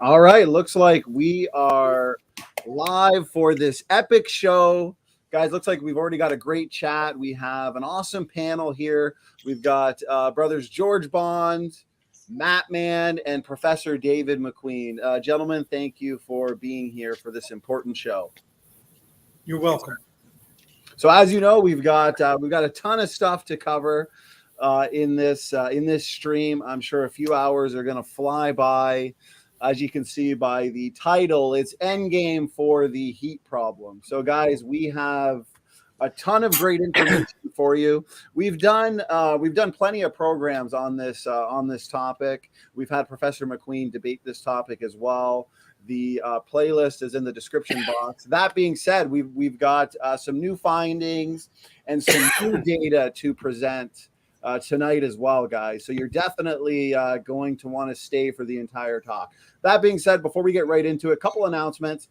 All right, looks like we are live for this epic show. Guys, looks like we've already got a great chat. We have an awesome panel here. We've got brothers George Bond, Matt Mann, and Professor David McQueen. Gentlemen, thank you for being here for this important show. You're welcome. So, as you know, we've got a ton of stuff to cover in this stream. I'm sure a few hours are going to fly by. As you can see by the title, it's Endgame for the heat problem. So, guys, we have a ton of great information for you. We've done plenty of programs on this topic. We've had Professor McQueen debate this topic as well. The playlist is in the description box. That being said, we've got some new findings and some new data to present tonight as well, guys. So you're definitely going to want to stay for the entire talk. That being said, before we get right into it, a couple announcements.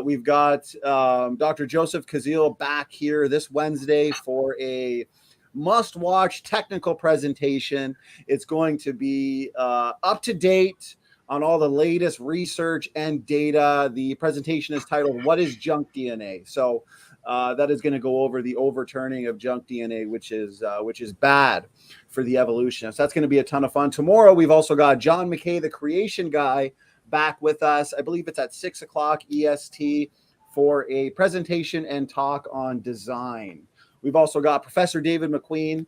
We've got Dr. Joseph Kazil back here this Wednesday for a must-watch technical presentation. It's going to be up to date on all the latest research and data. The presentation is titled, "What is Junk DNA?" So that is going to go over the overturning of junk DNA, which is bad for the evolutionists. That's going to be a ton of fun. Tomorrow, we've also got John McKay, the creation guy, back with us. I believe it's at 6 o'clock EST for a presentation and talk on design. We've also got Professor David McQueen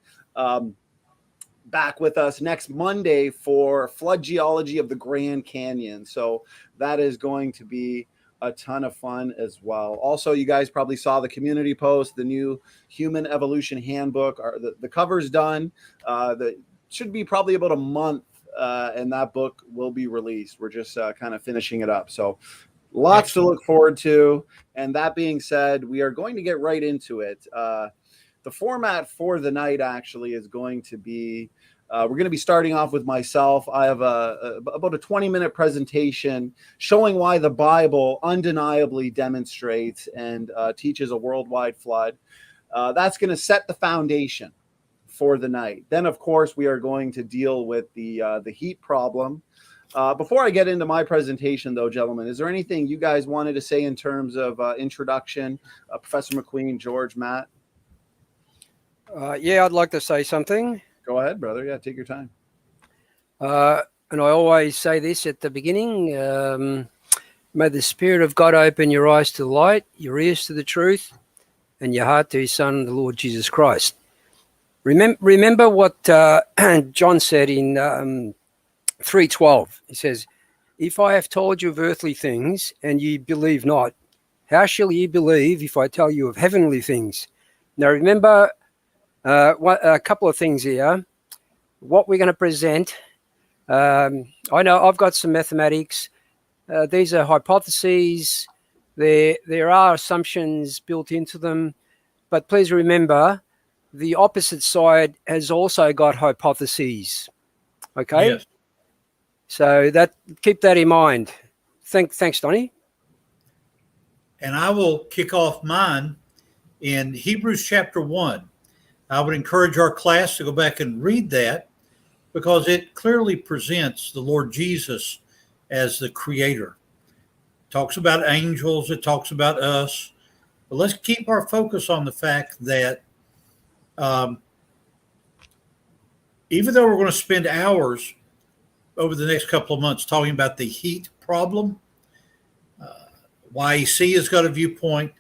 back with us next Monday for flood geology of the Grand Canyon. So that is going to be a ton of fun as well. Also, you guys probably saw the community post, the new Human Evolution Handbook. The cover's done. That should be probably about a month, and that book will be released. We're just kind of finishing it up. So lots to look forward to. And that being said, we are going to get right into it. The format for the night actually is going to be, we're going to be starting off with myself. I have about a 20-minute presentation showing why the Bible undeniably demonstrates and teaches a worldwide flood. That's going to set the foundation for the night. Then, of course, we are going to deal with the heat problem. Before I get into my presentation, though, gentlemen, is there anything you guys wanted to say in terms of introduction? Professor McQueen, George, Matt? Yeah, I'd like to say something. Go ahead, brother. Yeah, take your time. And I always say this at the beginning. May the Spirit of God open your eyes to the light, your ears to the truth, and your heart to his Son, the Lord Jesus Christ. Remember what John said in 3:12. He says, "If I have told you of earthly things, and ye believe not, how shall ye believe if I tell you of heavenly things?" Now remember, a couple of things here. What we're going to present, I know I've got some mathematics. These are hypotheses. There are assumptions built into them. But please remember, the opposite side has also got hypotheses. Okay? Yes. So keep that in mind. Thanks, Donnie. And I will kick off mine in Hebrews chapter 1. I would encourage our class to go back and read that because it clearly presents the Lord Jesus as the creator. It talks about angels, it talks about us. But let's keep our focus on the fact that even though we're going to spend hours over the next couple of months talking about the heat problem, YEC has got a viewpoint.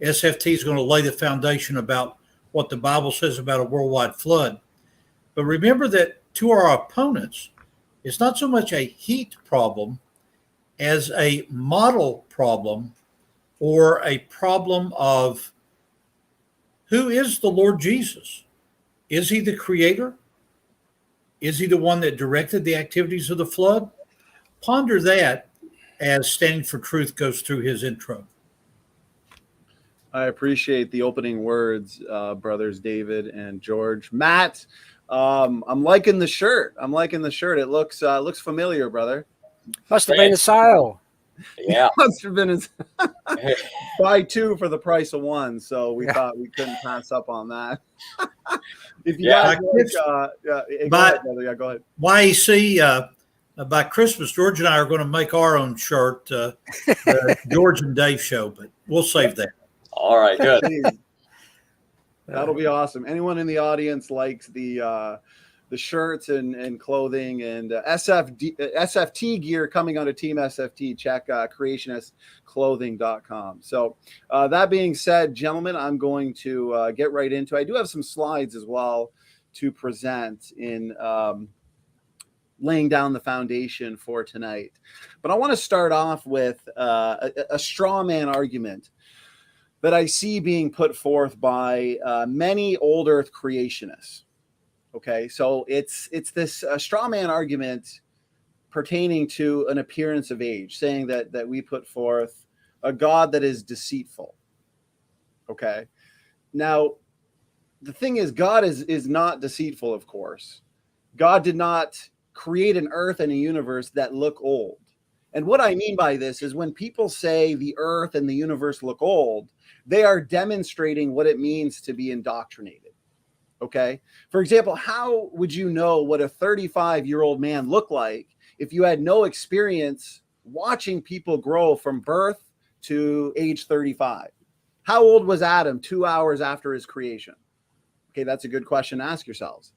SFT is going to lay the foundation about what the Bible says about a worldwide flood. But remember that to our opponents, it's not so much a heat problem as a model problem or a problem of who is the Lord Jesus? Is he the creator? Is he the one that directed the activities of the flood? Ponder that as Standing for Truth goes through his intro. I appreciate the opening words, brothers David and George. Matt, I'm liking the shirt. It looks familiar, brother. Must have been a sale. Yeah. Must have been buy two for the price of one. So we thought we couldn't pass up on that. If you guys go ahead, brother. Go ahead. YEC, by Christmas, George and I are going to make our own shirt, the George and Dave show, but we'll save that. All right, good. That'll be awesome. Anyone in the audience likes the shirts and clothing and SFT gear coming onto Team SFT, check creationistclothing.com. So that being said, gentlemen, I'm going to get right into it. I do have some slides as well to present in laying down the foundation for tonight. But I want to start off with a straw man argument that I see being put forth by many old earth creationists. Okay, so it's this straw man argument pertaining to an appearance of age, saying that we put forth a God that is deceitful. Okay, now the thing is, God is not deceitful, of course. God did not create an earth and a universe that look old. And what I mean by this is when people say the earth and the universe look old, they are demonstrating what it means to be indoctrinated. Okay. For example, how would you know what a 35-year-old man looked like if you had no experience watching people grow from birth to age 35? How old was Adam 2 hours after his creation? Okay, that's a good question to ask yourselves.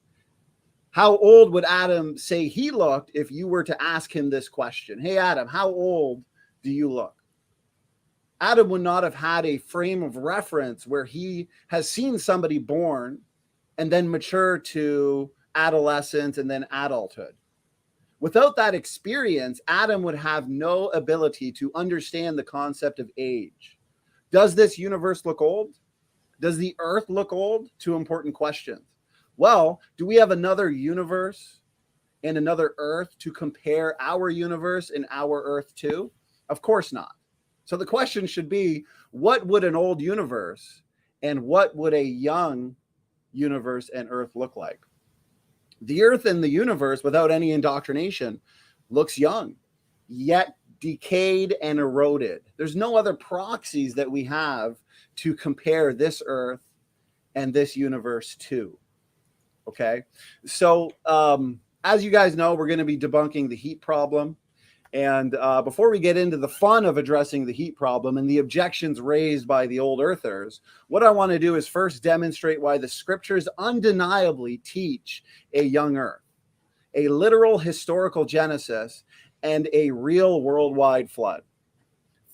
How old would Adam say he looked if you were to ask him this question? Hey, Adam, how old do you look? Adam would not have had a frame of reference where he has seen somebody born and then mature to adolescence and then adulthood. Without that experience, Adam would have no ability to understand the concept of age. Does this universe look old? Does the earth look old? Two important questions. Well, do we have another universe and another earth to compare our universe and our earth to? Of course not. So the question should be, what would an old universe and what would a young universe and earth look like? The earth and the universe, without any indoctrination, looks young, yet decayed and eroded. There's no other proxies that we have to compare this earth and this universe to. Okay, so as you guys know, we're going to be debunking the heat problem. And before we get into the fun of addressing the heat problem and the objections raised by the old earthers, what I want to do is first demonstrate why the scriptures undeniably teach a young earth, a literal historical Genesis, and a real worldwide flood.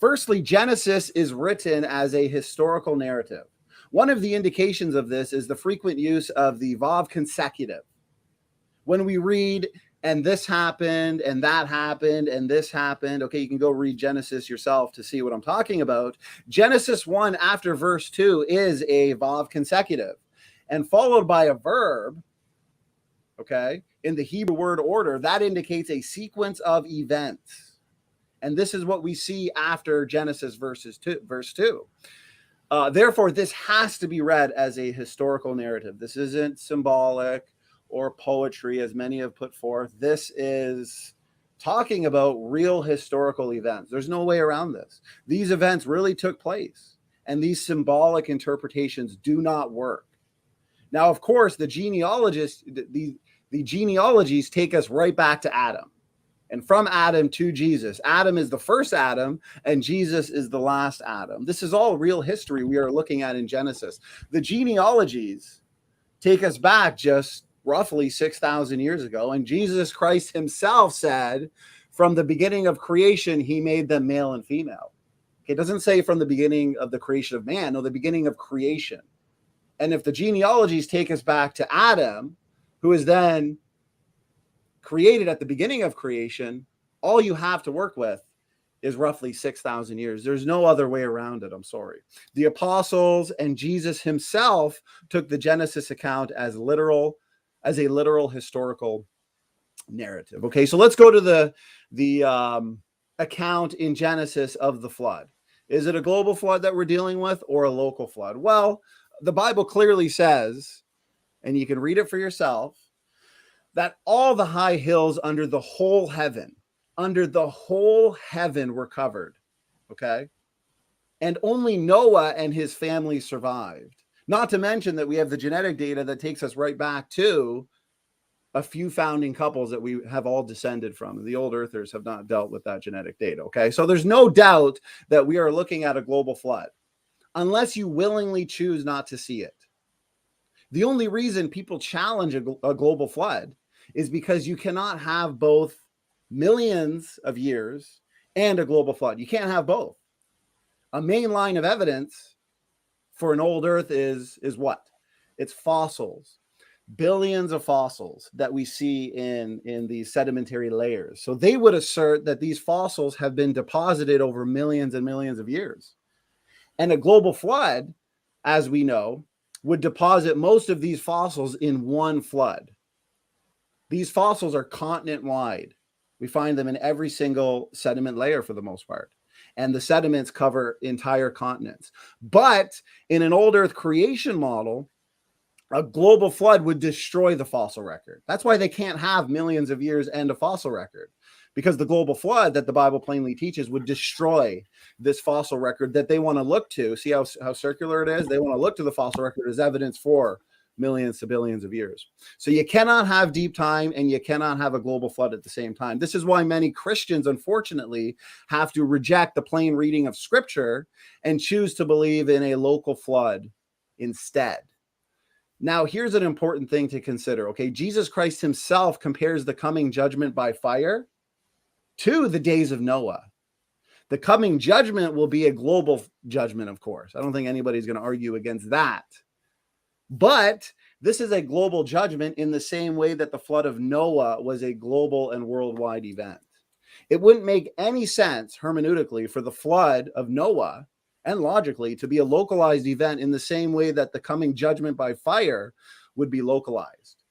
Firstly, Genesis is written as a historical narrative. One of the indications of this is the frequent use of the vav consecutive. When we read, and this happened, and that happened, and this happened. Okay, you can go read Genesis yourself to see what I'm talking about. Genesis 1 after verse 2 is a vav consecutive, and followed by a verb, okay, in the Hebrew word order, that indicates a sequence of events. And this is what we see after Genesis verse 2. Therefore, this has to be read as a historical narrative. This isn't symbolic or poetry, as many have put forth. This is talking about real historical events. There's no way around this. These events really took place, and these symbolic interpretations do not work. Now, of course, the genealogists, the genealogies take us right back to Adam. And from Adam to Jesus. Adam is the first Adam, and Jesus is the last Adam. This is all real history we are looking at in Genesis. The genealogies take us back just roughly 6,000 years ago, and Jesus Christ himself said, from the beginning of creation, he made them male and female. It doesn't say from the beginning of the creation of man, no, the beginning of creation. And if the genealogies take us back to Adam, who is then created at the beginning of creation, all you have to work with is roughly 6,000 years. There's no other way around it. I'm sorry. The apostles and Jesus himself took the Genesis account as a literal historical narrative. Okay, so let's go to the account in Genesis of the flood. Is it a global flood that we're dealing with or a local flood? Well, the Bible clearly says, and you can read it for yourself, that all the high hills under the whole heaven were covered. Okay. And only Noah and his family survived. Not to mention that we have the genetic data that takes us right back to a few founding couples that we have all descended from. The old earthers have not dealt with that genetic data. Okay. So there's no doubt that we are looking at a global flood unless you willingly choose not to see it. The only reason people challenge a global flood is because you cannot have both millions of years and a global flood. You can't have both. A main line of evidence for an old earth is what? It's fossils. Billions of fossils that we see in these sedimentary layers. So they would assert that these fossils have been deposited over millions and millions of years. And a global flood, as we know, would deposit most of these fossils in one flood. These fossils are continent-wide. We find them in every single sediment layer for the most part. And the sediments cover entire continents. But in an old earth creation model, a global flood would destroy the fossil record. That's why they can't have millions of years and a fossil record, because the global flood that the Bible plainly teaches would destroy this fossil record that they want to look to. See how circular it is? They want to look to the fossil record as evidence for millions to billions of years. So you cannot have deep time and you cannot have a global flood at the same time. This is why many Christians, unfortunately, have to reject the plain reading of Scripture and choose to believe in a local flood instead. Now, here's an important thing to consider, okay? Jesus Christ himself compares the coming judgment by fire to the days of Noah. The coming judgment will be a global judgment, of course. I don't think anybody's going to argue against that. But this is a global judgment in the same way that the flood of Noah was a global and worldwide event. It wouldn't make any sense hermeneutically for the flood of Noah and logically to be a localized event in the same way that the coming judgment by fire would be localized.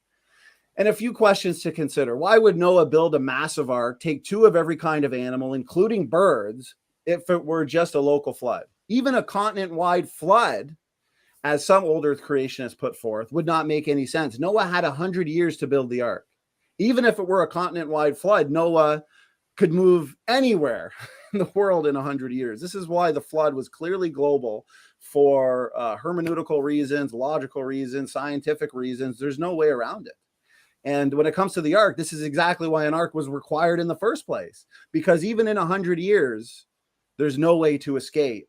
And a few questions to consider. Why would Noah build a massive ark, take 2 of every kind of animal, including birds, if it were just a local flood? Even a continent-wide flood, as some old earth creationists put forth, would not make any sense. Noah had 100 years to build the ark. Even if it were a continent-wide flood, Noah could move anywhere in the world in 100 years. This is why the flood was clearly global for hermeneutical reasons, logical reasons, scientific reasons. There's no way around it. And when it comes to the ark, this is exactly why an ark was required in the first place, because even in 100 years, there's no way to escape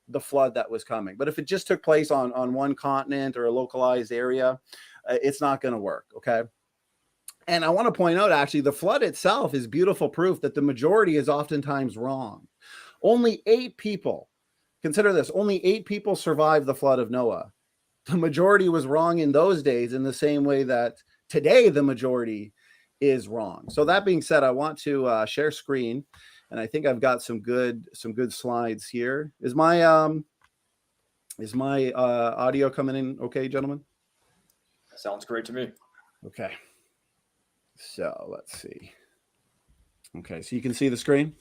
the flood that was coming. But if it just took place on one continent or a localized area, it's not going to work, okay? And I want to point out, actually, the flood itself is beautiful proof that the majority is oftentimes wrong. Only 8 people, consider this, only 8 people survived the flood of Noah. The majority was wrong in those days in the same way that today the majority is wrong. So that being said, I want to share screen, and I think I've got some good slides here. Is my audio coming in okay, gentlemen? That sounds great to me. Okay. So let's see. Okay, so you can see the screen?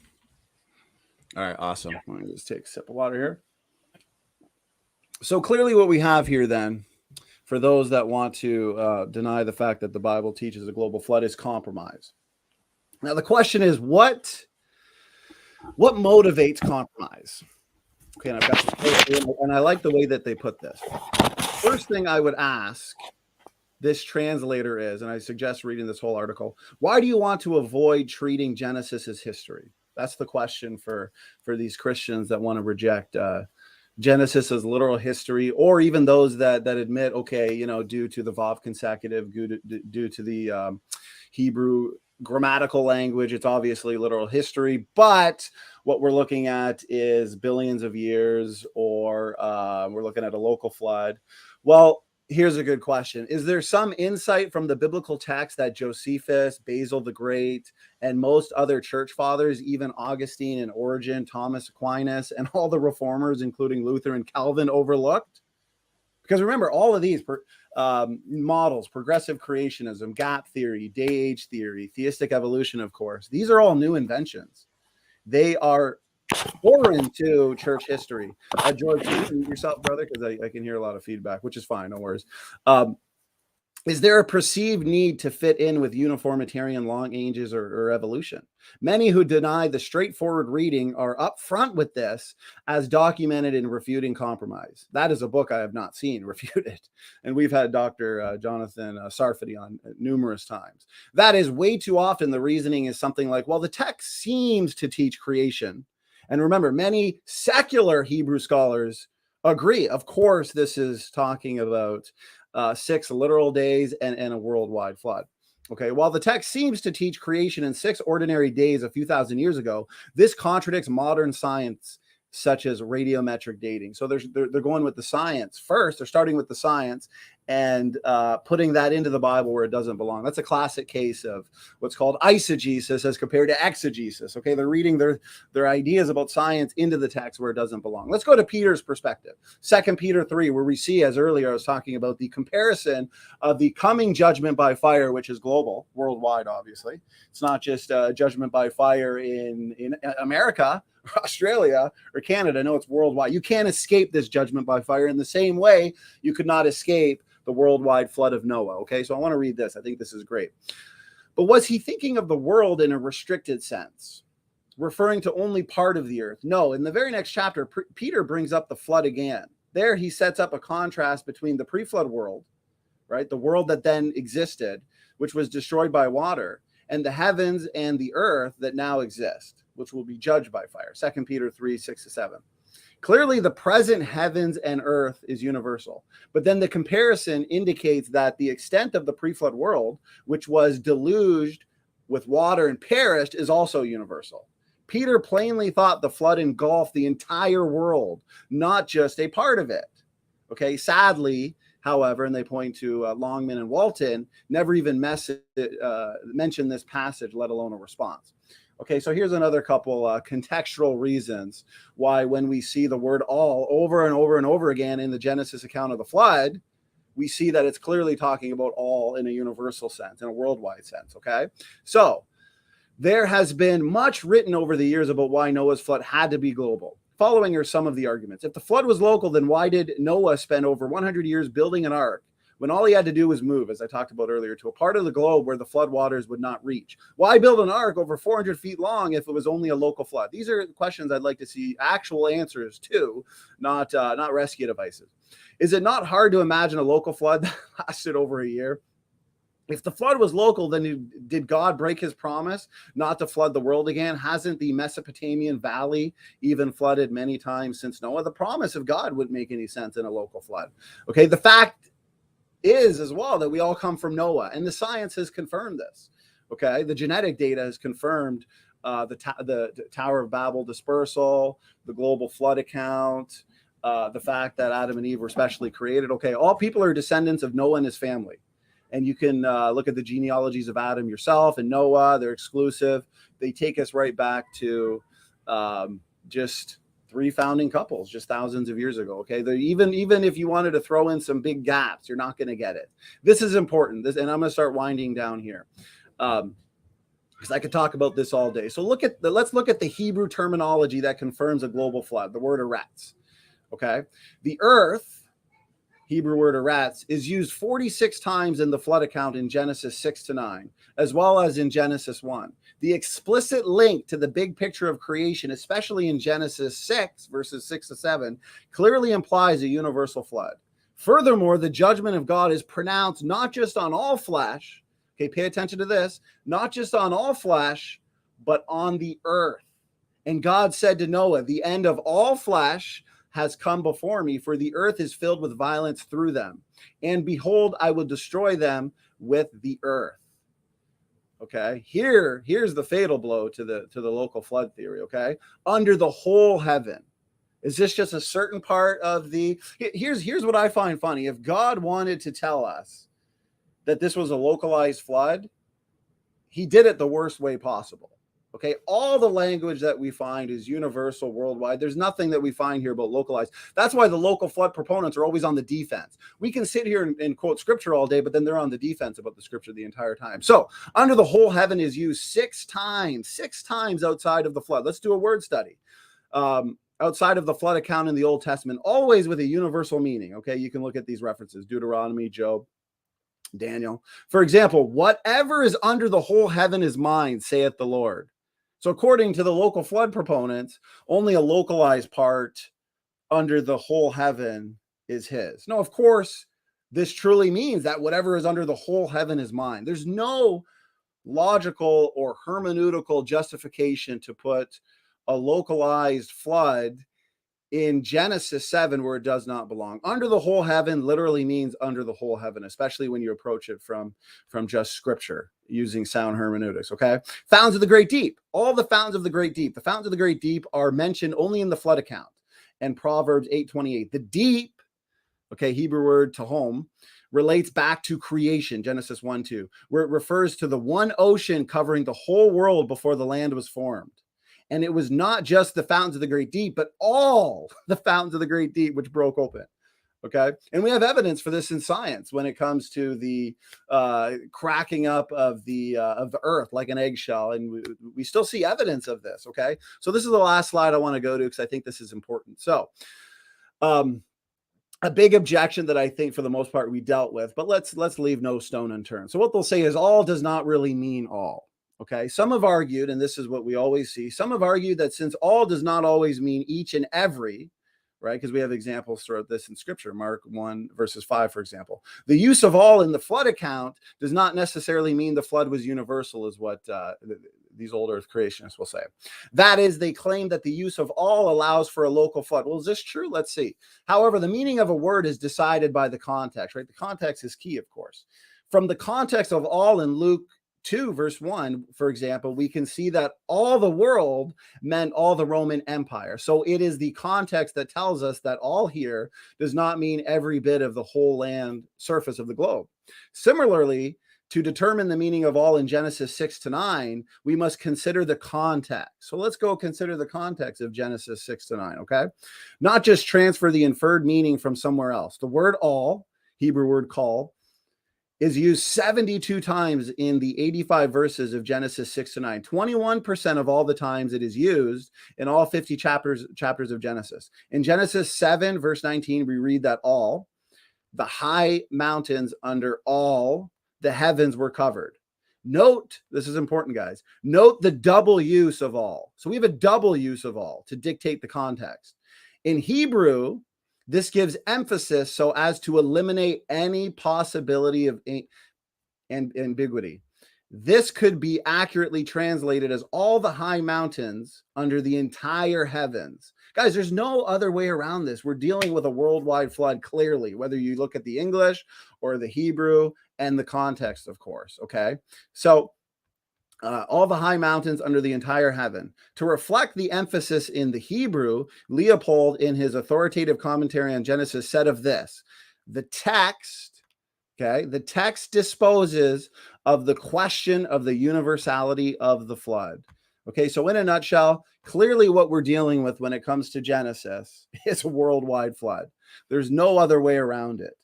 All right, awesome. Let me just take a sip of water here. So clearly what we have here then, for those that want to deny the fact that the Bible teaches a global flood, is compromise. Now the question is, what motivates compromise? Okay, and I've got and I like the way that they put this. First thing I would ask this translator is, and I suggest reading this whole article, why do you want to avoid treating Genesis as history? That's the question for these Christians that want to reject Genesis as literal history, or even those that admit, okay, due to the Vav consecutive, due to the Hebrew grammatical language, it's obviously literal history, but what we're looking at is billions of years, or we're looking at a local flood. Well, here's a good question. Is there some insight from the biblical text that Josephus, Basil the Great, and most other church fathers, even Augustine and Origen, Thomas Aquinas, and all the reformers, including Luther and Calvin, overlooked? Because remember, all of these models, progressive creationism, gap theory, day-age theory, theistic evolution, of course, these are all new inventions. They are foreign to church history. George, can you mute yourself, brother? Because I can hear a lot of feedback, which is fine, no worries. Is there a perceived need to fit in with uniformitarian long ages or evolution? Many who deny the straightforward reading are upfront with this, as documented in Refuting Compromise. That is a book I have not seen refuted. And we've had Dr. Jonathan Sarfati on numerous times. That is way too often the reasoning is something like, well, the text seems to teach creation. And remember, many secular Hebrew scholars agree. Of course, this is talking about 6 literal days and a worldwide flood. Okay, while the text seems to teach creation in 6 ordinary days a few thousand years ago, this contradicts modern science such as radiometric dating. So they're going with the science first. They're starting with the science and putting that into the Bible where it doesn't belong. That's a classic case of what's called eisegesis as compared to exegesis. Okay, they're reading their ideas about science into the text where it doesn't belong. Let's go to Peter's perspective. 2 Peter 3, where we see, as earlier I was talking about, the comparison of the coming judgment by fire, which is global, worldwide, obviously. It's not just judgment by fire in America, Australia, or Canada. No, it's worldwide. You can't escape this judgment by fire in the same way you could not escape the worldwide flood of Noah. Okay, so I want to read this. I think this is great. But was he thinking of the world in a restricted sense, referring to only part of the earth? No, in the very next chapter, Peter brings up the flood again. There he sets up a contrast between the pre-flood world, right, the world that then existed, which was destroyed by water, and the heavens and the earth that now exist, which will be judged by fire. 2 Peter 3, 6-7. Clearly, the present heavens and earth is universal. But then the comparison indicates that the extent of the pre-flood world, which was deluged with water and perished, is also universal. Peter plainly thought the flood engulfed the entire world, not just a part of it. Okay, sadly, however, and they point to Longman and Walton, never even mention this passage, let alone a response. Okay, so here's another couple contextual reasons why when we see the word all over and over and over again in the Genesis account of the flood, we see that it's clearly talking about all in a universal sense, in a worldwide sense, okay? So there has been much written over the years about why Noah's flood had to be global. Following are some of the arguments. If the flood was local, then why did Noah spend over 100 years building an ark when all he had to do was move, as I talked about earlier, to a part of the globe where the flood waters would not reach? Why build an ark over 400 feet long if it was only a local flood? These are questions I'd like to see actual answers to, not rescue devices. Is it not hard to imagine a local flood that lasted over a year? If the flood was local, then did God break his promise not to flood the world again? Hasn't the Mesopotamian valley even flooded many times since Noah? The promise of God wouldn't make any sense in a local flood. Okay, the fact is as well that we all come from Noah, and the science has confirmed this. Okay, the genetic data has confirmed the Tower of Babel dispersal, the global flood account, the fact that Adam and Eve were specially created. Okay, all people are descendants of Noah and his family. And you can look at the genealogies of Adam yourself and Noah. They're exclusive. They take us right back to just 3 founding couples just thousands of years ago. Okay, even if you wanted to throw in some big gaps, you're not going to get it. This is important. And I'm going to start winding down here because I could talk about this all day. So let's look at the Hebrew terminology that confirms a global flood. The word eretz. Okay, the earth, Hebrew word eretz, is used 46 times in the flood account in Genesis 6-9, as well as in Genesis 1. The explicit link to the big picture of creation, especially in Genesis 6, verses 6-7, clearly implies a universal flood. Furthermore, the judgment of God is pronounced not just on all flesh, okay, pay attention to this, not just on all flesh, but on the earth. And God said to Noah, the end of all flesh has come before me, for the earth is filled with violence through them. And behold, I will destroy them with the earth. Okay, here's the fatal blow to the local flood theory. Okay, under the whole heaven. Is this just a certain part of the? Here's what I find funny. If God wanted to tell us that this was a localized flood, he did it the worst way possible. Okay, all the language that we find is universal worldwide. There's nothing that we find here about localized. That's why the local flood proponents are always on the defense. We can sit here and quote scripture all day, but then they're on the defense about the scripture the entire time. So under the whole heaven is used 6 times outside of the flood. Let's do a word study. Outside of the flood account in the Old Testament, always with a universal meaning. Okay, you can look at these references, Deuteronomy, Job. Daniel. For example, whatever is under the whole heaven is mine, saith the Lord. So according to the local flood proponents, only a localized part under the whole heaven is his. No, of course, this truly means that whatever is under the whole heaven is mine. There's no logical or hermeneutical justification to put a localized flood in Genesis 7 where it does not belong. Under the whole heaven literally means under the whole heaven, especially when you approach it from just scripture using sound hermeneutics, okay? Fountains of the great deep, all the fountains of the great deep. The fountains of the great deep are mentioned only in the flood account and Proverbs 8:28. The deep, okay, Hebrew word tahom, relates back to creation, Genesis 1:2, where it refers to the one ocean covering the whole world before the land was formed. And it was not just the fountains of the great deep, but all the fountains of the great deep which broke open. Okay. And we have evidence for this in science when it comes to the cracking up of the earth like an eggshell. And we still see evidence of this. Okay. So this is the last slide I want to go to because I think this is important. So a big objection that I think for the most part we dealt with, but let's leave no stone unturned. So what they'll say is all does not really mean all. Okay, some have argued, and this is what we always see, some have argued that since all does not always mean each and every, right, because we have examples throughout this in Scripture, Mark 1 verses 5, for example. The use of all in the flood account does not necessarily mean the flood was universal, is what these old earth creationists will say. That is, they claim that the use of all allows for a local flood. Well, is this true? Let's see. However, the meaning of a word is decided by the context, right? The context is key, of course. From the context of all in Luke 2 verse 1, for example, we can see that all the world meant all the Roman Empire. So it is the context that tells us that all here does not mean every bit of the whole land surface of the globe. Similarly, to determine the meaning of all in Genesis 6-9, we must consider the context. So let's go consider the context of Genesis 6-9, okay? Not just transfer the inferred meaning from somewhere else. The word all, Hebrew word kol, is used 72 times in the 85 verses of Genesis 6-9. 21% of all the times it is used in all 50 chapters of Genesis. In Genesis 7, verse 19, we read that all, the high mountains under all the heavens were covered. Note, this is important, guys. Note the double use of all. So we have a double use of all to dictate the context. In Hebrew, this gives emphasis so as to eliminate any possibility of ambiguity. This could be accurately translated as all the high mountains under the entire heavens. Guys, there's no other way around this. We're dealing with a worldwide flood, clearly, whether you look at the English or the Hebrew and the context, of course, okay? So all the high mountains under the entire heaven. To reflect the emphasis in the Hebrew, Leopold, in his authoritative commentary on Genesis, said of this, the text disposes of the question of the universality of the flood. Okay, so in a nutshell, clearly what we're dealing with when it comes to Genesis is a worldwide flood. There's no other way around it.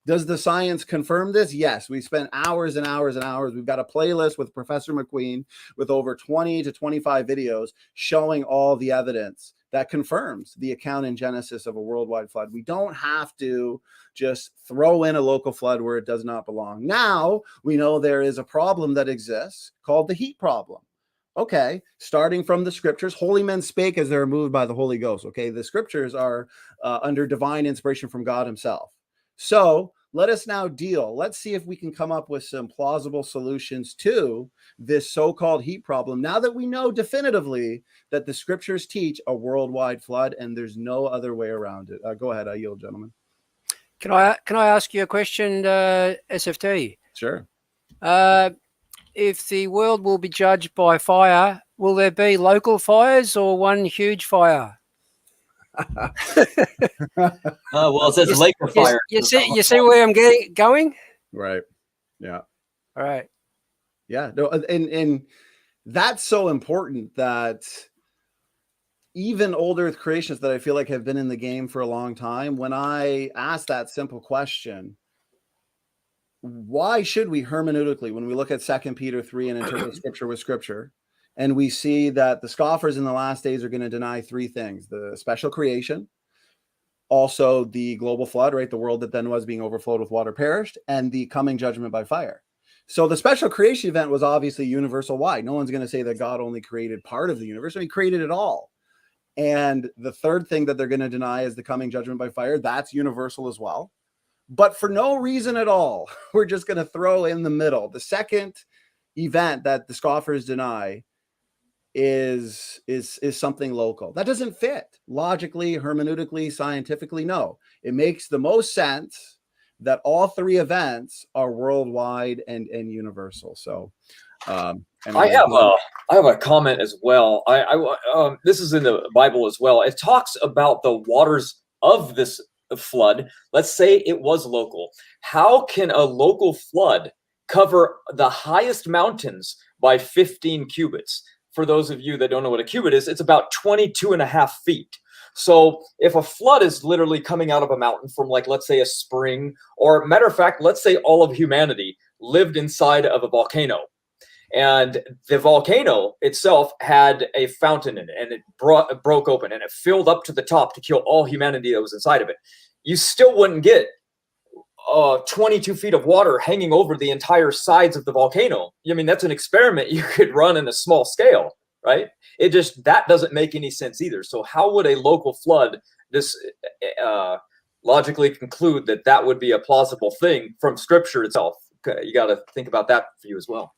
Does the science confirm this? Yes. We spent hours and hours and hours. We've got a playlist with Professor McQueen with over 20 to 25 videos showing all the evidence that confirms the account in Genesis of a worldwide flood. We don't have to just throw in a local flood where it does not belong. Now we know there is a problem that exists called the heat problem. Okay, starting from the scriptures, holy men spake as they are moved by the Holy Ghost. Okay, the scriptures are under divine inspiration from God himself. So let us now let's see if we can come up with some plausible solutions to this so-called heat problem. Now that we know definitively that the scriptures teach a worldwide flood and there's no other way around it. Go ahead, I yield, gentlemen. Can I ask you a question, SFT? Sure. If the world will be judged by fire, will there be local fires or one huge fire? Well, it says lake of fire. You see where I'm going? Right. Yeah. All right. Yeah. No, and that's so important that even old earth creationists that I feel like have been in the game for a long time, when I ask that simple question, why should we hermeneutically, when we look at 2 Peter 3 and interpret scripture with scripture, and we see that the scoffers in the last days are going to deny three things: the special creation, Also, the global flood, right? The world that then was being overflowed with water perished, and the coming judgment by fire. So the special creation event was obviously universal wide. No one's going to say that God only created part of the universe. He created it all. And the third thing that they're going to deny is the coming judgment by fire. That's universal as well. But for no reason at all, we're just going to throw in the middle. The second event that the scoffers deny is something local. That doesn't fit logically, hermeneutically, scientifically. No, it makes the most sense that all three events are worldwide and universal. So I have a comment as well. This is in the Bible as well. It talks about the waters of this flood. Let's say it was local. How can a local flood cover the highest mountains by 15 cubits? For those of you that don't know what a cubit is, it's about 22.5 feet. So if a flood is literally coming out of a mountain from, like, let's say a spring, or matter of fact, let's say all of humanity lived inside of a volcano, and the volcano itself had a fountain in it, and it broke open, and it filled up to the top to kill all humanity that was inside of it. You still wouldn't get 22 feet of water hanging over the entire sides of the volcano. I mean, that's an experiment you could run in a small scale, right? That doesn't make any sense either. So how would a local flood logically conclude that would be a plausible thing from Scripture itself? You got to think about that for you as well.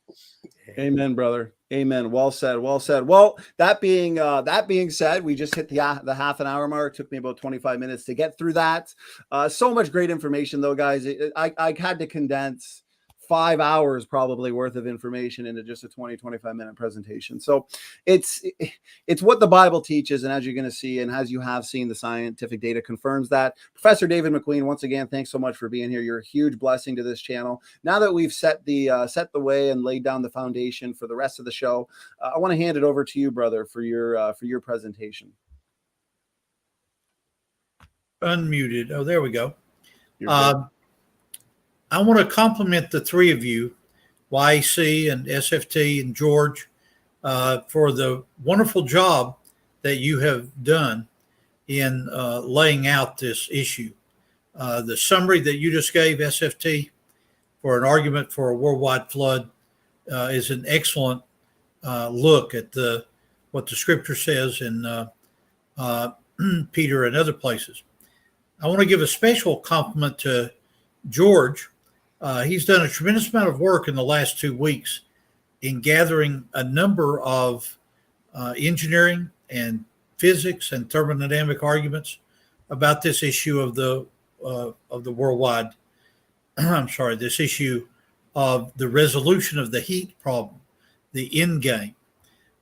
Amen, brother. Amen. Well said. Well said. Well, that being said, we just hit the half an hour mark. Took me about 25 minutes to get through that. So much great information, though, guys. I had to condense 5 hours probably worth of information into just a 25 minute presentation. So it's what the Bible teaches. And as you're going to see, and as you have seen, the scientific data confirms that. Professor David McQueen, once again, thanks so much for being here. You're a huge blessing to this channel. Now that we've set the way and laid down the foundation for the rest of the show, I want to hand it over to you, brother, for your presentation. Unmuted. Oh, there we go. I want to compliment the three of you, YAC and SFT and George, for the wonderful job that you have done in laying out this issue. The summary that you just gave, SFT, for an argument for a worldwide flood is an excellent look at what the Scripture says in Peter and other places. I want to give a special compliment to George. He's done a tremendous amount of work in the last 2 weeks in gathering a number of engineering and physics and thermodynamic arguments about this issue of the worldwide. This issue of the resolution of the heat problem, the end game.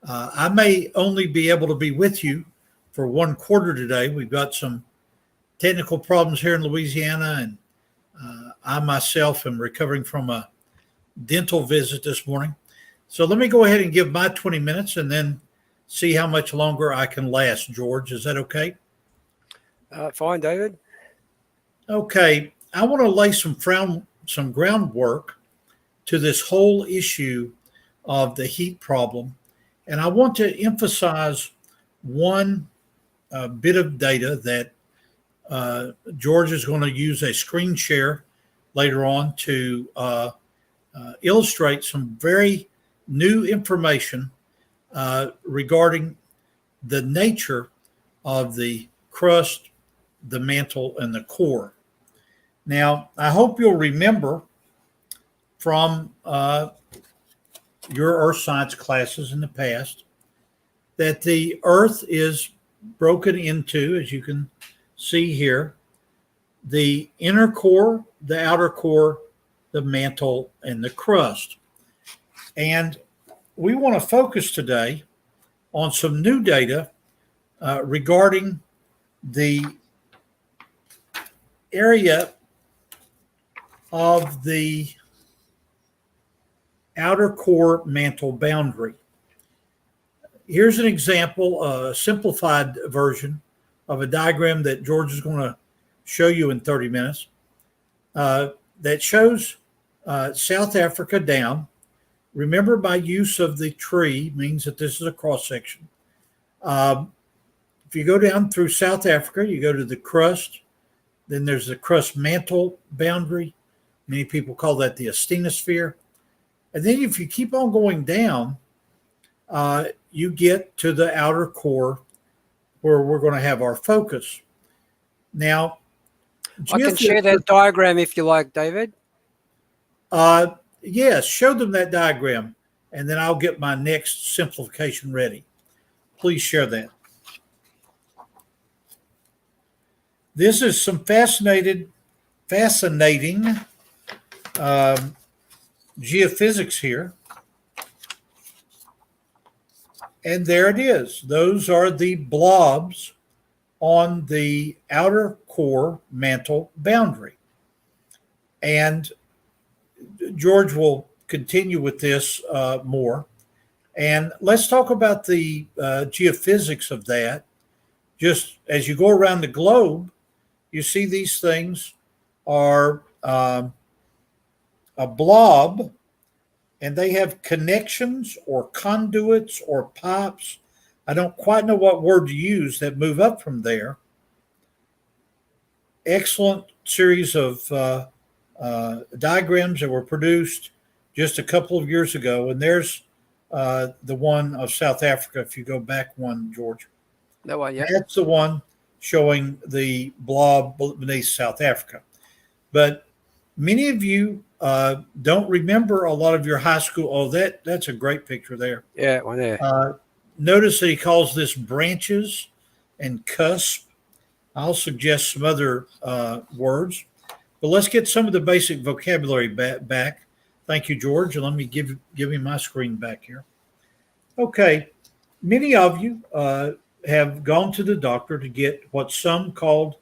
I may only be able to be with you for 1 quarter today. We've got some technical problems here in Louisiana, and I myself am recovering from a dental visit this morning. So let me go ahead and give my 20 minutes and then see how much longer I can last, George. Is that okay? Fine, David. Okay. I want to lay some groundwork to this whole issue of the heat problem. And I want to emphasize one bit of data that George is going to use a screen share later on to illustrate some very new information regarding the nature of the crust, the mantle, and the core. Now, I hope you'll remember from your earth science classes in the past that the earth is broken into, as you can see here, the inner core, the outer core, the mantle, and the crust. And we want to focus today on some new data regarding the area of the outer core mantle boundary. Here's an example, a simplified version of a diagram that George is going to show you in 30 minutes that shows South Africa down. Remember, my use of the tree means that this is a cross section. if you go down through South Africa, you go to the crust, then there's the crust mantle boundary. Many people call that the asthenosphere. And then if you keep on going down, you get to the outer core where we're going to have our focus. Now, I can share that diagram if you like, David. Yes, show them that diagram, and then I'll get my next simplification ready. Please share that. This is some fascinating geophysics here. And there it is. Those are the blobs on the outer core mantle boundary. And George will continue with this more. And let's talk about the geophysics of that. Just as you go around the globe, you see these things are a blob, and they have connections or conduits or pipes. I don't quite know what word to use that move up from there. Excellent series of diagrams that were produced just a couple of years ago. And there's the one of South Africa. If you go back one, George. That one, yeah. That's the one showing the blob beneath South Africa. But many of you don't remember a lot of your high school. Oh, that's a great picture there. Yeah, one there. Notice that he calls this branches and cusp. I'll suggest some other words. But let's get some of the basic vocabulary back. Thank you, George. And let me give me my screen back here. Okay. Many of you have gone to the doctor to get what some called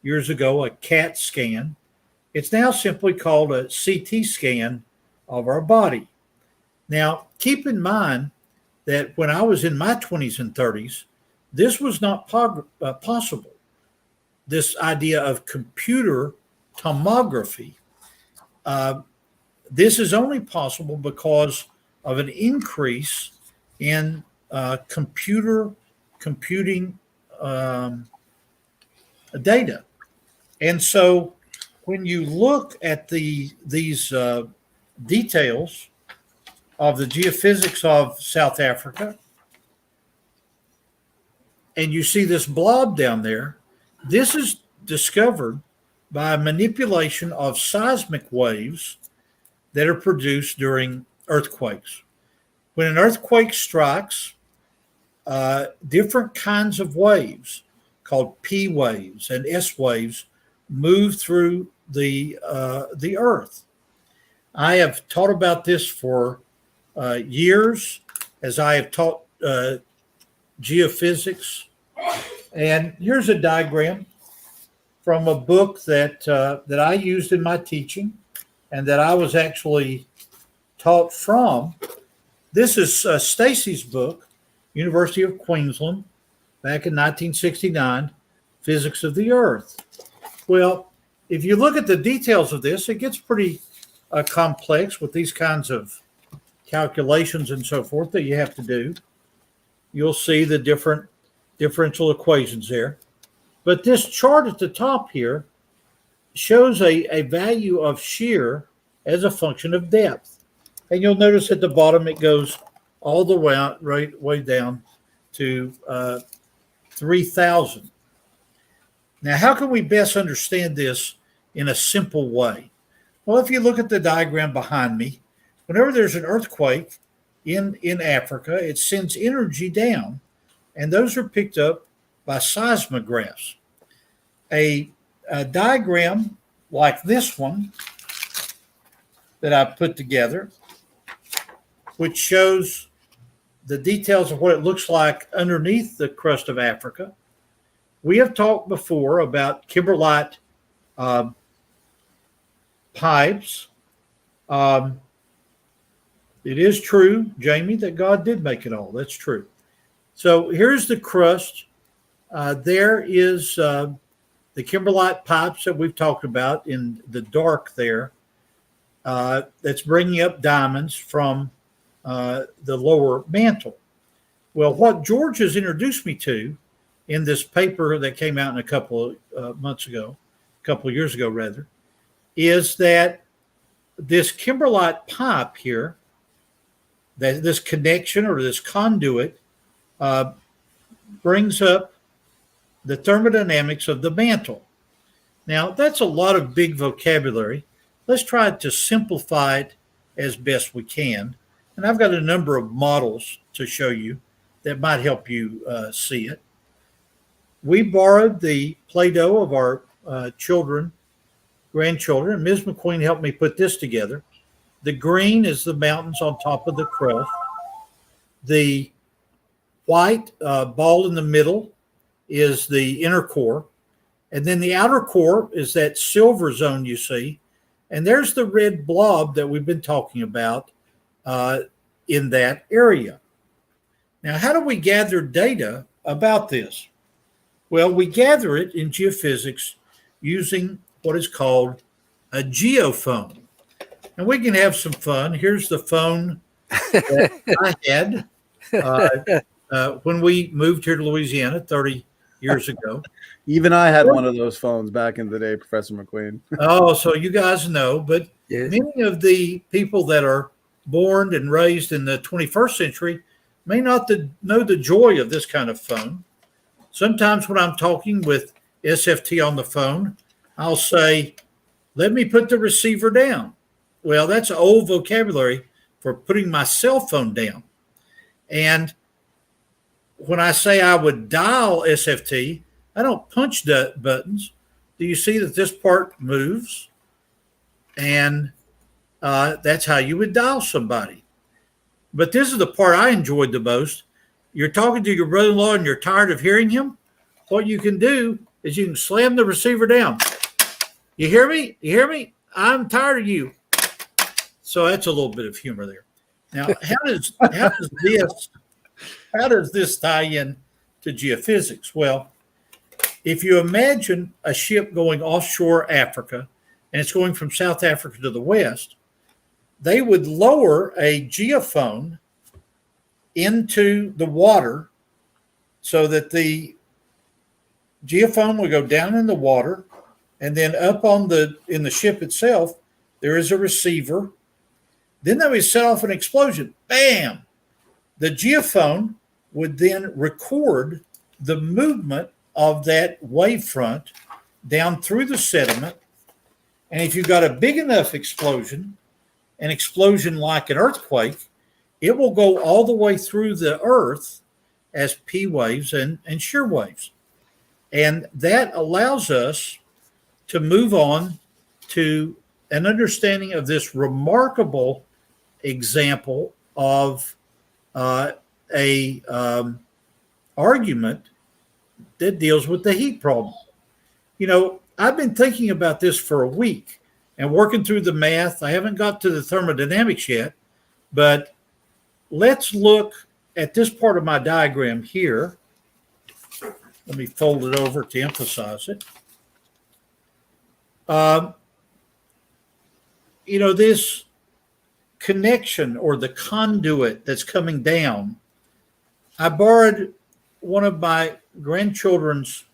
years ago a CAT scan. It's now simply called a CT scan of our body. Now, keep in mind that when I was in my 20s and 30s, this was not possible. This idea of computer tomography. This is only possible because of an increase in computing data. And so when you look at these details of the geophysics of South Africa, and you see this blob down there, this is discovered by manipulation of seismic waves that are produced during earthquakes. When an earthquake strikes, different kinds of waves called P waves and S waves move through the earth. I have taught about this for years, as I have taught geophysics. And here's a diagram from a book that I used in my teaching and that I was actually taught from. This is Stacy's book, University of Queensland, back in 1969, Physics of the Earth. Well, if you look at the details of this, it gets pretty complex with these kinds of calculations and so forth that you have to do. You'll see the different differential equations there. But this chart at the top here shows a value of shear as a function of depth. And you'll notice at the bottom it goes all the way out, way down to 3,000. Now, how can we best understand this in a simple way? Well, if you look at the diagram behind me, whenever there's an earthquake in Africa, it sends energy down, and those are picked up by seismographs. A diagram like this one that I put together, which shows the details of what it looks like underneath the crust of Africa. We have talked before about kimberlite pipes. It is true, Jamie, that God did make it all. That's true. So here's the crust. There is the kimberlite pipes that we've talked about in the dark there. That's bringing up diamonds from the lower mantle. Well, what George has introduced me to in this paper that came out in a couple of years ago rather, is that this kimberlite pipe here, that this connection or this conduit brings up the thermodynamics of the mantle. Now, that's a lot of big vocabulary. Let's try to simplify it as best we can. And I've got a number of models to show you that might help you see it. We borrowed the Play-Doh of our grandchildren. Ms. McQueen helped me put this together. The green is the mountains on top of the crust. The white ball in the middle is the inner core. And then the outer core is that silver zone you see. And there's the red blob that we've been talking about in that area. Now, how do we gather data about this? Well, we gather it in geophysics using what is called a geophone. And we can have some fun. Here's the phone that I had when we moved here to Louisiana 30 years ago. Even I had one of those phones back in the day, Professor McQueen. Oh, so you guys know, but Yes. many of the people that are born and raised in the 21st century may not know the joy of this kind of phone. Sometimes when I'm talking with SFT on the phone, I'll say, let me put the receiver down. Well, that's old vocabulary for putting my cell phone down. And when I say I would dial SFT, I don't punch the buttons. Do you see that this part moves? And that's how you would dial somebody. But this is the part I enjoyed the most. You're talking to your brother-in-law and you're tired of hearing him. What you can do is you can slam the receiver down. You hear me? You hear me? I'm tired of you. So that's a little bit of humor there. Now, how does this tie in to geophysics? Well, if you imagine a ship going offshore Africa, and it's going from South Africa to the west, they would lower a geophone into the water so that the geophone would go down in the water, and then up in the ship itself, there is a receiver. Then they would set off an explosion. Bam! The geophone would then record the movement of that wavefront down through the sediment. And if you've got a big enough explosion, an explosion like an earthquake, it will go all the way through the earth as P waves and shear waves. And that allows us to move on to an understanding of this remarkable example of a argument that deals with the heat problem. You know, I've been thinking about this for a week and working through the math. I haven't got to the thermodynamics yet, but let's look at this part of my diagram here. Let me fold it over to emphasize it. You know, this connection or the conduit that's coming down, I borrowed one of my grandchildren's.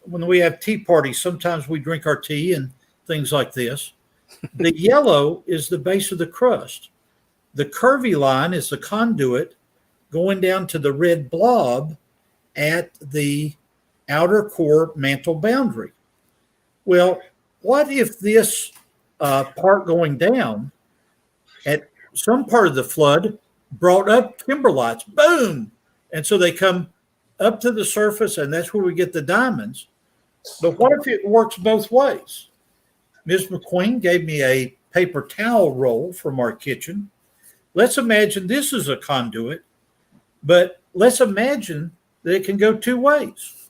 When we have tea parties, sometimes we drink our tea and things like this. The yellow is the base of the crust. The curvy line is the conduit going down to the red blob at the outer core mantle boundary. Well, what if this part going down at some part of the flood brought up kimberlites? Boom! And so they come up to the surface, and that's where we get the diamonds. But what if it works both ways? Ms. McQueen gave me a paper towel roll from our kitchen. Let's imagine this is a conduit, but let's imagine that it can go two ways.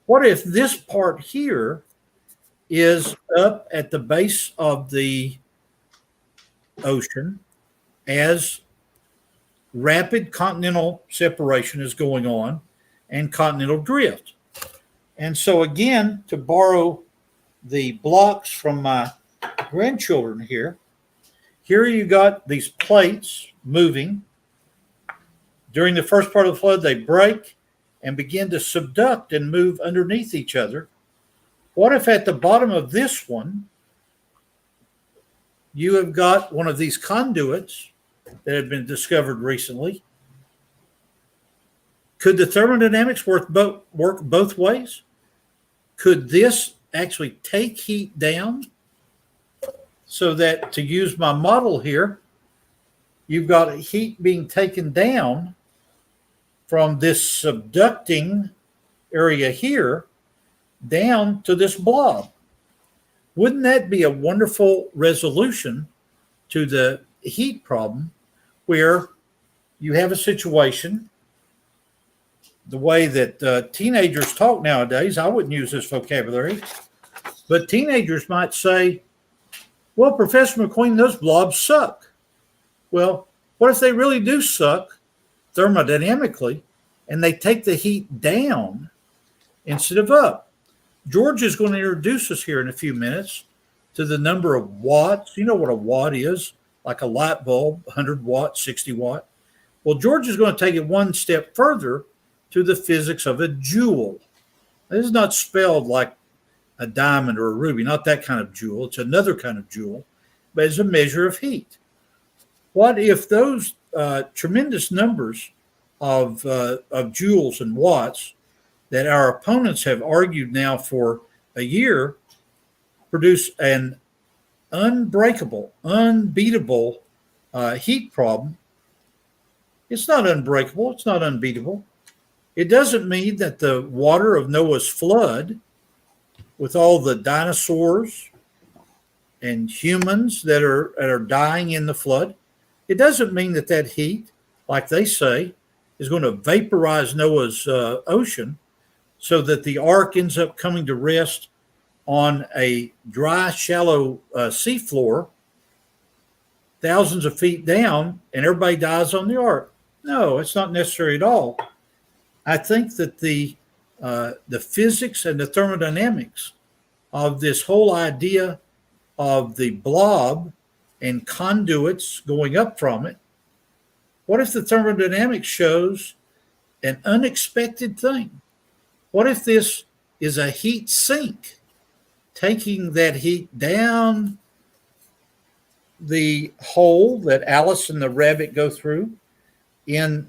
What if this part here is up at the base of the ocean as rapid continental separation is going on and continental drift? And so again, to borrow the blocks from my grandchildren here you got these plates moving. During the first part of the flood, they break, and begin to subduct and move underneath each other. What if at the bottom of this one, you have got one of these conduits that have been discovered recently? Could the thermodynamics work both ways? Could this actually take heat down so that, to use my model here, you've got heat being taken down from this subducting area here down to this blob? Wouldn't that be a wonderful resolution to the heat problem, where you have a situation, the way that teenagers talk nowadays? I wouldn't use this vocabulary, but teenagers might say, well, Professor McQueen, those blobs suck. Well, what if they really do suck thermodynamically, and they take the heat down instead of up? George is going to introduce us here in a few minutes to the number of watts. You know what a watt is, like a light bulb, 100 watt, 60 watt. Well, George is going to take it one step further to the physics of a joule. This is not spelled like a diamond or a ruby, not that kind of joule. It's another kind of joule, but it's a measure of heat. What if those tremendous numbers of joules and watts that our opponents have argued now for a year produce an unbreakable, unbeatable heat problem? It's not unbreakable. It's not unbeatable. It doesn't mean that the water of Noah's flood, with all the dinosaurs and humans that are dying in the flood, it doesn't mean that that heat, like they say, is going to vaporize Noah's ocean so that the ark ends up coming to rest on a dry, shallow seafloor thousands of feet down, and everybody dies on the ark. No, it's not necessary at all. I think that the physics and the thermodynamics of this whole idea of the blob and conduits going up from it, what if the thermodynamics shows an unexpected thing? What if this is a heat sink, taking that heat down the hole that Alice and the rabbit go through in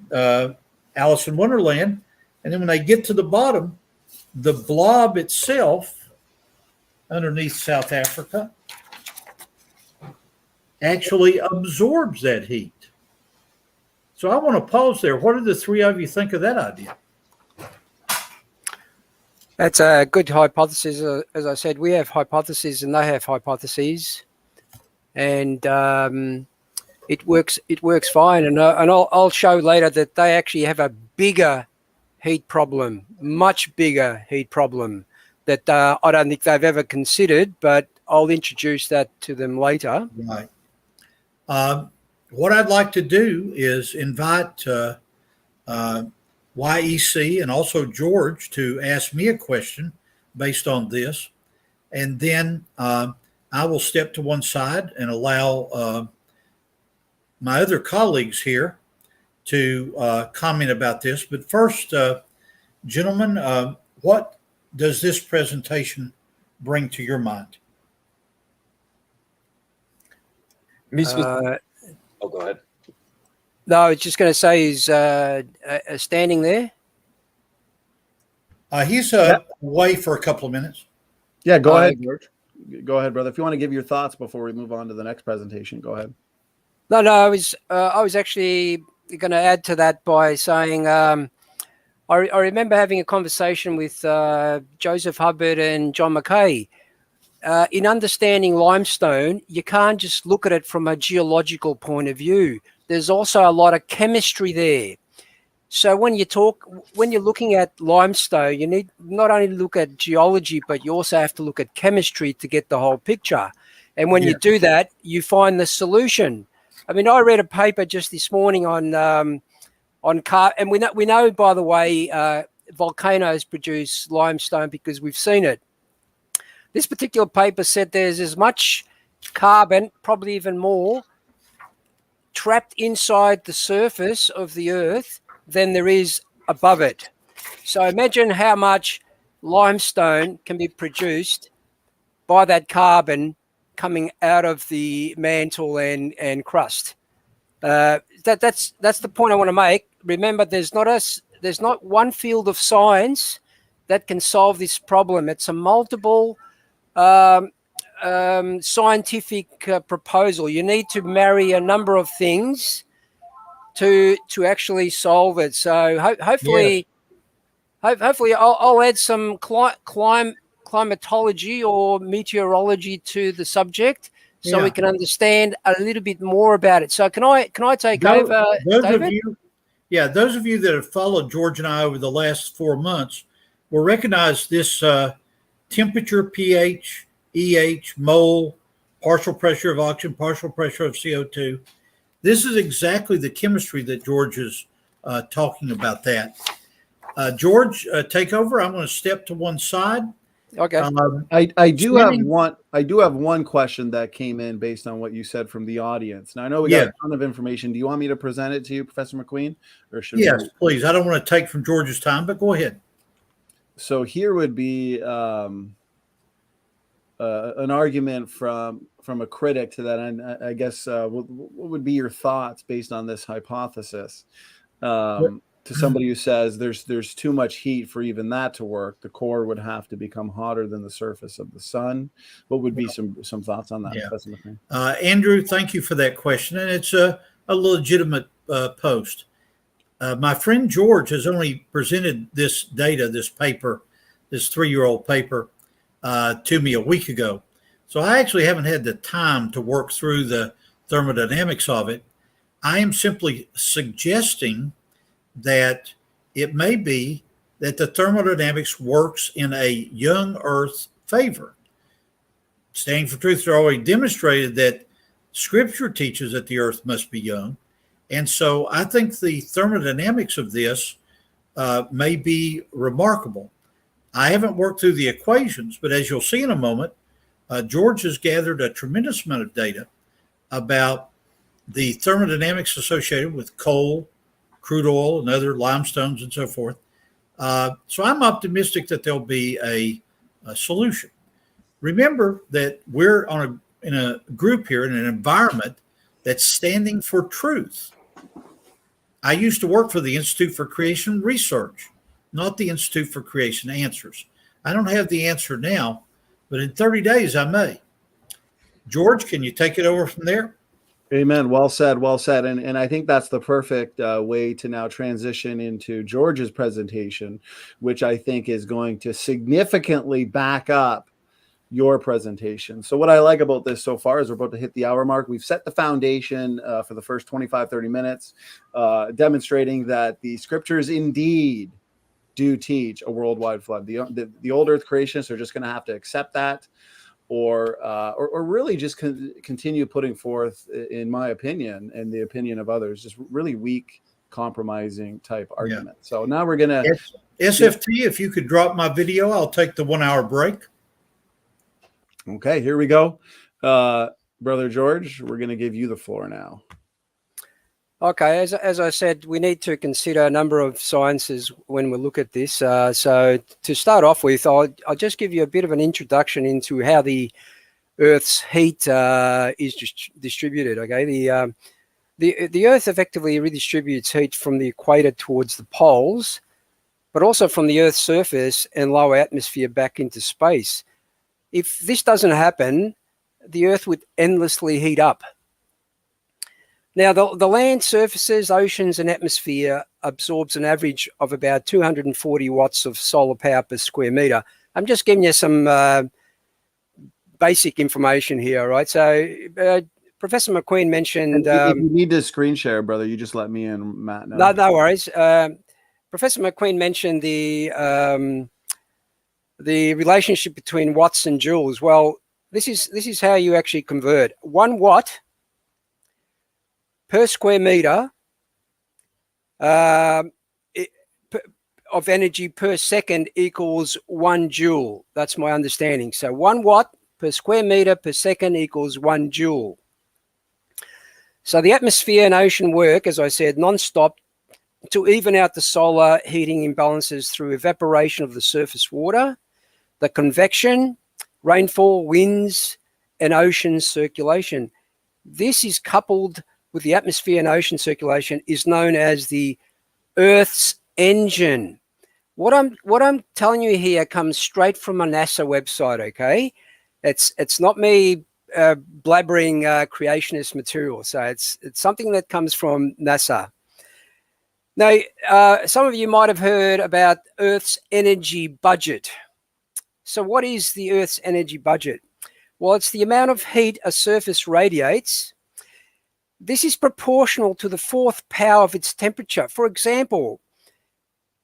Alice in Wonderland, and then when they get to the bottom, the blob itself underneath South Africa actually absorbs that heat. So I want to pause there. What do the three of you think of that idea? That's a good hypothesis. As I said, we have hypotheses and they have hypotheses, and it works fine. And I'll show later that they actually have a bigger heat problem, much bigger heat problem that I don't think they've ever considered, but I'll introduce that to them later. Right. What I'd like to do is invite YEC and also George to ask me a question based on this, and then I will step to one side and allow my other colleagues here to comment about this. But first, gentlemen, what does this presentation bring to your mind? Oh, go ahead. No, I was just going to say he's standing there. He's away for a couple of minutes. Yeah, go ahead, George. Go ahead, brother. If you want to give your thoughts before we move on to the next presentation, go ahead. No, I was actually going to add to that by saying I remember having a conversation with Joseph Hubbard and John Mackay. In understanding limestone, you can't just look at it from a geological point of view. There's also a lot of chemistry there. So when you're looking at limestone, you need not only look at geology, but you also have to look at chemistry to get the whole picture. And when you do that, you find the solution. I mean, I read a paper just this morning on and we know, by the way, volcanoes produce limestone because we've seen it. This particular paper said there's as much carbon, probably even more, trapped inside the surface of the Earth than there is above it. So imagine how much limestone can be produced by that carbon coming out of the mantle and crust. That's the point I want to make. Remember, there's not one field of science that can solve this problem. It's a multiple scientific proposal. You need to marry a number of things to actually solve it. So hopefully, hopefully I'll add some climatology or meteorology to the subject, so we can understand a little bit more about it. So can I take over, David? Those of you that have followed George and I over the last 4 months will recognize this temperature, pH, EH, mole, partial pressure of oxygen, partial pressure of CO2. This is exactly the chemistry that George is talking about. That George, take over. I'm going to step to one side. Okay. I do have one question that came in based on what you said from the audience. Now I know we got a ton of information. Do you want me to present it to you, Professor McQueen, or should Yes, please. I don't want to take from George's time, but go ahead. So here would be an argument from a critic to that, and I guess what would be your thoughts based on this hypothesis? To somebody who says there's too much heat for even that to work, the core would have to become hotter than the surface of the sun. What would be some thoughts on that? Yeah. Andrew, thank you for that question, and it's a legitimate post. My friend George has only presented this data, this paper, this 3-year-old paper, to me a week ago. So I actually haven't had the time to work through the thermodynamics of it. I am simply suggesting that it may be that the thermodynamics works in a young Earth favor. Standing for Truth are already demonstrated that Scripture teaches that the Earth must be young. And so I think the thermodynamics of this may be remarkable. I haven't worked through the equations, but as you'll see in a moment, George has gathered a tremendous amount of data about the thermodynamics associated with coal, crude oil, and other limestones and so forth. So I'm optimistic that there'll be a solution. Remember that we're in a group here, in an environment that's standing for truth. I used to work for the Institute for Creation Research, not the Institute for Creation Answers. I don't have the answer now, but in 30 days I may. George, can you take it over from there? Amen. Well said. Well said. And I think that's the perfect way to now transition into George's presentation, which I think is going to significantly back up your presentation. So what I like about this so far is we're about to hit the hour mark. We've set the foundation for the first 25, 30 minutes, demonstrating that the scriptures indeed do teach a worldwide flood. The old earth creationists are just going to have to accept that, or really just continue putting forth, in my opinion, and the opinion of others, just really weak, compromising type argument. So now we're going to... SFT, if you could drop my video, I'll take the 1 hour break. Okay, here we go. Brother George, we're going to give you the floor now. Okay, as I said, we need to consider a number of sciences when we look at this. So to start off with, I'll just give you a bit of an introduction into how the Earth's heat is distributed. Okay, the Earth effectively redistributes heat from the equator towards the poles, but also from the Earth's surface and lower atmosphere back into space. If this doesn't happen, the Earth would endlessly heat up. Now, the land surfaces, oceans, and atmosphere absorbs an average of about 240 watts of solar power per square meter. I'm just giving you some basic information here, right? So, Professor McQueen mentioned... if you need to screen share, brother, you just let me in, Matt. No worries. Professor McQueen mentioned the relationship between watts and joules. Well, this is how you actually convert 1 watt per square meter of energy per second equals 1 joule. That's my understanding. So 1 watt per square meter per second equals 1 joule. So the atmosphere and ocean work, as I said, non-stop to even out the solar heating imbalances through evaporation of the surface water, the convection, rainfall, winds, and ocean circulation. This is coupled with the atmosphere and ocean circulation is known as the Earth's engine. What I'm telling you here comes straight from a NASA website, okay? It's not me blabbering creationist material. So it's something that comes from NASA. Now, some of you might have heard about Earth's energy budget. So what is the Earth's energy budget? Well, it's the amount of heat a surface radiates. This is proportional to the fourth power of its temperature. For example,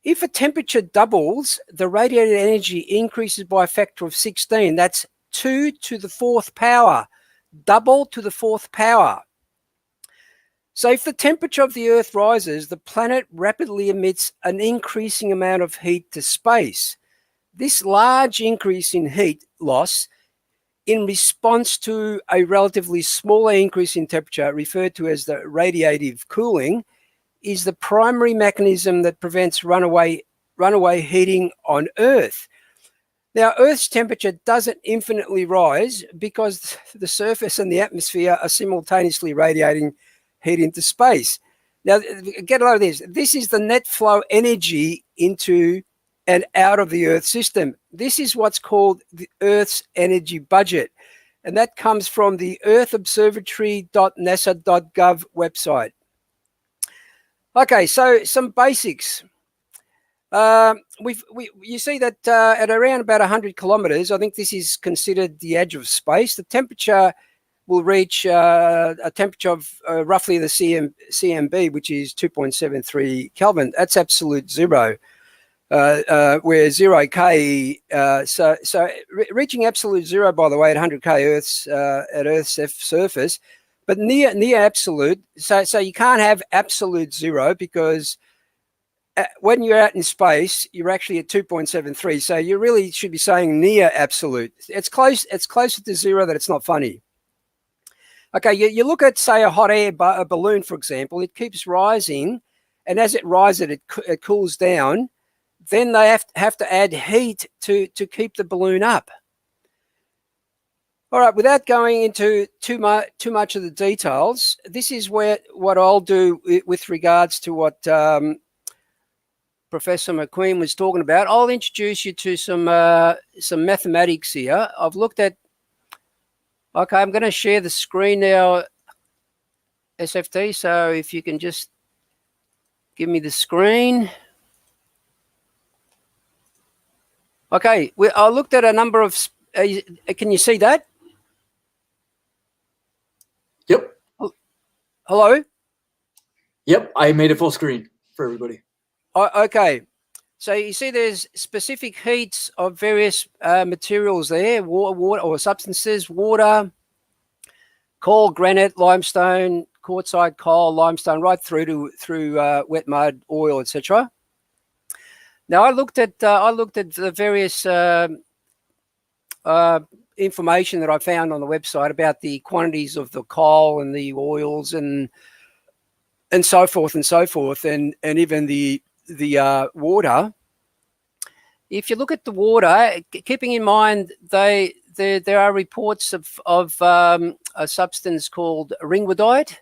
if a temperature doubles, the radiated energy increases by a factor of 16. That's 2 to the fourth power, double to the fourth power. So if the temperature of the Earth rises, the planet rapidly emits an increasing amount of heat to space. This large increase in heat loss in response to a relatively smaller increase in temperature, referred to as the radiative cooling, is the primary mechanism that prevents runaway heating on Earth. Now, Earth's temperature doesn't infinitely rise because the surface and the atmosphere are simultaneously radiating heat into space. Now, get a load of this. This is the net flow energy into and out of the Earth system. This is what's called the Earth's energy budget. And that comes from the earthobservatory.nasa.gov website. Okay, so some basics. You see that at around about 100 kilometers, I think this is considered the edge of space. The temperature will reach a temperature of roughly the CMB, which is 2.73 Kelvin. That's absolute zero. Where 0K, so reaching absolute zero, by the way, at 100K at Earth's surface, but near absolute. So you can't have absolute zero because when you're out in space, you're actually at 2.73. So you really should be saying near absolute. It's close. It's closer to zero that it's not funny. Okay, you look at, say, a hot air balloon, for example. It keeps rising, and as it rises, it cools down. Then they have to add heat to keep the balloon up. All right, without going into too much of the details, this is what I'll do with regards to what Professor McQueen was talking about. I'll introduce you to some mathematics here. I've looked at. Okay, I'm going to share the screen now, SFT. So if you can just give me the screen. Okay, I looked at a number of. Can you see that? Yep. Hello? Yep, I made it full screen for everybody. Okay, so you see there's specific heats of various materials there, water or substances, water, coal, granite, limestone, quartzite, coal, limestone, right through wet mud, oil, etc. Now I looked at the various information that I found on the website about the quantities of the coal and the oils and so forth and even the water. If you look at the water, keeping in mind there are reports of a substance called ringwoodite.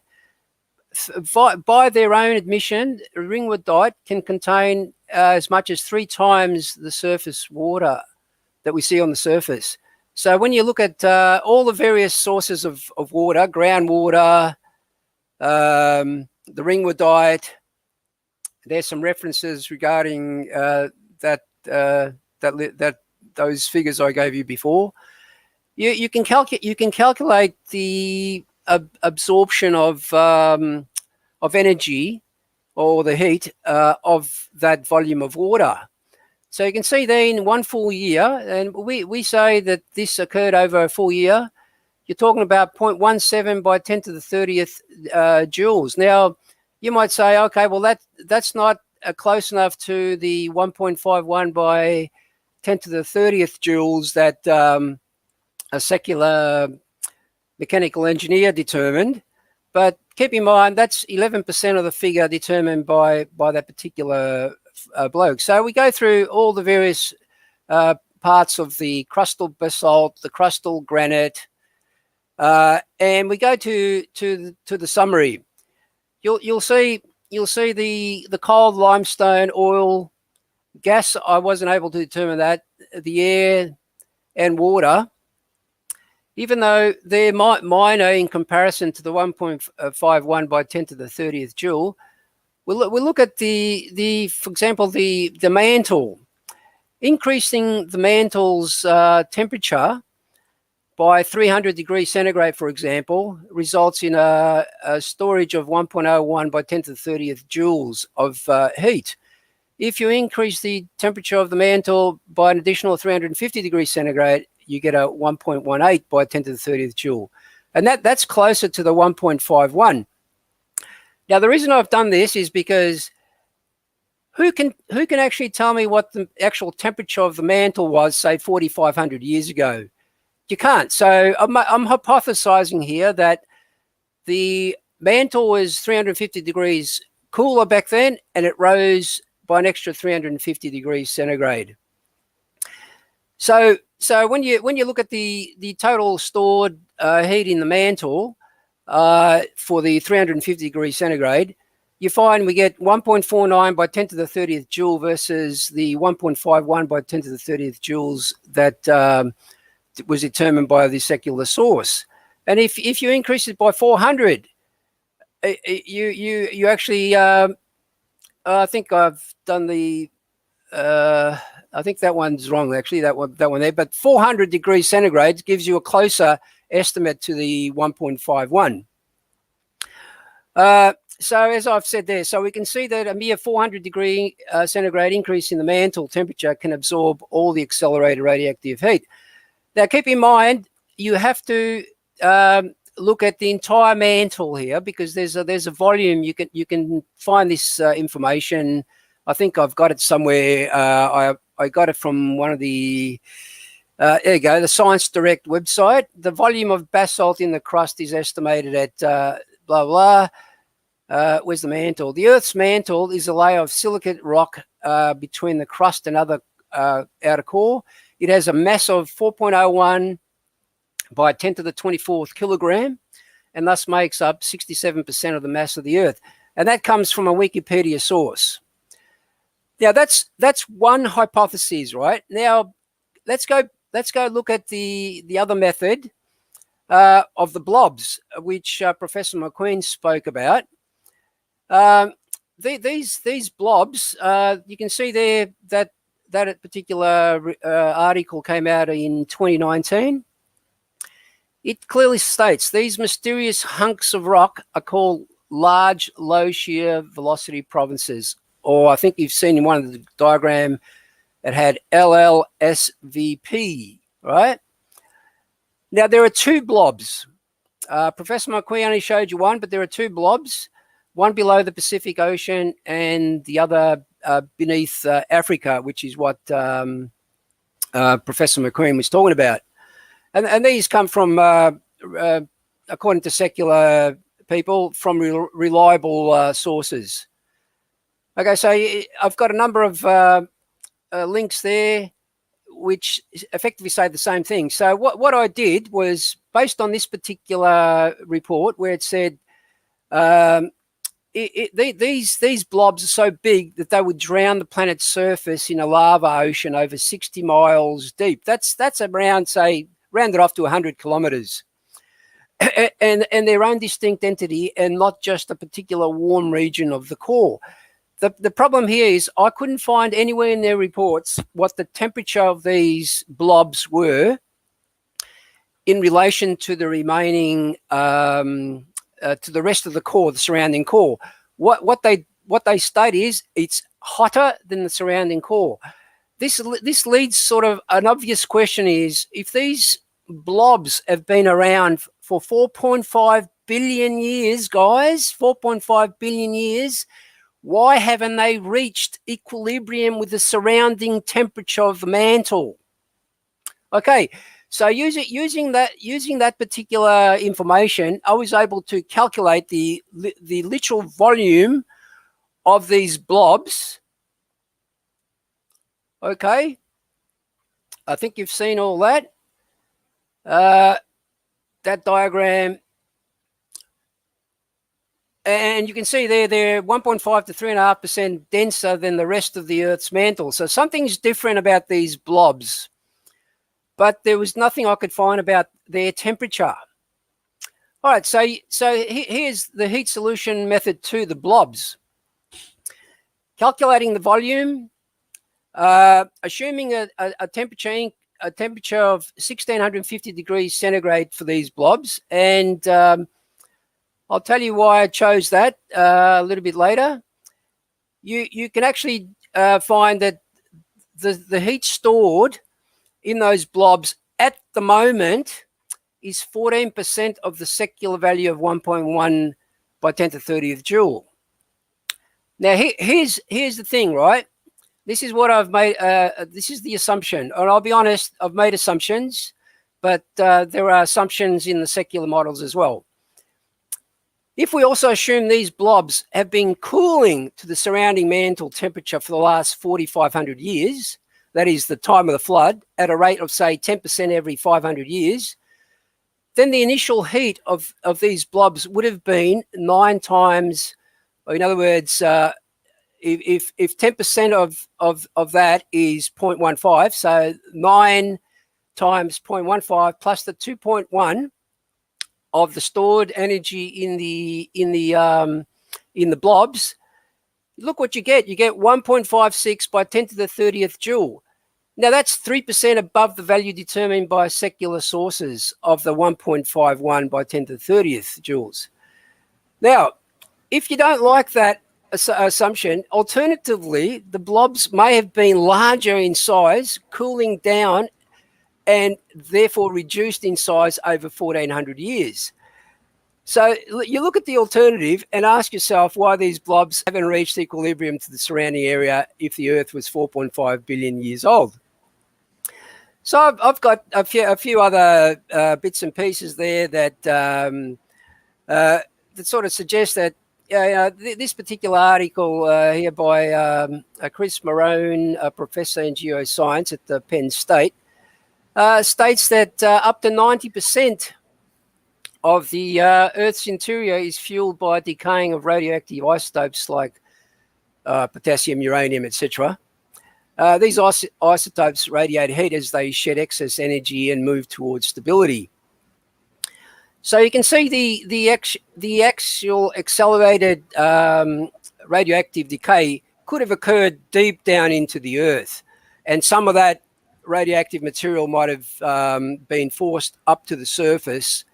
By their own admission, ringwoodite can contain as much as 3 times the surface water that we see on the surface. So when you look at all the various sources of water, groundwater, the ringwoodite, there's some references regarding those figures I gave you before. You can calculate the absorption of energy or the heat of that volume of water. So you can see there in one full year, and we say that this occurred over a full year, you're talking about 0.17 by 10 to the 30th joules. Now, you might say, okay, well, that's not close enough to the 1.51 by 10 to the 30th joules that a secular mechanical engineer determined. But keep in mind, that's 11% of the figure determined by that particular bloke. So we go through all the various parts of the crustal basalt, the crustal granite, and we go to the summary. You'll see the cold limestone, oil, gas. I wasn't able to determine that. The air and water, even though they're minor in comparison to the 1.51 by 10 to the 30th joule. We'll look at for example, the mantle. Increasing the mantle's temperature by 300 degrees centigrade, for example, results in a storage of 1.01 by 10 to the 30th joules of heat. If you increase the temperature of the mantle by an additional 350 degrees centigrade, you get a 1.18 by 10 to the 30th joule. And that's closer to the 1.51. Now, the reason I've done this is because who can actually tell me what the actual temperature of the mantle was, say, 4,500 years ago? You can't. So I'm hypothesizing here that the mantle was 350 degrees cooler back then, and it rose by an extra 350 degrees centigrade. So when you look at the total stored heat in the mantle for the 350 degrees centigrade, you find we get 1.49 by 10 to the 30th joule versus the 1.51 by 10 to the 30th joules that was determined by the secular source. And if you increase it by 400, you actually I think I've done the I think that one's wrong, actually, that one there. But 400 degrees centigrade gives you a closer estimate to the 1.51. So as I've said there, so we can see that a mere 400 degree centigrade increase in the mantle temperature can absorb all the accelerated radioactive heat. Now, keep in mind, you have to look at the entire mantle here, because there's a volume. You can find this information. I think I've got it somewhere. I got it from one of the there you go, the Science Direct website. The volume of basalt in the crust is estimated at blah blah. Where's the mantle? The Earth's mantle is a layer of silicate rock between the crust and other outer core. It has a mass of 4.01 by 10 to the 24th kilogram, and thus makes up 67% of the mass of the Earth. And that comes from a Wikipedia source. Now that's one hypothesis, right? Now let's go look at the other method of the blobs, which Professor McQueen spoke about. These blobs, you can see there that particular article came out in 2019. It clearly states these mysterious hunks of rock are called large low shear velocity provinces, or I think you've seen in one of the diagram it had LLSVP, right? Now there are two blobs. Professor McQueen only showed you one, but there are two blobs, one below the Pacific Ocean and the other beneath Africa, which is what Professor McQueen was talking about. And these come from, according to secular people, from reliable sources. Okay, so I've got a number of links there which effectively say the same thing. So what I did was, based on this particular report where it said these blobs are so big that they would drown the planet's surface in a lava ocean over 60 miles deep. That's around, say, rounded off to 100 kilometers. And their own distinct entity, and not just a particular warm region of the core. The problem here is I couldn't find anywhere in their reports what the temperature of these blobs were in relation to the remaining, to the rest of the core, the surrounding core. What they state is it's hotter than the surrounding core. This leads sort of an obvious question is, if these blobs have been around for 4.5 billion years, guys, 4.5 billion years, why haven't they reached equilibrium with the surrounding temperature of the mantle? Okay, So using that particular information, I was able to calculate the literal volume of these blobs. Okay, I think you've seen all that. That diagram, and you can see they're 1.5 to 3.5% denser than the rest of the Earth's mantle. So something's different about these blobs, but there was nothing I could find about their temperature. All right, so here's the heat solution method to the blobs. Calculating the volume, assuming a temperature of 1650 degrees centigrade for these blobs, and I'll tell you why I chose that a little bit later. You can actually find that the heat stored in those blobs at the moment is 14% of the secular value of 1.1 by 10 to the 30th joule. Now, here's the thing, right? This is what I've made. This is the assumption. And I'll be honest, I've made assumptions, but there are assumptions in the secular models as well. If we also assume these blobs have been cooling to the surrounding mantle temperature for the last 4,500 years, that is the time of the flood, at a rate of, say, 10% every 500 years, then the initial heat of these blobs would have been 9 times, or in other words, if 10% of that is 0.15, so 9 times 0.15 plus the 2.1 of the stored energy in the blobs, look what you get. You get 1.56 by 10 to the 30th joule. Now, that's 3% above the value determined by secular sources of the 1.51 by 10 to the 30th joules. Now, if you don't like that assumption, alternatively, the blobs may have been larger in size, cooling down, and therefore reduced in size over 1,400 years. So you look at the alternative and ask yourself why these blobs haven't reached equilibrium to the surrounding area if the Earth was 4.5 billion years old. So I've got a few other bits and pieces there that sort of suggest that this particular article here by Chris Marone, a professor in geoscience at the Penn State, states that up to 90% of the Earth's interior is fueled by decaying of radioactive isotopes like potassium, uranium, etc. These isotopes radiate heat as they shed excess energy and move towards stability. So you can see the actual accelerated radioactive decay could have occurred deep down into the Earth, and some of that radioactive material might have been forced up to the surface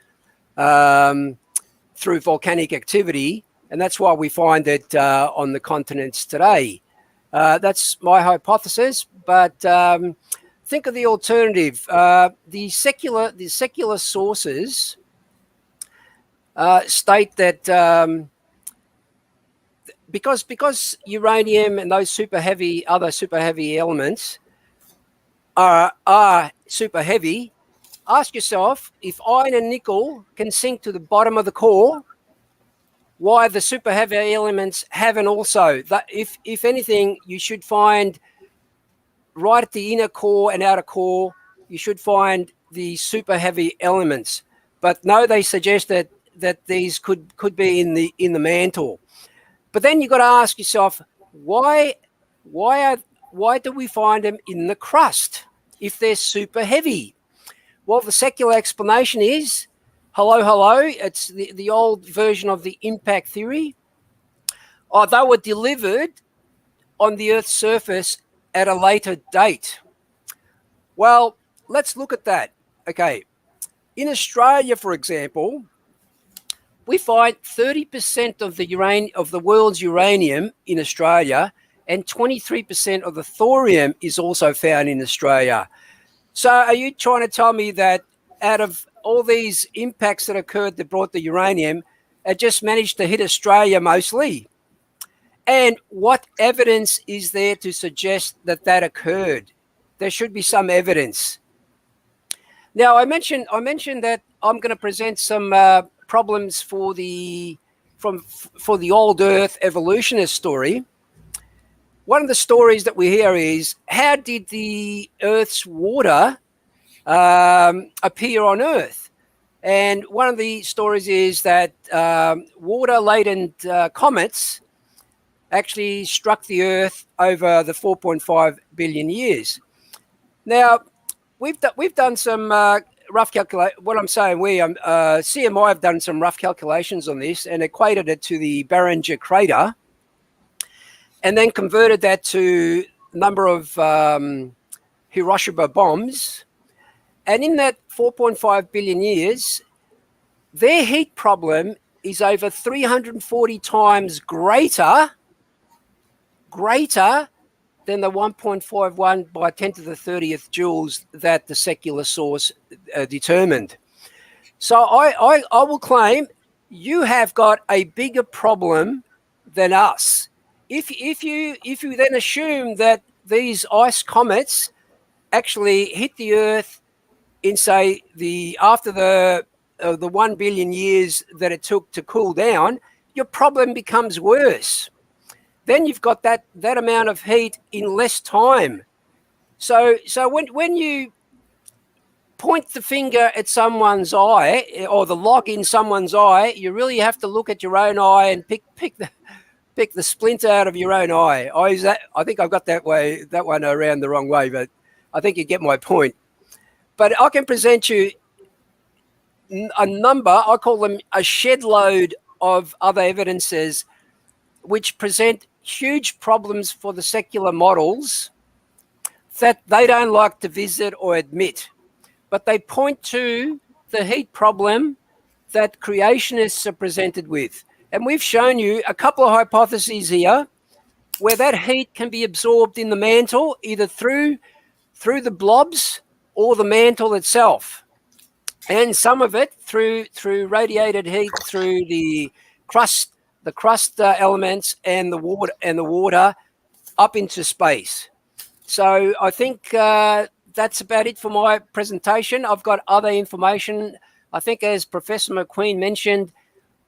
through volcanic activity, and that's why we find it on the continents today. That's my hypothesis, but think of the alternative. The secular sources state that because uranium and those other super heavy elements are super heavy, ask yourself, if iron and nickel can sink to the bottom of the core, why the super heavy elements haven't also. That if anything, you should find right at the inner core and outer core, you should find the super heavy elements. But no, they suggest that these could be in the mantle. But then you've got to ask yourself, why do we find them in the crust if they're super heavy? Well, the secular explanation is, hello, it's the old version of the impact theory. They were delivered on the Earth's surface at a later date. Well, let's look at that. Okay, in Australia, for example, we find 30% of the world's uranium in Australia, and 23% of the thorium is also found in Australia. So are you trying to tell me that out of all these impacts that occurred that brought the uranium, it just managed to hit Australia mostly? And what evidence is there to suggest that occurred? There should be some evidence. Now, I mentioned that I'm going to present some problems for the old Earth evolutionist story. One of the stories that we hear is, how did the Earth's water appear on Earth? And one of the stories is that water-laden comets actually struck the Earth over the 4.5 billion years. Now, we've done some rough calculation. What I'm saying, CMI have done some rough calculations on this and equated it to the Barringer crater, and then converted that to number of Hiroshima bombs. And in that 4.5 billion years, their heat problem is over 340 times greater than the 1.51 by 10 to the 30th joules that the secular source determined. So I will claim you have got a bigger problem than us. If you then assume that these ice comets actually hit the Earth in, say, after the 1 billion years that it took to cool down, your problem becomes worse. Then you've got that amount of heat in less time. So when you point the finger at someone's eye, or the log in someone's eye, you really have to look at your own eye and pick the splinter out of your own eye. I think I've got that one around the wrong way, but I think you get my point. But I can present you a number, I call them a shed load of other evidences, which present huge problems for the secular models that they don't like to visit or admit. But they point to the heat problem that creationists are presented with. And we've shown you a couple of hypotheses here where that heat can be absorbed in the mantle, either through the blobs or the mantle itself. And some of it through radiated heat through the crust elements and the water up into space. So I think that's about it for my presentation. I've got other information. I think, as Professor McQueen mentioned,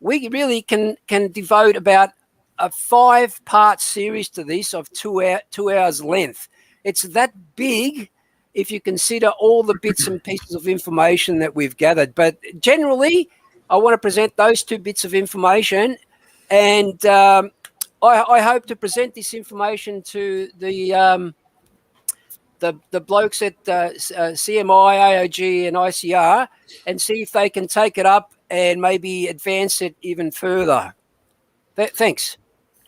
we really can devote about a 5-part series to this of 2 hours length. It's that big if you consider all the bits and pieces of information that we've gathered. But generally, I want to present those 2 bits of information, and I hope to present this information to the blokes at CMI, AOG, and ICR, and see if they can take it up and maybe advance it even further. Thanks.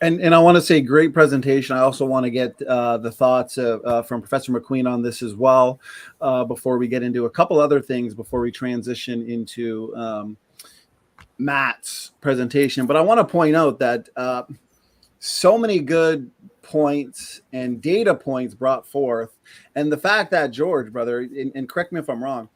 And I want to say, great presentation. I also want to get the thoughts from Professor McQueen on this as well, before we get into a couple other things before we transition into Matt's presentation. But I want to point out that so many good points and data points brought forth, and the fact that, George, brother, and correct me if I'm wrong,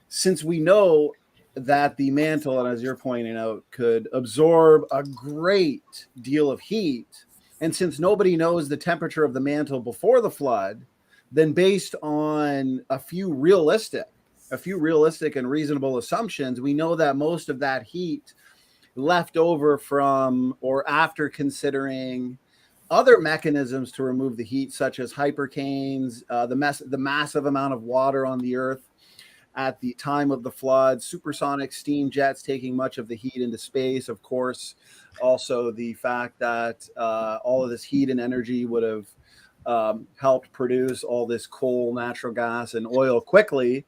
since we know that the mantle, and as you're pointing out, could absorb a great deal of heat, and since nobody knows the temperature of the mantle before the flood, then based on a few realistic and reasonable assumptions, we know that most of that heat left over from or after considering other mechanisms to remove the heat, such as hypercanes, the massive amount of water on the Earth at the time of the flood, supersonic steam jets taking much of the heat into space, of course, also the fact that all of this heat and energy would have helped produce all this coal, natural gas, and oil quickly.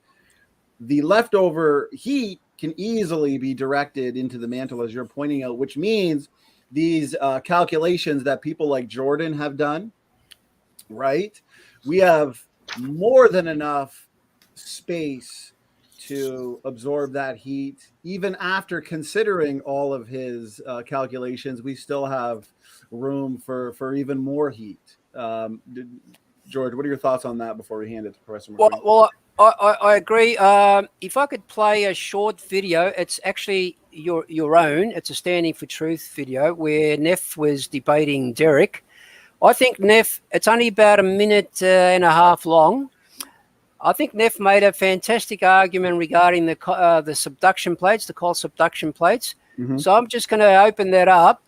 The leftover heat can easily be directed into the mantle, as you're pointing out, which means these calculations that people like Jordan have done, right? We have more than enough space to absorb that heat. Even after considering all of his calculations, we still have room for even more heat. George, what are your thoughts on that before we hand it to Professor McQueen? Well, I agree. If I could play a short video, it's actually your own. It's a Standing for Truth video where Neff was debating Derek. I think, Neff, it's only about a minute and a half long. I think Neff made a fantastic argument regarding the subduction plates, the cold subduction plates. Mm-hmm. So I'm just going to open that up,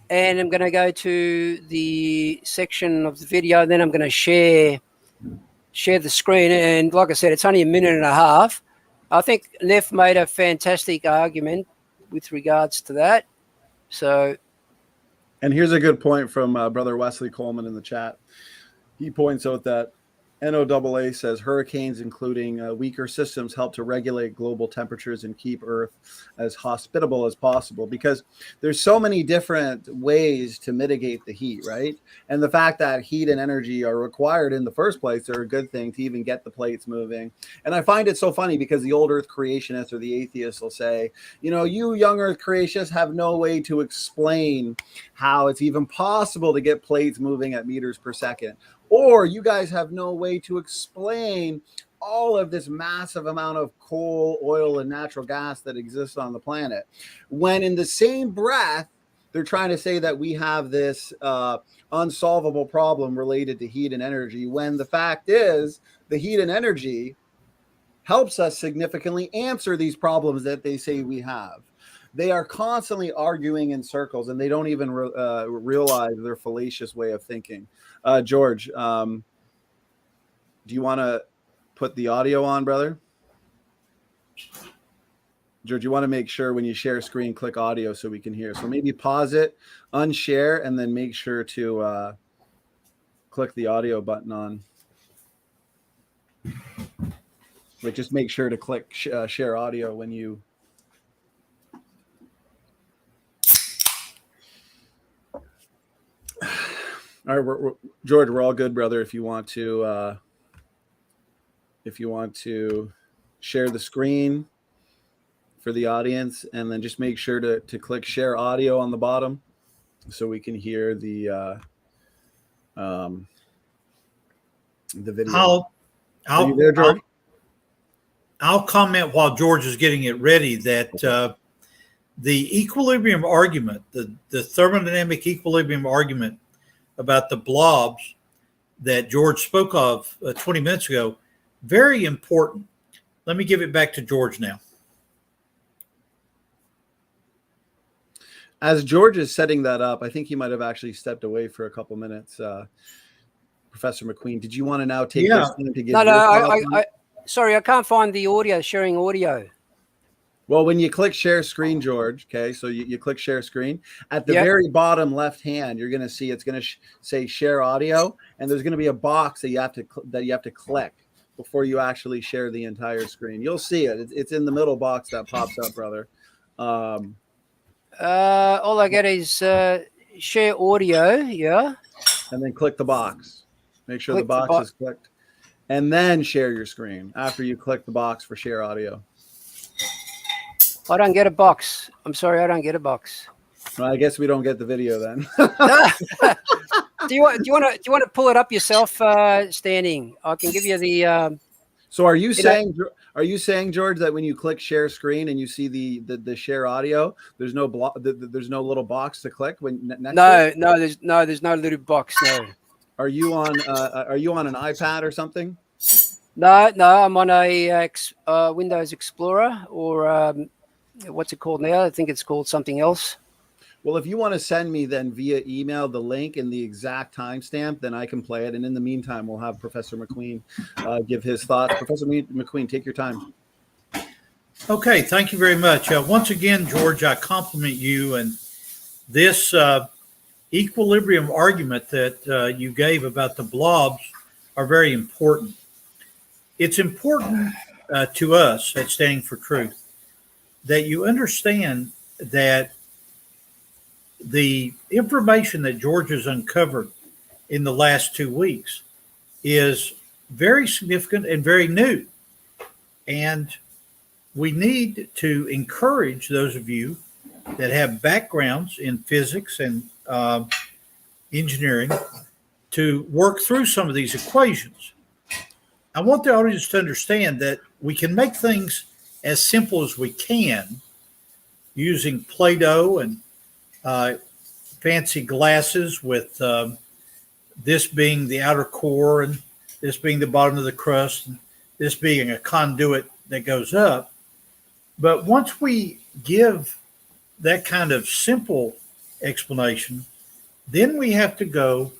and I'm going to go to the section of the video. Then I'm going to share the screen. And like I said, it's only a minute and a half. I think Neff made a fantastic argument with regards to that. So, and here's a good point from Brother Wesley Coleman in the chat. He points out that NOAA says hurricanes, including weaker systems, help to regulate global temperatures and keep Earth as hospitable as possible, because there's so many different ways to mitigate the heat, right? And the fact that heat and energy are required in the first place are a good thing to even get the plates moving. And I find it so funny because the old Earth creationists or the atheists will say, you know, you young Earth creationists have no way to explain how it's even possible to get plates moving at meters per second. Or you guys have no way to explain all of this massive amount of coal, oil, and natural gas that exists on the planet. When in the same breath, they're trying to say that we have this unsolvable problem related to heat and energy, when the fact is the heat and energy helps us significantly answer these problems that they say we have. They are constantly arguing in circles, and they don't even realize their fallacious way of thinking. George, do you want to put the audio on, brother? George, you want to make sure when you share screen, click audio so we can hear. So maybe pause it, unshare, and then make sure to click the audio button on. Like, just make sure to click share audio when you... All right, George, we're all good, brother. If you want to share the screen for the audience, and then just make sure to click share audio on the bottom so we can hear the video. Are you there, George? I'll comment while George is getting it ready that the equilibrium argument, the thermodynamic equilibrium argument about the blobs that George spoke of 20 minutes ago, very important. Let me give it back to George now. As George is setting that up, I think he might have actually stepped away for a couple minutes. Professor McQueen, did you want to now take this time to give sorry, I can't find the audio, sharing audio. Well, when you click share screen, George, okay, so you click share screen. At the very bottom left hand, you're going to see it's going to say share audio, and there's going to be a box that you have to click before you actually share the entire screen. You'll see it. It's in the middle box that pops up, brother. All I get is share audio, yeah. And then click the box. Make sure the box is clicked. And then share your screen after you click the box for share audio. I don't get a box. I'm sorry, I don't get a box. Well, I guess we don't get the video then. Do you want to pull it up yourself, standing? I can give you the. So are you saying George that when you click share screen and you see the share audio, there's no there's no little box to click when next? No, there's no little box. No. Are you on an iPad or something? No, I'm on a Windows Explorer, or what's it called now? I think it's called something else. Well, if you want to send me then via email the link and the exact timestamp, then I can play it. And in the meantime, we'll have Professor McQueen give his thoughts. Professor McQueen, take your time. Okay, thank you very much. Once again, George, I compliment you, and this equilibrium argument that you gave about the blobs are very important. It's important to us at Standing for Truth that you understand that the information that George has uncovered in the last 2 weeks is very significant and very new. And we need to encourage those of you that have backgrounds in physics and engineering to work through some of these equations. I want the audience to understand that we can make things as simple as we can using Play-Doh and fancy glasses, with this being the outer core and this being the bottom of the crust, and this being a conduit that goes up. But once we give that kind of simple explanation, then we have to go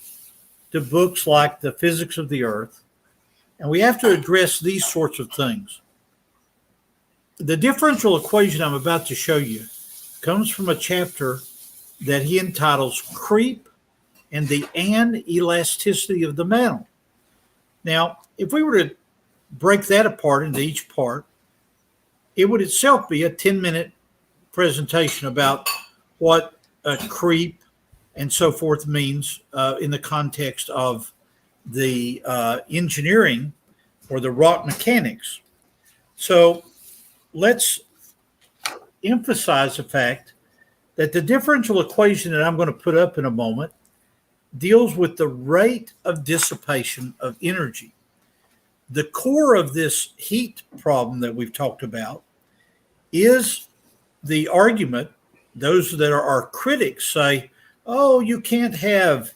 to books like The Physics of the Earth, and we have to address these sorts of things. The differential equation I'm about to show you comes from a chapter that he entitles Creep and the Anelasticity of the Mantle. Now, if we were to break that apart into each part, it would itself be a 10-minute presentation about what a creep and so forth means in the context of the engineering or the rock mechanics. So let's emphasize the fact that the differential equation that I'm going to put up in a moment deals with the rate of dissipation of energy. The core of this heat problem that we've talked about is the argument. Those that are our critics say, oh, you can't have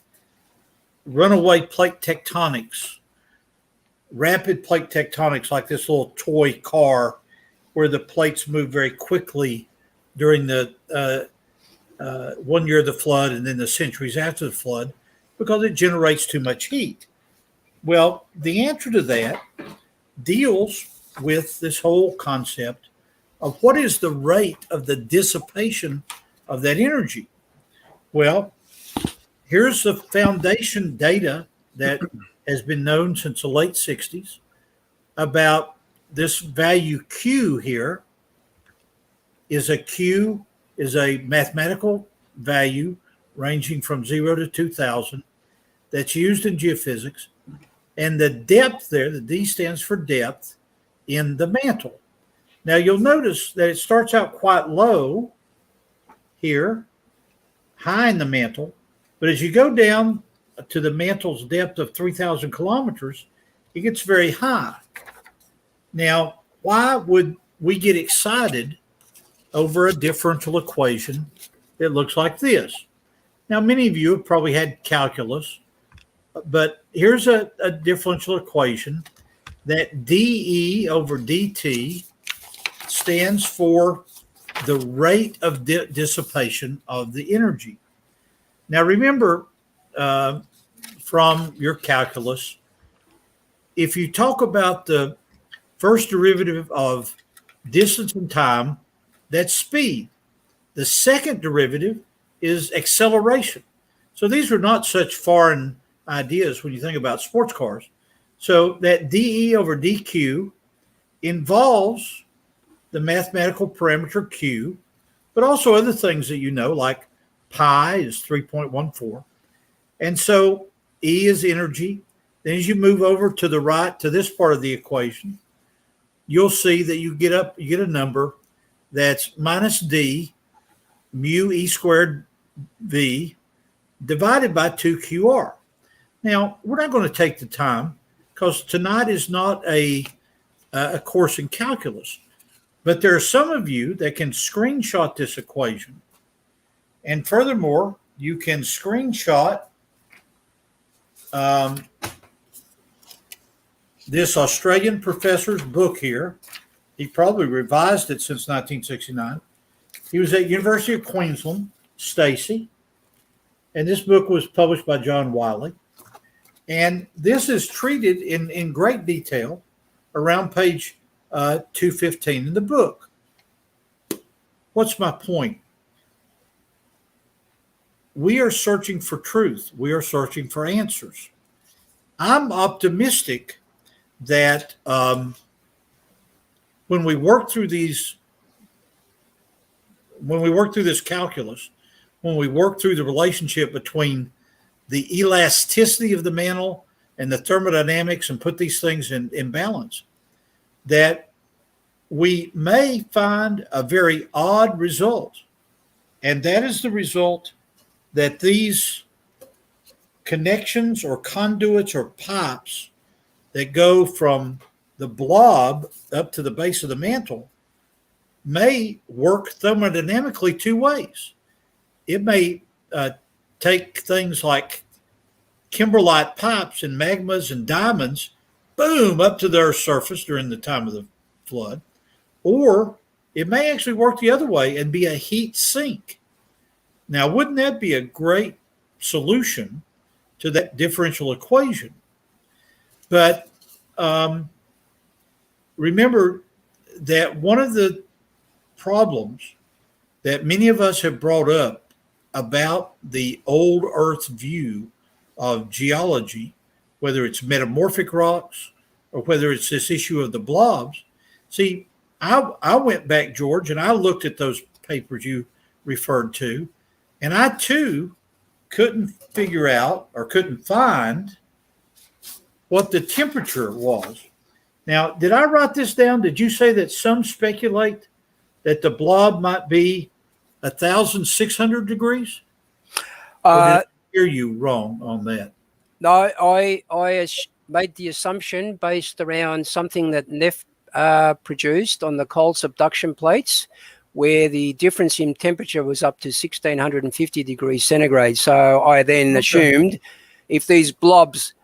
runaway plate tectonics, rapid plate tectonics like this little toy car where the plates move very quickly during the 1 year of the flood and then the centuries after the flood because it generates too much heat. Well, the answer to that deals with this whole concept of what is the rate of the dissipation of that energy. Well, here's the foundation data that has been known since the late 60s about this value Q here. Q is a mathematical value ranging from 0 to 2000 that's used in geophysics. And the depth there, the D stands for depth, in the mantle. Now you'll notice that it starts out quite low here, high in the mantle, but as you go down to the mantle's depth of 3,000 kilometers, it gets very high. Now, why would we get excited over a differential equation that looks like this? Now, many of you have probably had calculus, but here's a differential equation that dE over dt stands for the rate of dissipation of the energy. Now, remember from your calculus, if you talk about the first derivative of distance and time, that's speed. The second derivative is acceleration. So these are not such foreign ideas when you think about sports cars. So that dE over dQ involves the mathematical parameter Q, but also other things that you know, like pi is 3.14. And so E is energy. Then as you move over to the right to this part of the equation, you'll see that you get a number that's minus D mu E squared V divided by 2QR. Now, we're not going to take the time because tonight is not a course in calculus, but there are some of you that can screenshot this equation. And furthermore, you can screenshot this Australian professor's book here. He probably revised it since 1969. He was at University of Queensland, Stacey, and this book was published by John Wiley. And this is treated in great detail around page 215 in the book. What's my point? We are searching for truth. We are searching for answers. I'm optimistic that when we work through this calculus, when we work through the relationship between the elasticity of the mantle and the thermodynamics and put these things in balance, that we may find a very odd result. And that is the result that these connections or conduits or pipes that go from the blob up to the base of the mantle may work thermodynamically two ways. It may take things like kimberlite pipes and magmas and diamonds boom, up to the Earth's surface during the time of the flood. Or it may actually work the other way and be a heat sink. Now, wouldn't that be a great solution to that differential equation? But remember that one of the problems that many of us have brought up about the old Earth view of geology, whether it's metamorphic rocks or whether it's this issue of the blobs. See, I went back, George, and I looked at those papers you referred to, and I too couldn't figure out or couldn't find what the temperature was. Now, did I write this down? Did you say that some speculate that the blob might be 1,600 degrees? Or did I hear you wrong on that? No, I made the assumption based around something that Neff produced on the cold subduction plates, where the difference in temperature was up to 1,650 degrees centigrade. So I then assumed if these blobs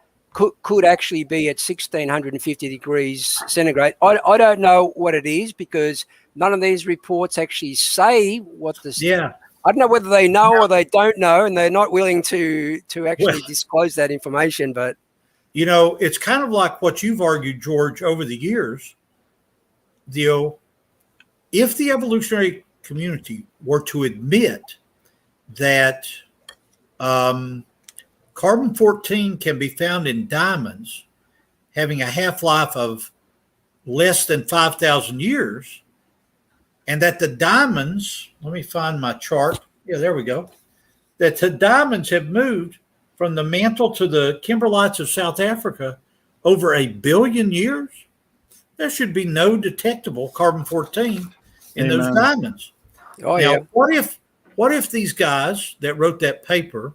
could actually be at 1,650 degrees centigrade. I don't know what it is because none of these reports actually say what this. Yeah. I don't know whether they know or they don't know, and they're not willing to actually disclose that information. But you know, it's kind of like what you've argued, George, over the years. If the evolutionary community were to admit that carbon-14 can be found in diamonds having a half-life of less than 5,000 years, and that the diamonds, let me find my chart. Yeah, there we go. That the diamonds have moved from the mantle to the kimberlites of South Africa over 1 billion years. There should be no detectable carbon-14 in those diamonds. Now, what if these guys that wrote that paper,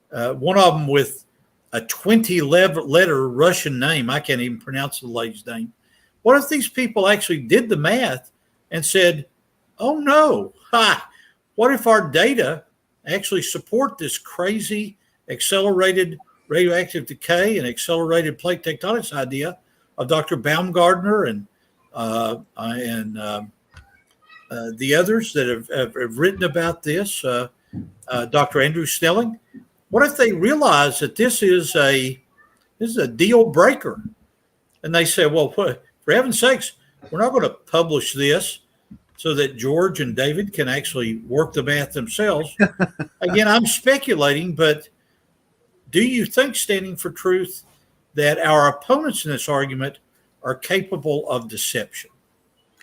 one of them with a 20-letter Russian name, I can't even pronounce the lady's name. What if these people actually did the math and said, oh no, what if our data actually support this crazy accelerated radioactive decay and accelerated plate tectonics idea of Dr. Baumgartner and the others that have written about this, Dr. Andrew Snelling? What if they realize that this is a deal breaker? And they say, well, for heaven's sakes, we're not going to publish this so that George and David can actually work the math themselves. Again, I'm speculating, but do you think, standing for truth, that our opponents in this argument are capable of deception?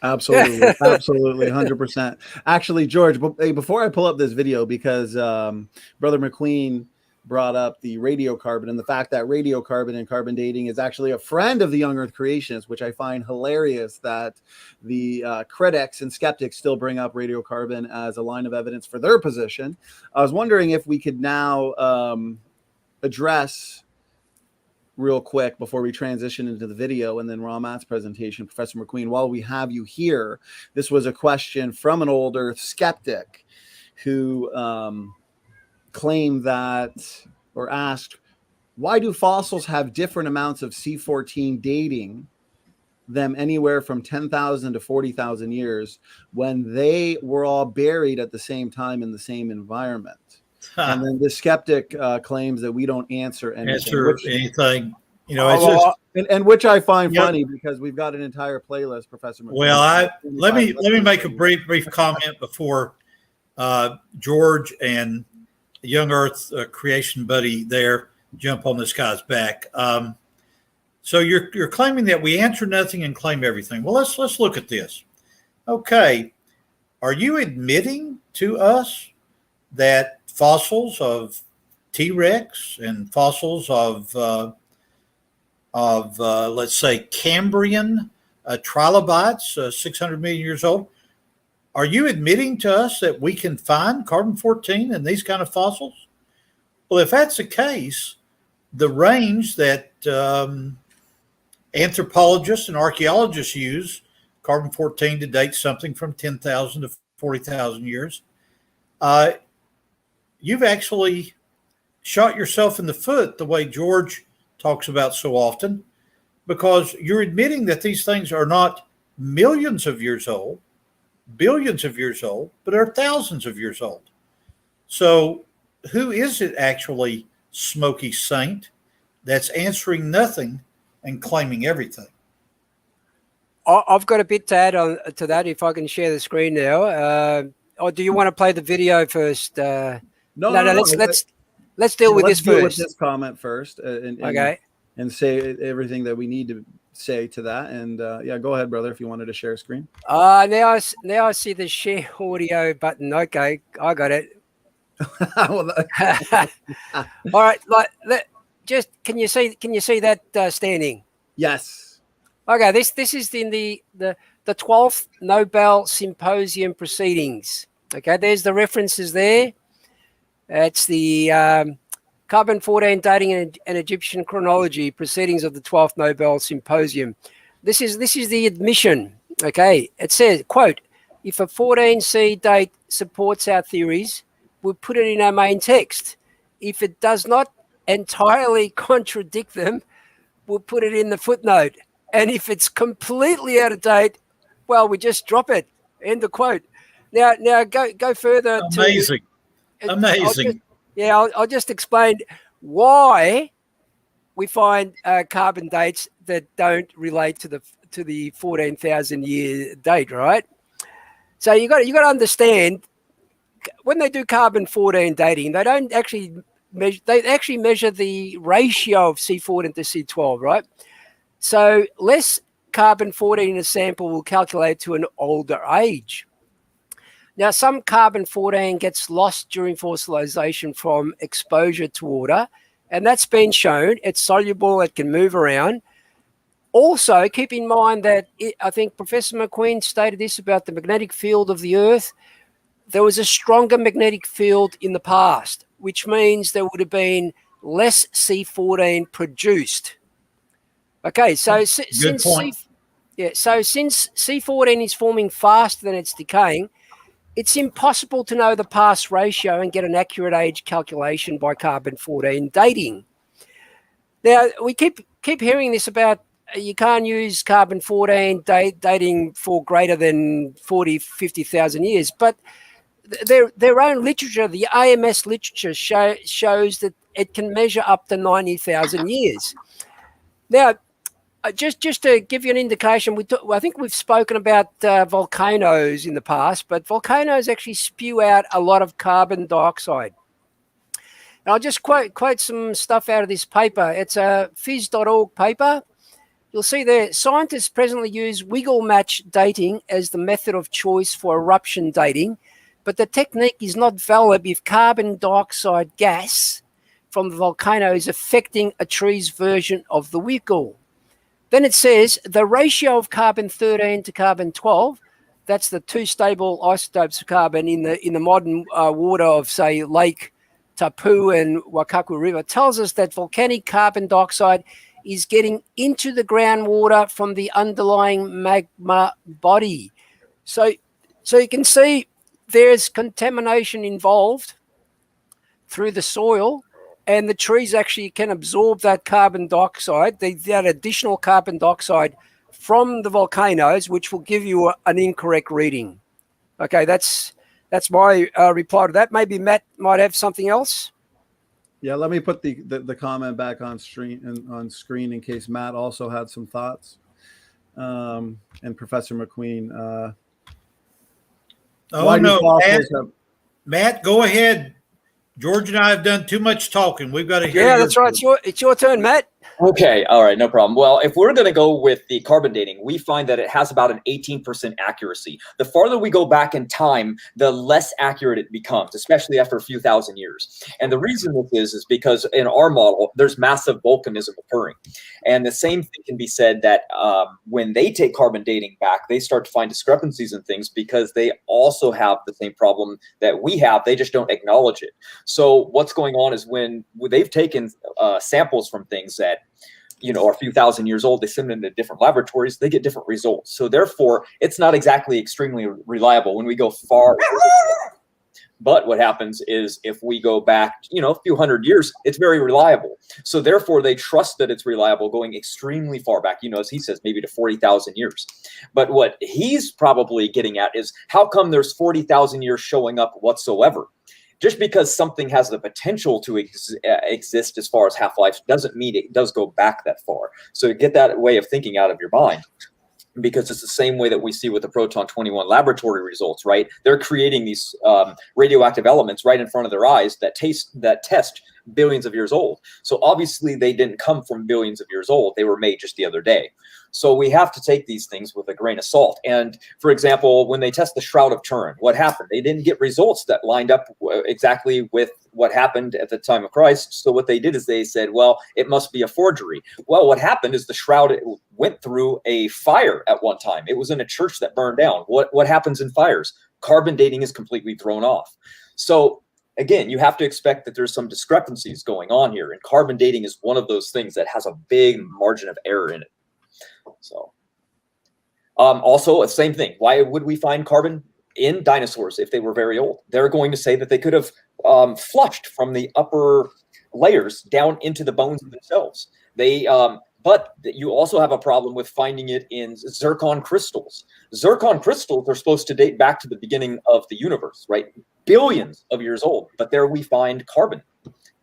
Absolutely. Absolutely. 100%. Actually, George, before I pull up this video, because Brother McQueen brought up the radiocarbon and the fact that radiocarbon and carbon dating is actually a friend of the young earth creationists, which I find hilarious that the critics and skeptics still bring up radiocarbon as a line of evidence for their position. I was wondering if we could now address real quick before we transition into the video and then Ramat's presentation, Professor McQueen, while we have you here. This was a question from an old earth skeptic who claimed that, or asked, why do fossils have different amounts of C14 dating them anywhere from 10,000 to 40,000 years when they were all buried at the same time in the same environment? And then the skeptic claims that we don't answer anything. You know, it's just, and which I find funny because we've got an entire playlist, Professor McQueen. Well, let me make a brief comment before George and the young earth creation buddy there jump on this guy's back. So you're claiming that we answer nothing and claim everything. Well, let's look at this. Okay, are you admitting to us that fossils of T-Rex and fossils of let's say Cambrian trilobites, 600 million years old, are you admitting to us that we can find carbon-14 in these kind of fossils? Well, if that's the case, the range that anthropologists and archaeologists use carbon-14 to date something from 10,000 to 40,000 years, you've actually shot yourself in the foot the way George talks about so often because you're admitting that these things are not millions of years old, billions of years old, but are thousands of years old. So who is it actually, Smoky Saint, that's answering nothing and claiming everything? I've got a bit to add on to that, if I can share the screen now. Or do you want to play the video first? No. Let's deal with this deal first. with this comment first, Okay. And say everything that we need to say to that. And yeah, go ahead, brother, if you wanted to share screen. Now I see the share audio button. Okay, I got it. Well, All right, just can you see that standing? yes. Okay, this is in the 12th Nobel Symposium proceedings. Okay, there's the references there. It's the carbon-14 dating and Egyptian chronology proceedings of the 12th Nobel Symposium. This is the admission. Okay, it says, quote, if a 14C date supports our theories, we'll put it in our main text. If it does not entirely contradict them, we'll put it in the footnote. And if it's completely out of date, well, we just drop it. End of quote. Now go further. Amazing. Amazing. I'll just explain why we find carbon dates that don't relate to the 14,000 year date, right? So you got to understand, when they do carbon-14 dating, they don't actually measure. They actually measure the ratio of C14 to C12, right? So less carbon-14 in a sample will calculate to an older age. Now, some carbon-14 gets lost during fossilization from exposure to water, and that's been shown. It's soluble, it can move around. Also, keep in mind that I think Professor McQueen stated this about the magnetic field of the Earth. There was a stronger magnetic field in the past, which means there would have been less C14 produced. Okay, so since C14 is forming faster than it's decaying, it's impossible to know the past ratio and get an accurate age calculation by carbon-14 dating. Now, we keep hearing this about you can't use carbon-14 dating for greater than 40, 50,000 years, but their own literature, the AMS literature, shows that it can measure up to 90,000 years. Now, just to give you an indication, I think we've spoken about volcanoes in the past, but volcanoes actually spew out a lot of carbon dioxide. And I'll just quote some stuff out of this paper. It's a phys.org paper. You'll see there, scientists presently use wiggle match dating as the method of choice for eruption dating, but the technique is not valid if carbon dioxide gas from the volcano is affecting a tree's version of the wiggle. Then it says the ratio of carbon-13 to carbon-12, that's the two stable isotopes of carbon in the modern water of, say, Lake Tapu and Wakaku River, tells us that volcanic carbon dioxide is getting into the groundwater from the underlying magma body. So you can see there's contamination involved through the soil, and the trees actually can absorb that carbon dioxide, that additional carbon dioxide from the volcanoes, which will give you an incorrect reading. Okay, that's my reply to that. Maybe Matt might have something else. Yeah, let me put the comment back on screen in case Matt also had some thoughts. And Professor McQueen. Matt, go ahead. George and I have done too much talking. We've got to hear. Yeah, that's right. It's your turn, Matt. Okay, all right, no problem. Well, if we're going to go with the carbon dating, we find that it has about an 18% accuracy. The farther we go back in time, the less accurate it becomes, especially after a few thousand years. And the reason this is because in our model, there's massive volcanism occurring. And the same thing can be said that when they take carbon dating back, they start to find discrepancies in things because they also have the same problem that we have. They just don't acknowledge it. So what's going on is when they've taken samples from things that are a few thousand years old, they send them into different laboratories, they get different results. So therefore, it's not exactly extremely reliable when we go far. But what happens is if we go back, a few hundred years, it's very reliable. So therefore, they trust that it's reliable going extremely far back, as he says, maybe to 40,000 years. But what he's probably getting at is how come there's 40,000 years showing up whatsoever? Just because something has the potential to exist as far as half-life doesn't mean it does go back that far. So get that way of thinking out of your mind, because it's the same way that we see with the Proton 21 laboratory results, right? They're creating these radioactive elements right in front of their eyes that test billions of years old. So obviously they didn't come from billions of years old. They were made just the other day. So we have to take these things with a grain of salt. And for example, when they test the Shroud of Turin, what happened? They didn't get results that lined up exactly with what happened at the time of Christ. So what they did is they said, well, it must be a forgery. Well, what happened is the shroud went through a fire at one time. It was in a church that burned down. What happens in fires? Carbon dating is completely thrown off. So again, you have to expect that there's some discrepancies going on here. And carbon dating is one of those things that has a big margin of error in it. So also, the same thing. Why would we find carbon in dinosaurs if they were very old? They're going to say that they could have flushed from the upper layers down into the bones themselves. But you also have a problem with finding it in zircon crystals. Zircon crystals are supposed to date back to the beginning of the universe, right? Billions of years old. But there we find carbon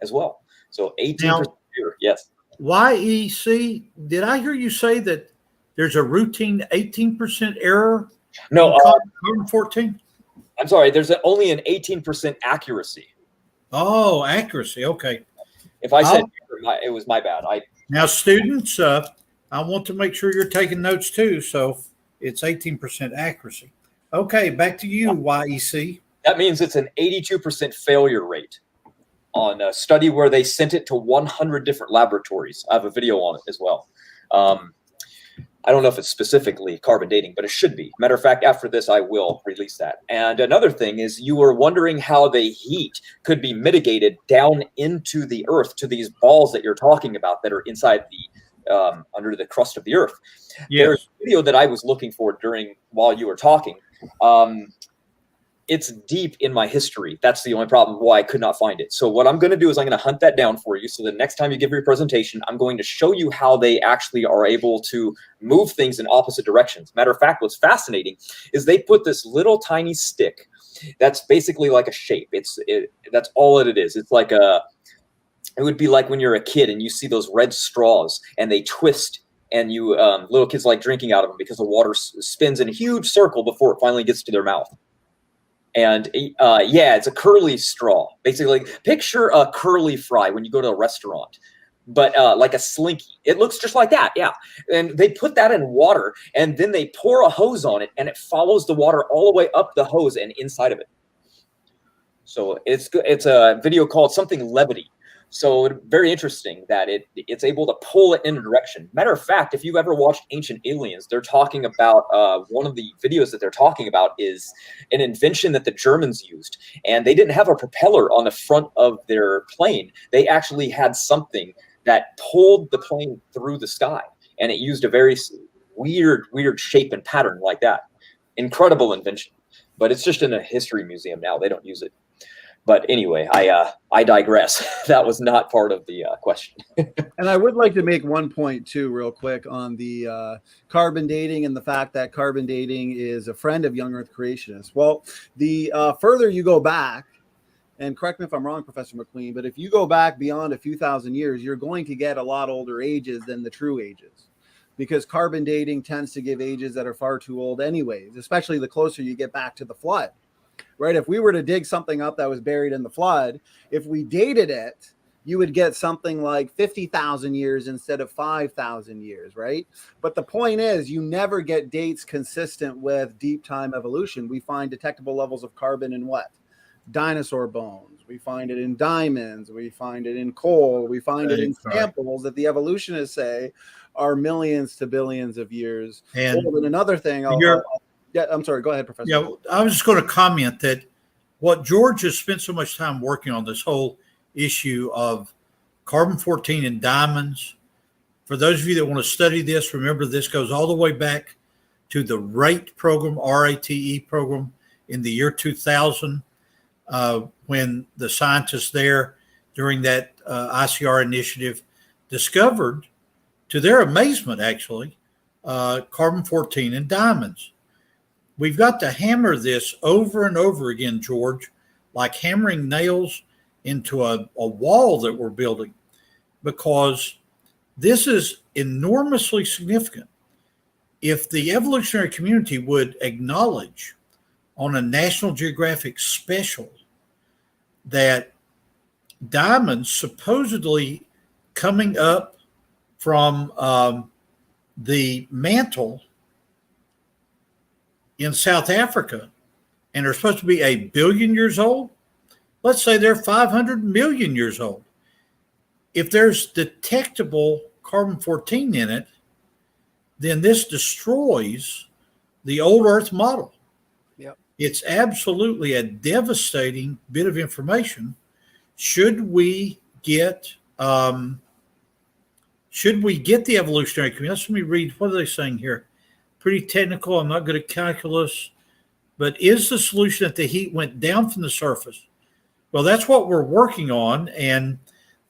as well. So 18% here, yes. YEC, did I hear you say that there's a routine 18% error? No, carbon 14? I'm sorry, there's only an 18% accuracy. Oh, accuracy. Okay. If I said it was my bad. Now, students, I want to make sure you're taking notes too. So it's 18% accuracy. Okay, back to you, YEC. That means it's an 82% failure rate on a study where they sent it to 100 different laboratories. I have a video on it as well. I don't know if it's specifically carbon dating, but it should be. Matter of fact, after this, I will release that. And another thing is you were wondering how the heat could be mitigated down into the earth to these balls that you're talking about that are inside the under the crust of the earth. Yes. There's a video that I was looking for while you were talking. It's deep in my history. That's the only problem why I could not find it. So what I'm going to do is I'm going to hunt that down for you. So the next time you give your presentation, I'm going to show you how they actually are able to move things in opposite directions. Matter of fact, what's fascinating is they put this little tiny stick that's basically like a shape. That's all it is. It's like it would be like when you're a kid and you see those red straws and they twist, and you little kids like drinking out of them because the water spins in a huge circle before it finally gets to their mouth. And it's a curly straw. Basically, picture a curly fry when you go to a restaurant, but like a slinky. It looks just like that, yeah. And they put that in water, and then they pour a hose on it, and it follows the water all the way up the hose and inside of it. So it's a video called something levity. So very interesting that it's able to pull it in a direction. Matter of fact, if you've ever watched Ancient Aliens, they're talking about one of the videos that they're talking about is an invention that the Germans used. And they didn't have a propeller on the front of their plane. They actually had something that pulled the plane through the sky. And it used a very weird shape and pattern like that. Incredible invention. But it's just in a history museum now. They don't use it. But anyway, I digress. That was not part of the question. And I would like to make one point too, real quick, on the carbon dating and the fact that carbon dating is a friend of young Earth creationists. Well, the further you go back, and correct me if I'm wrong, Professor McQueen, but if you go back beyond a few thousand years, you're going to get a lot older ages than the true ages, because carbon dating tends to give ages that are far too old anyways, especially the closer you get back to the flood. Right? If we were to dig something up that was buried in the flood, if we dated it, you would get something like 50,000 years instead of 5,000 years, right? But the point is, you never get dates consistent with deep time evolution. We find detectable levels of carbon in what? Dinosaur bones. We find it in diamonds. We find it in coal. We find it in samples that the evolutionists say are millions to billions of years old. And another thing, I'm sorry. Go ahead, Professor. Yeah, I was just going to comment that what George has spent so much time working on, this whole issue of carbon-14 in diamonds. For those of you that want to study this, remember this goes all the way back to the RATE program, RATE program, in the year 2000. when the scientists there during that ICR initiative discovered, to their amazement actually, carbon-14 in diamonds. We've got to hammer this over and over again, George, like hammering nails into a wall that we're building, because this is enormously significant. If the evolutionary community would acknowledge on a National Geographic special that diamonds supposedly coming up from the mantle in South Africa and are supposed to be 1 billion years old, let's say they're 500 million years old. If there's detectable carbon-14 in it, then this destroys the old Earth model. Yep. It's absolutely a devastating bit of information. Should we get the evolutionary community? Let me read. What are they saying here? Pretty technical. I'm not good at calculus. But is the solution that the heat went down from the surface? Well, that's what we're working on. And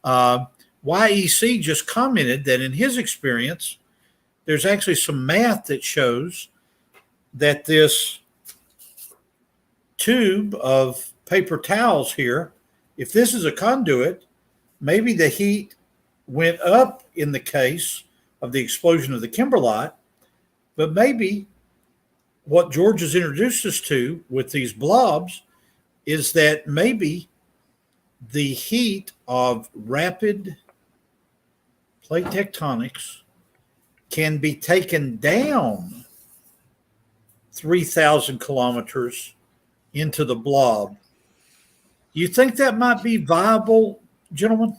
YEC just commented that in his experience, there's actually some math that shows that this tube of paper towels here, if this is a conduit, maybe the heat went up in the case of the explosion of the kimberlite, but maybe what George has introduced us to with these blobs is that maybe the heat of rapid plate tectonics can be taken down 3,000 kilometers into the blob. You think that might be viable, gentlemen?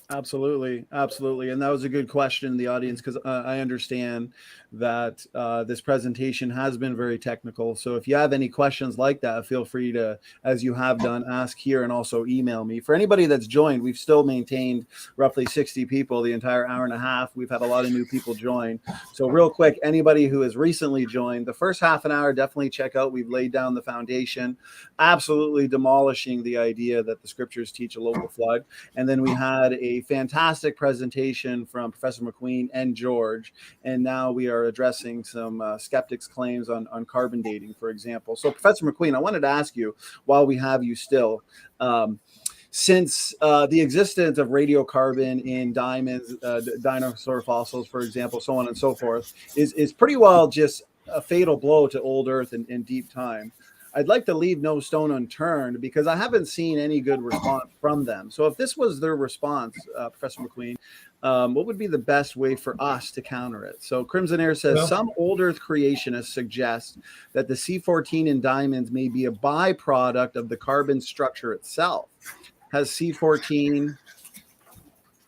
Absolutely. And that was a good question in the audience, because I understand that this presentation has been very technical. So if you have any questions like that, feel free to, as you have done, ask here and also email me. For anybody that's joined, we've still maintained roughly 60 people the entire hour and a half. We've had a lot of new people join. So real quick, anybody who has recently joined, the first half an hour, definitely check out. We've laid down the foundation, absolutely demolishing the idea that the scriptures teach a local flood. And then we had a fantastic presentation from Professor McQueen and George, and now we are addressing some skeptics' claims on carbon dating, for example. So Professor McQueen, I wanted to ask you, while we have you still, since the existence of radiocarbon in diamonds, dinosaur fossils, for example, so on and so forth, is pretty well just a fatal blow to old Earth in deep time. I'd like to leave no stone unturned, because I haven't seen any good response from them. So if this was their response, Professor McQueen, what would be the best way for us to counter it? So Crimson Air says, some old Earth creationists suggest that the C14 in diamonds may be a byproduct of the carbon structure itself. Has C14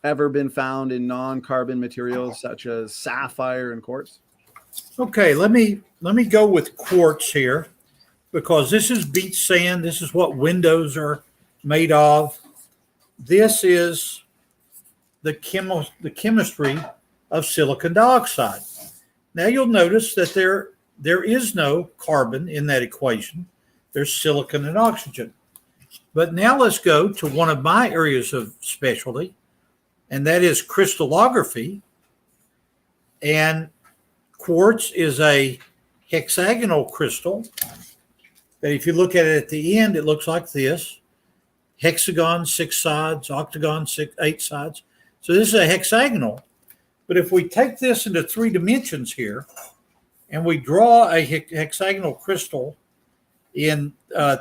ever been found in non-carbon materials such as sapphire and quartz? Okay, let me go with quartz here, because this is beach sand. This is what windows are made of. This is the chemistry of silicon dioxide. Now you'll notice that there is no carbon in that equation. There's silicon and oxygen. But now let's go to one of my areas of specialty, and that is crystallography. And quartz is a hexagonal crystal that, if you look at it at the end, it looks like this: hexagon, 6 sides, octagon, 8 sides. So this is a hexagonal. But if we take this into 3 dimensions here, and we draw a hexagonal crystal in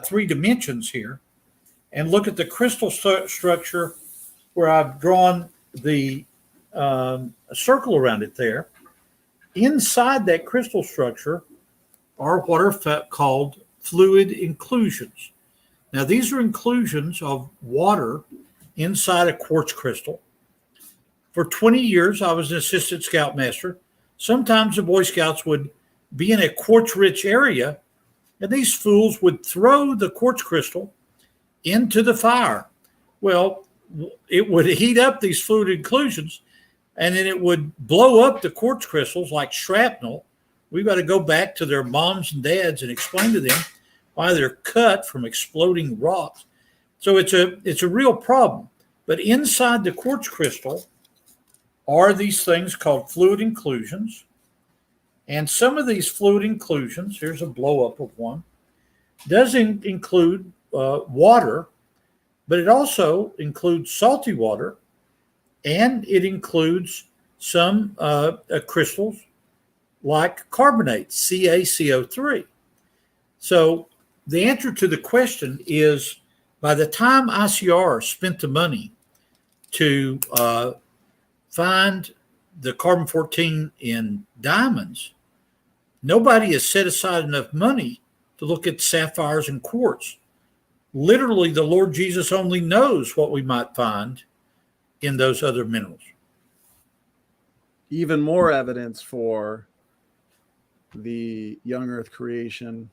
3 dimensions here, and look at the crystal structure where I've drawn the circle around it there, inside that crystal structure are what are called fluid inclusions. Now, these are inclusions of water inside a quartz crystal. For 20 years, I was an assistant scoutmaster. Sometimes the Boy Scouts would be in a quartz-rich area, and these fools would throw the quartz crystal into the fire. Well, it would heat up these fluid inclusions, and then it would blow up the quartz crystals like shrapnel. We've got to go back to their moms and dads and explain to them, why they're cut from exploding rocks. So it's a real problem. But inside the quartz crystal are these things called fluid inclusions. And some of these fluid inclusions, here's a blow up of one, does include water, but it also includes salty water, and it includes some crystals like carbonate, CaCO3. So the answer to the question is, by the time ICR spent the money to find the carbon-14 in diamonds, nobody has set aside enough money to look at sapphires and quartz. Literally, the Lord Jesus only knows what we might find in those other minerals. Even more evidence for the young earth creation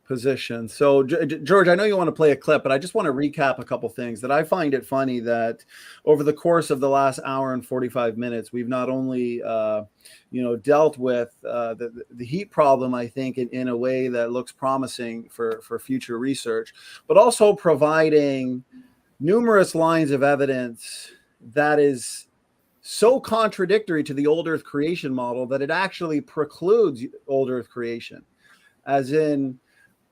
position. So George, I know you want to play a clip, but I just want to recap a couple things that I find it funny that over the course of the last hour and 45 minutes, we've not only dealt with the heat problem, I think, in a way that looks promising for future research, but also providing numerous lines of evidence that is so contradictory to the old earth creation model that it actually precludes old earth creation, as in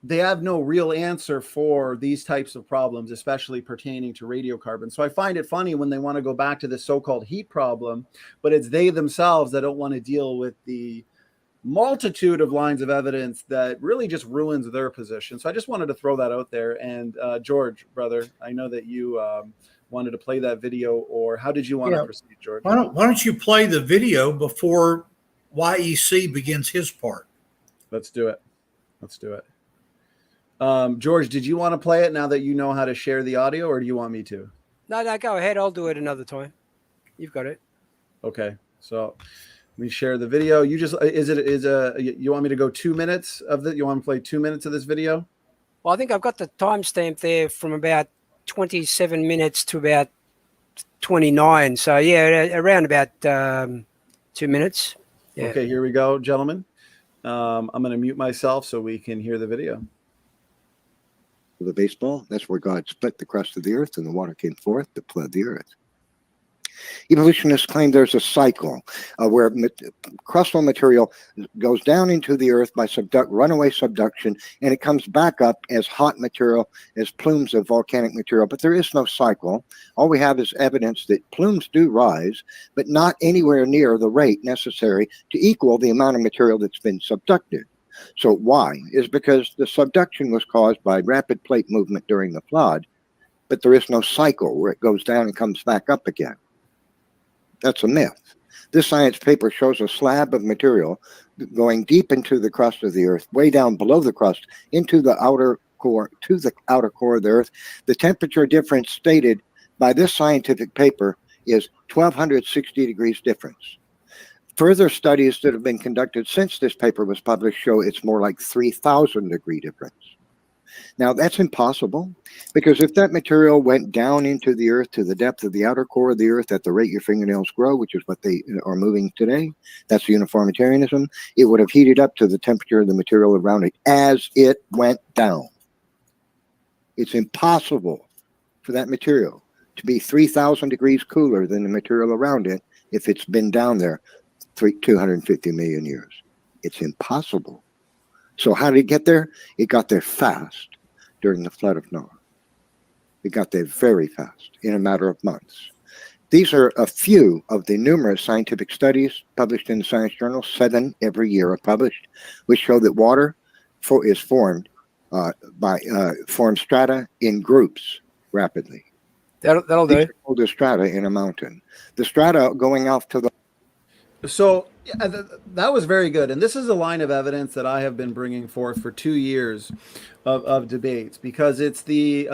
they have no real answer for these types of problems, especially pertaining to radiocarbon. So I find it funny when they want to go back to this so-called heat problem, but it's they themselves that don't want to deal with the multitude of lines of evidence that really just ruins their position. So I just wanted to throw that out there. And George, brother, I know that you wanted to play that video, or how did you want to proceed, George? Why don't you play the video before YEC begins his part? Let's do it. George, did you want to play it now that you know how to share the audio, or do you want me to? No, go ahead. I'll do it another time. You've got it. Okay. So let me share the video. You just, you want me to go 2 minutes of it? You want me to play 2 minutes of this video? Well, I think I've got the timestamp there from about 27 minutes to about 29. So yeah, around about 2 minutes. Yeah. Okay, here we go, gentlemen. I'm going to mute myself so we can hear the video. The baseball, that's where God split the crust of the earth and the water came forth to flood the earth. Evolutionists claim there's a cycle where crustal material goes down into the earth by runaway subduction, and it comes back up as hot material, as plumes of volcanic material. But there is no cycle. All we have is evidence that plumes do rise, but not anywhere near the rate necessary to equal the amount of material that's been subducted. So why? Is because the subduction was caused by rapid plate movement during the flood, but there is no cycle where it goes down and comes back up again. That's a myth. This science paper shows a slab of material going deep into the crust of the earth, way down below the crust, into the outer core, to the outer core of the earth. The temperature difference stated by this scientific paper is 1,260 degrees difference. Further studies that have been conducted since this paper was published show it's more like 3,000 degree difference. Now, that's impossible, because if that material went down into the earth to the depth of the outer core of the earth at the rate your fingernails grow, which is what they are moving today, that's uniformitarianism, it would have heated up to the temperature of the material around it as it went down. It's impossible for that material to be 3,000 degrees cooler than the material around it if it's been down there 250 million years. It's impossible. So how did it get there? It got there fast during the flood of Noah. It got there very fast in a matter of months. These are a few of the numerous scientific studies published in the Science Journal, 7 every year are published, which show that water is formed form strata in groups rapidly. That'll do. These are called the strata in a mountain. The strata going off to the... So yeah, that was very good. And this is a line of evidence that I have been bringing forth for 2 years of debates, because it's the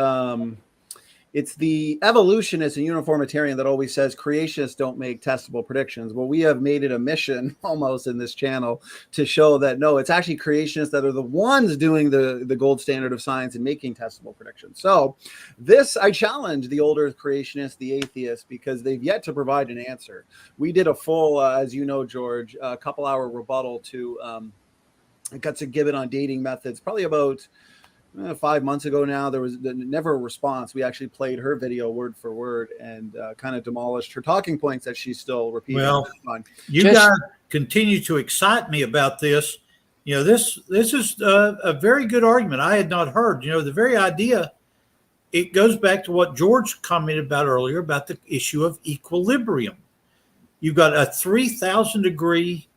evolutionist and uniformitarian that always says creationists don't make testable predictions. Well, we have made it a mission almost in this channel to show that no, it's actually creationists that are the ones doing the gold standard of science and making testable predictions. So this, I challenge the old earth creationists, the atheists, because they've yet to provide an answer. We did a full, as you know, George, a couple-hour rebuttal to Guts and Gibbon on dating methods, probably about 5 months ago now. There was never a response. We actually played her video word for word and kind of demolished her talking points that she's still repeating. Well, you guys continue to excite me about this. This is a very good argument I had not heard. The very idea, it goes back to what George commented about earlier about the issue of equilibrium. You've got a 3,000 degree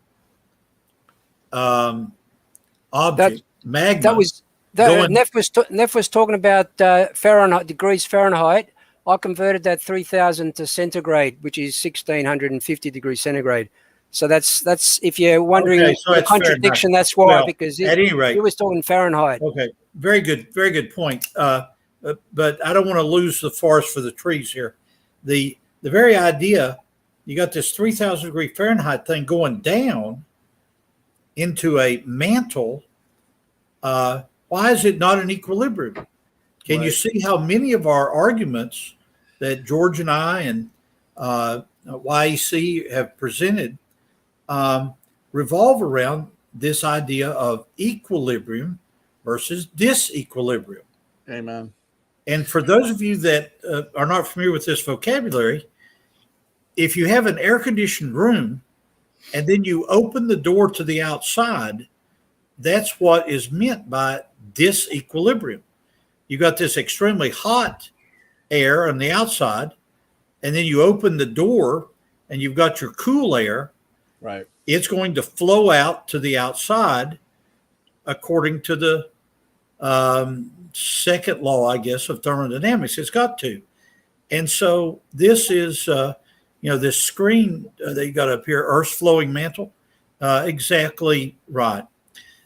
object, magma. Neff was talking about Fahrenheit, degrees Fahrenheit. I converted that 3,000 to centigrade, which is 1,650 degrees centigrade. So that's if you're wondering the contradiction, Fahrenheit. That's why, because at any rate, he was talking Fahrenheit. Okay, very good point. But I don't want to lose the forest for the trees here. The very idea, you got this 3,000 degree Fahrenheit thing going down into a mantle. Why is it not in equilibrium? Can you see how many of our arguments that George and I and YEC have presented revolve around this idea of equilibrium versus disequilibrium? Amen. And for those of you that are not familiar with this vocabulary, if you have an air-conditioned room and then you open the door to the outside, that's what is meant by disequilibrium. You got this extremely hot air on the outside, and then you open the door and you've got your cool air. Right. It's going to flow out to the outside according to the second law, I guess, of thermodynamics. It's got to. And so this is, this screen that you got up here, Earth's flowing mantle, exactly right.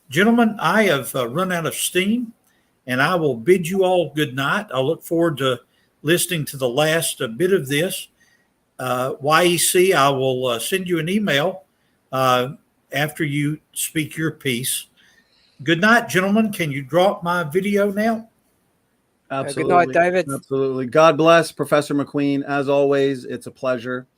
Gentlemen, I have run out of steam, and I will bid you all good night. I look forward to listening to the last bit of this. YEC, I will send you an email after you speak your piece. Good night, gentlemen. Can you drop my video now? Absolutely. Good night, David. Absolutely. God bless Professor McQueen. As always, it's a pleasure.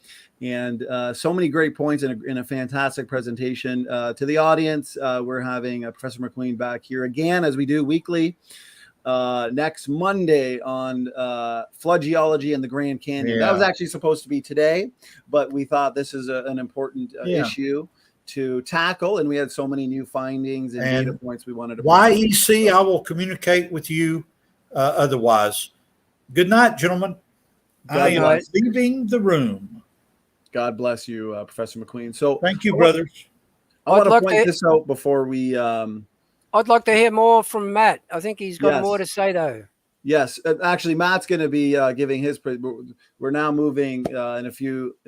And so many great points in a fantastic presentation. To the audience, we're having Professor McQueen back here again, as we do weekly, next Monday on flood geology and the Grand Canyon. That was actually supposed to be today, but we thought this is an important issue to tackle, and we had so many new findings and data points we wanted to YEC, I will communicate with you otherwise. Good night, gentlemen. I am leaving the room. God bless you, Professor McQueen. So thank you, brothers. I want to point this out before we I'd like to hear more from Matt. I think he's got more to say, though. Yes, actually, Matt's going to be giving his. We're now moving in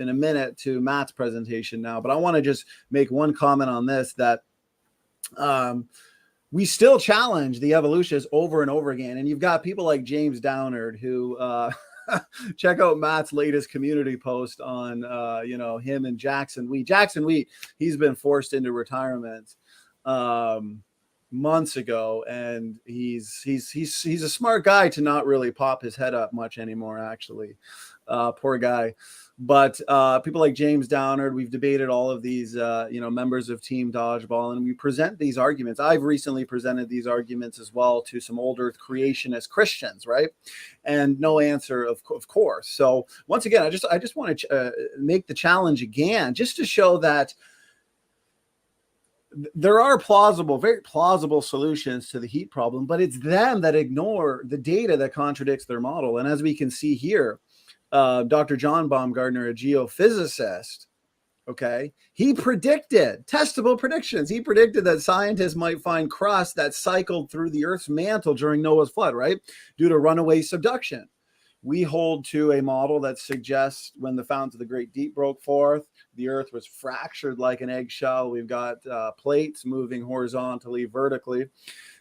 a minute to Matt's presentation now, but I want to just make one comment on this, that we still challenge the evolutionists over and over again, and you've got people like James Downard who check out Matt's latest community post on him and Jackson Wheat. Jackson Wheat, he's been forced into retirement months ago, and he's a smart guy to not really pop his head up much anymore, actually. Poor guy. But people like James Downard, we've debated all of these members of Team Dodgeball, and we present these arguments. I've recently presented these arguments as well to some old earth creationist Christians, right? And no answer, of course. So once again, I just want to make the challenge again, just to show that there are very plausible solutions to the heat problem, but it's them that ignore the data that contradicts their model. And as we can see here, Dr. John Baumgartner, a geophysicist, he predicted testable predictions. He predicted that scientists might find crust that cycled through the Earth's mantle during Noah's flood, right? Due to runaway subduction. We hold to a model that suggests when the fountains of the Great Deep broke forth, the Earth was fractured like an eggshell. We've got plates moving horizontally, vertically.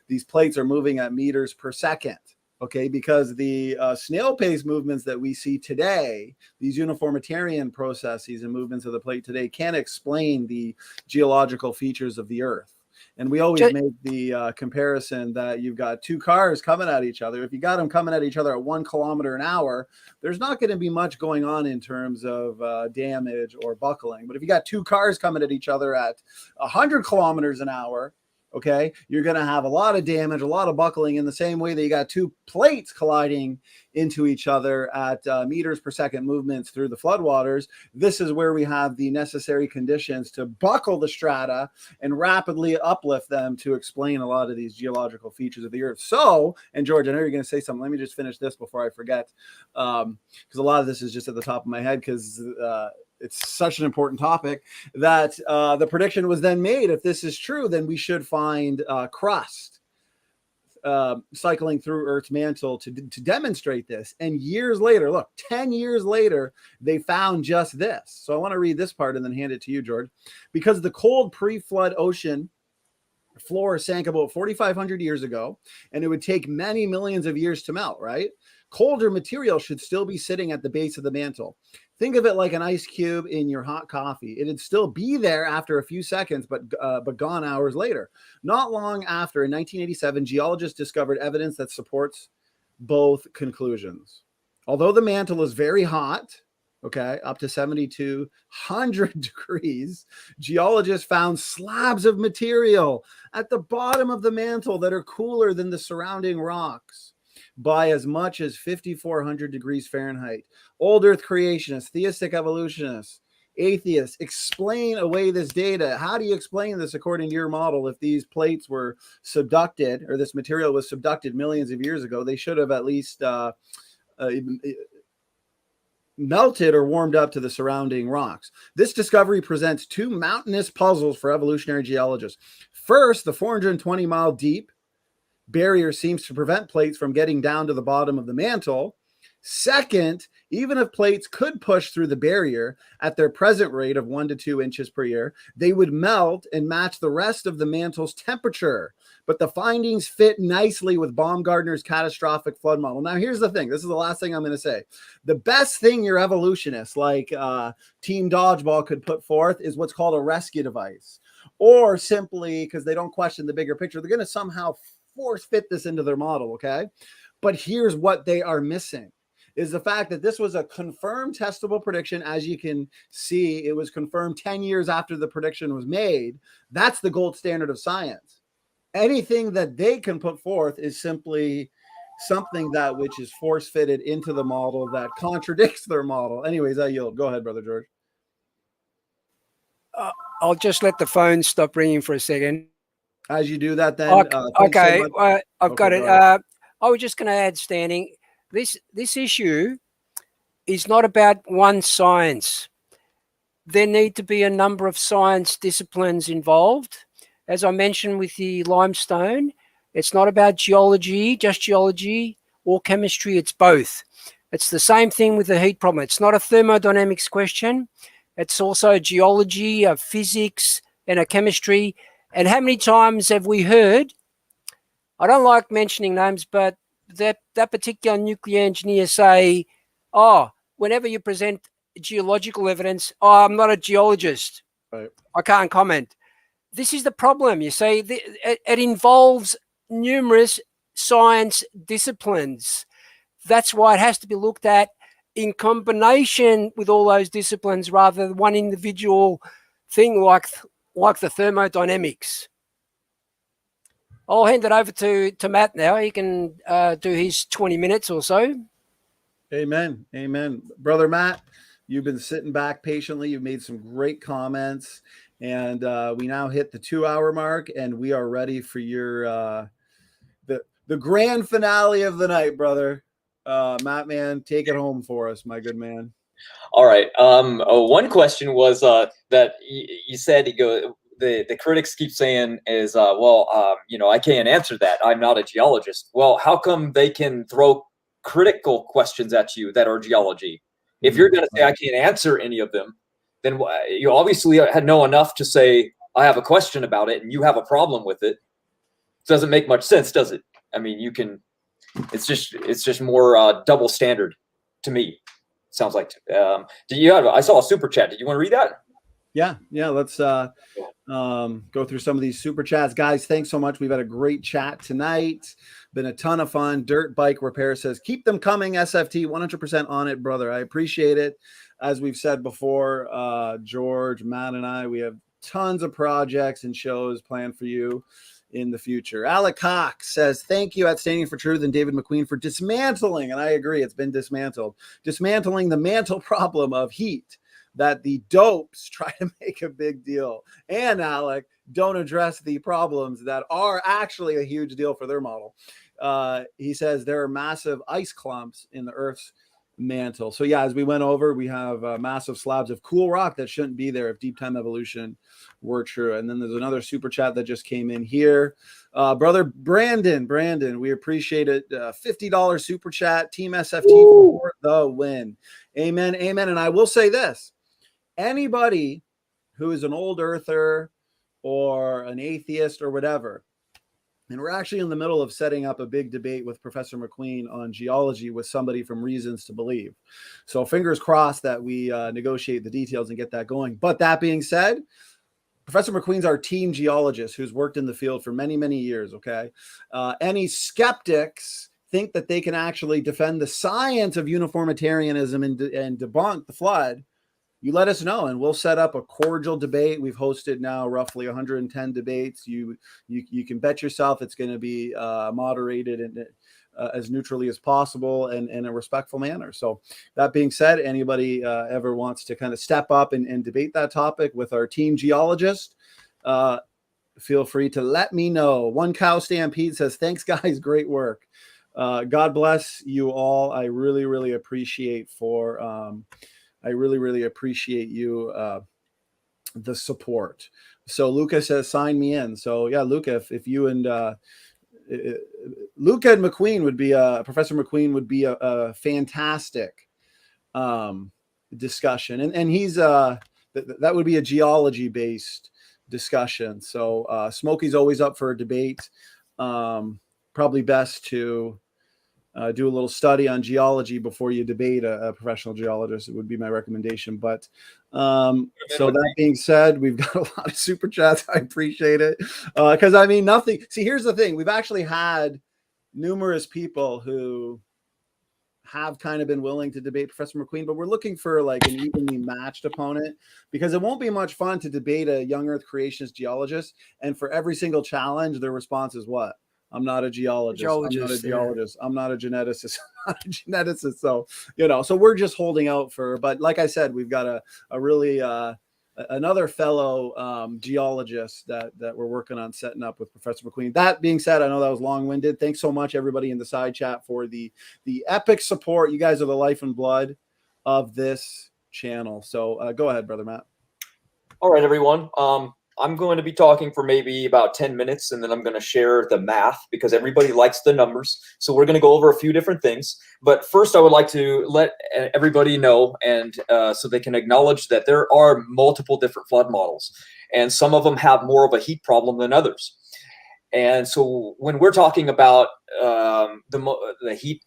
These plates are moving at meters per second, because the snail pace movements that we see today, these uniformitarian processes and movements of the plate today, can't explain the geological features of the Earth. And we always make the comparison that you've got two cars coming at each other. If you got them coming at each other at 1 kilometer an hour, there's not going to be much going on in terms of damage or buckling. But if you got two cars coming at each other at 100 kilometers an hour, Okay, you're going to have a lot of damage, a lot of buckling, in the same way that you got two plates colliding into each other at meters per second movements through the floodwaters. This is where we have the necessary conditions to buckle the strata and rapidly uplift them to explain a lot of these geological features of the earth. So, and George, I know you're going to say something. Let me just finish this before I forget, because a lot of this is just at the top of my head, because it's such an important topic that the prediction was then made. If this is true, then we should find crust cycling through Earth's mantle to demonstrate this. And years later, look, 10 years later, they found just this. So I want to read this part and then hand it to you, George. Because the cold pre-flood ocean floor sank about 4,500 years ago, and it would take many millions of years to melt, right? Colder material should still be sitting at the base of the mantle. Think of it like an ice cube in your hot coffee. It'd still be there after a few seconds, but gone hours later. Not long after, in 1987, geologists discovered evidence that supports both conclusions. Although the mantle is very hot, okay, up to 7,200 degrees, geologists found slabs of material at the bottom of the mantle that are cooler than the surrounding rocks by as much as 5,400 degrees Fahrenheit. Old Earth creationists, theistic evolutionists, atheists explain away this data. How do you explain this according to your model? If these plates were subducted, or this material was subducted millions of years ago, they should have at least melted or warmed up to the surrounding rocks. This discovery presents two mountainous puzzles for evolutionary geologists. First, the 420-mile deep barrier seems to prevent plates from getting down to the bottom of the mantle. Second, even if plates could push through the barrier at their present rate of 1 to 2 inches per year, they would melt and match the rest of the mantle's temperature. But the findings fit nicely with Baumgartner's catastrophic flood model. Now, here's the thing. This is the last thing I'm going to say. The best thing your evolutionists like Team Dodgeball could put forth is what's called a rescue device. Or simply, because they don't question the bigger picture, they're going to somehow force fit this into their model, okay? But here's what they are missing, is the fact that this was a confirmed testable prediction. As you can see, it was confirmed 10 years after the prediction was made. That's the gold standard of science. Anything that they can put forth is simply something that which is force fitted into the model that contradicts their model. Anyways, I yield. Go ahead, Brother George. I'll just let the phone stop ringing for a second. As you do that, then. Okay, so I've got it. I was just going to add, Standing, this issue is not about one science. There need to be a number of science disciplines involved. As I mentioned with the limestone, it's not about geology, just geology, or chemistry. It's both. It's the same thing with the heat problem. It's not a thermodynamics question. It's also geology, a physics, and a chemistry. And how many times have we heard, I don't like mentioning names, but that particular nuclear engineer say, oh, whenever you present geological evidence, oh, I'm not a geologist. Right. I can't comment. This is the problem, you see. It involves numerous science disciplines. That's why it has to be looked at in combination with all those disciplines rather than one individual thing like the thermodynamics. I'll hand it over to Matt now. He can do his 20 minutes or so. Amen. Amen. Brother Matt, you've been sitting back patiently. You've made some great comments. And we now hit the 2-hour mark, and we are ready for your the grand finale of the night, brother. Matt, man, take it home for us, my good man. All right. One question was that you said the critics keep saying is, I can't answer that. I'm not a geologist. Well, how come they can throw critical questions at you that are geology? If you're going to say I can't answer any of them, then you obviously know enough to say I have a question about it and you have a problem with it. It doesn't make much sense, does it? I mean, you can. It's just more double standard to me. Sounds like. I saw a super chat. Did you want to read that? Yeah. Let's go through some of these super chats, guys. Thanks so much. We've had a great chat tonight. Been a ton of fun. Dirt Bike Repair says, keep them coming. SFT 100% on it, brother. I appreciate it. As we've said before, George, Matt, and I, we have tons of projects and shows planned for you in the future. Alec Cox says, thank you at Standing for Truth and David McQueen for dismantling, and I agree, it's been dismantled, dismantling the mantle problem of heat that the dopes try to make a big deal. And Alec, don't address the problems that are actually a huge deal for their model. He says there are massive ice clumps in the Earth's mantle. So yeah, as we went over, we have massive slabs of cool rock that shouldn't be there if deep time evolution were true. And then there's another super chat that just came in here. Brother Brandon, we appreciate it. $50 super chat, Team SFT for the win. Amen, amen. And I will say this, anybody who is an old earther or an atheist or whatever, and we're actually in the middle of setting up a big debate with Professor McQueen on geology with somebody from Reasons to Believe. So fingers crossed that we negotiate the details and get that going. But that being said, Professor McQueen's our team geologist who's worked in the field for many, many years, okay? Any skeptics think that they can actually defend the science of uniformitarianism and debunk the flood, you let us know and we'll set up a cordial debate. We've hosted now roughly 110 debates. You can bet yourself it's going to be moderated and as neutrally as possible and in a respectful manner. So that being said, anybody ever wants to kind of step up and debate that topic with our team geologist, feel free to let me know. One Cow Stampede says, thanks guys, great work. God bless you all. I really, really appreciate you, the support. So Luca says, sign me in. So yeah, Luca, if you and Luca and McQueen would be, Professor McQueen would be a fantastic discussion. And he's, that would be a geology based discussion. So Smokey's always up for a debate. Probably best to do a little study on geology before you debate a professional geologist. It would be my recommendation. But so that being said, we've got a lot of super chats. I appreciate it. Because I mean, nothing. See, here's the thing. We've actually had numerous people who have kind of been willing to debate Professor McQueen, but we're looking for like an evenly matched opponent, because it won't be much fun to debate a young Earth creationist geologist. And for every single challenge, their response is what? I'm not a geologist. I'm not a geologist. Yeah. I'm not a geneticist. I'm not a geneticist. So, so we're just holding out for, but like I said, we've got a really, another fellow geologist that we're working on setting up with Professor McQueen. That being said, I know that was long-winded. Thanks so much, everybody in the side chat, for the epic support. You guys are the life and blood of this channel. So go ahead, Brother Matt. All right, everyone. I'm going to be talking for maybe about 10 minutes, and then I'm going to share the math because everybody likes the numbers. So we're going to go over a few different things. But first, I would like to let everybody know, and so they can acknowledge that there are multiple different flood models, and some of them have more of a heat problem than others. And so when we're talking about the heat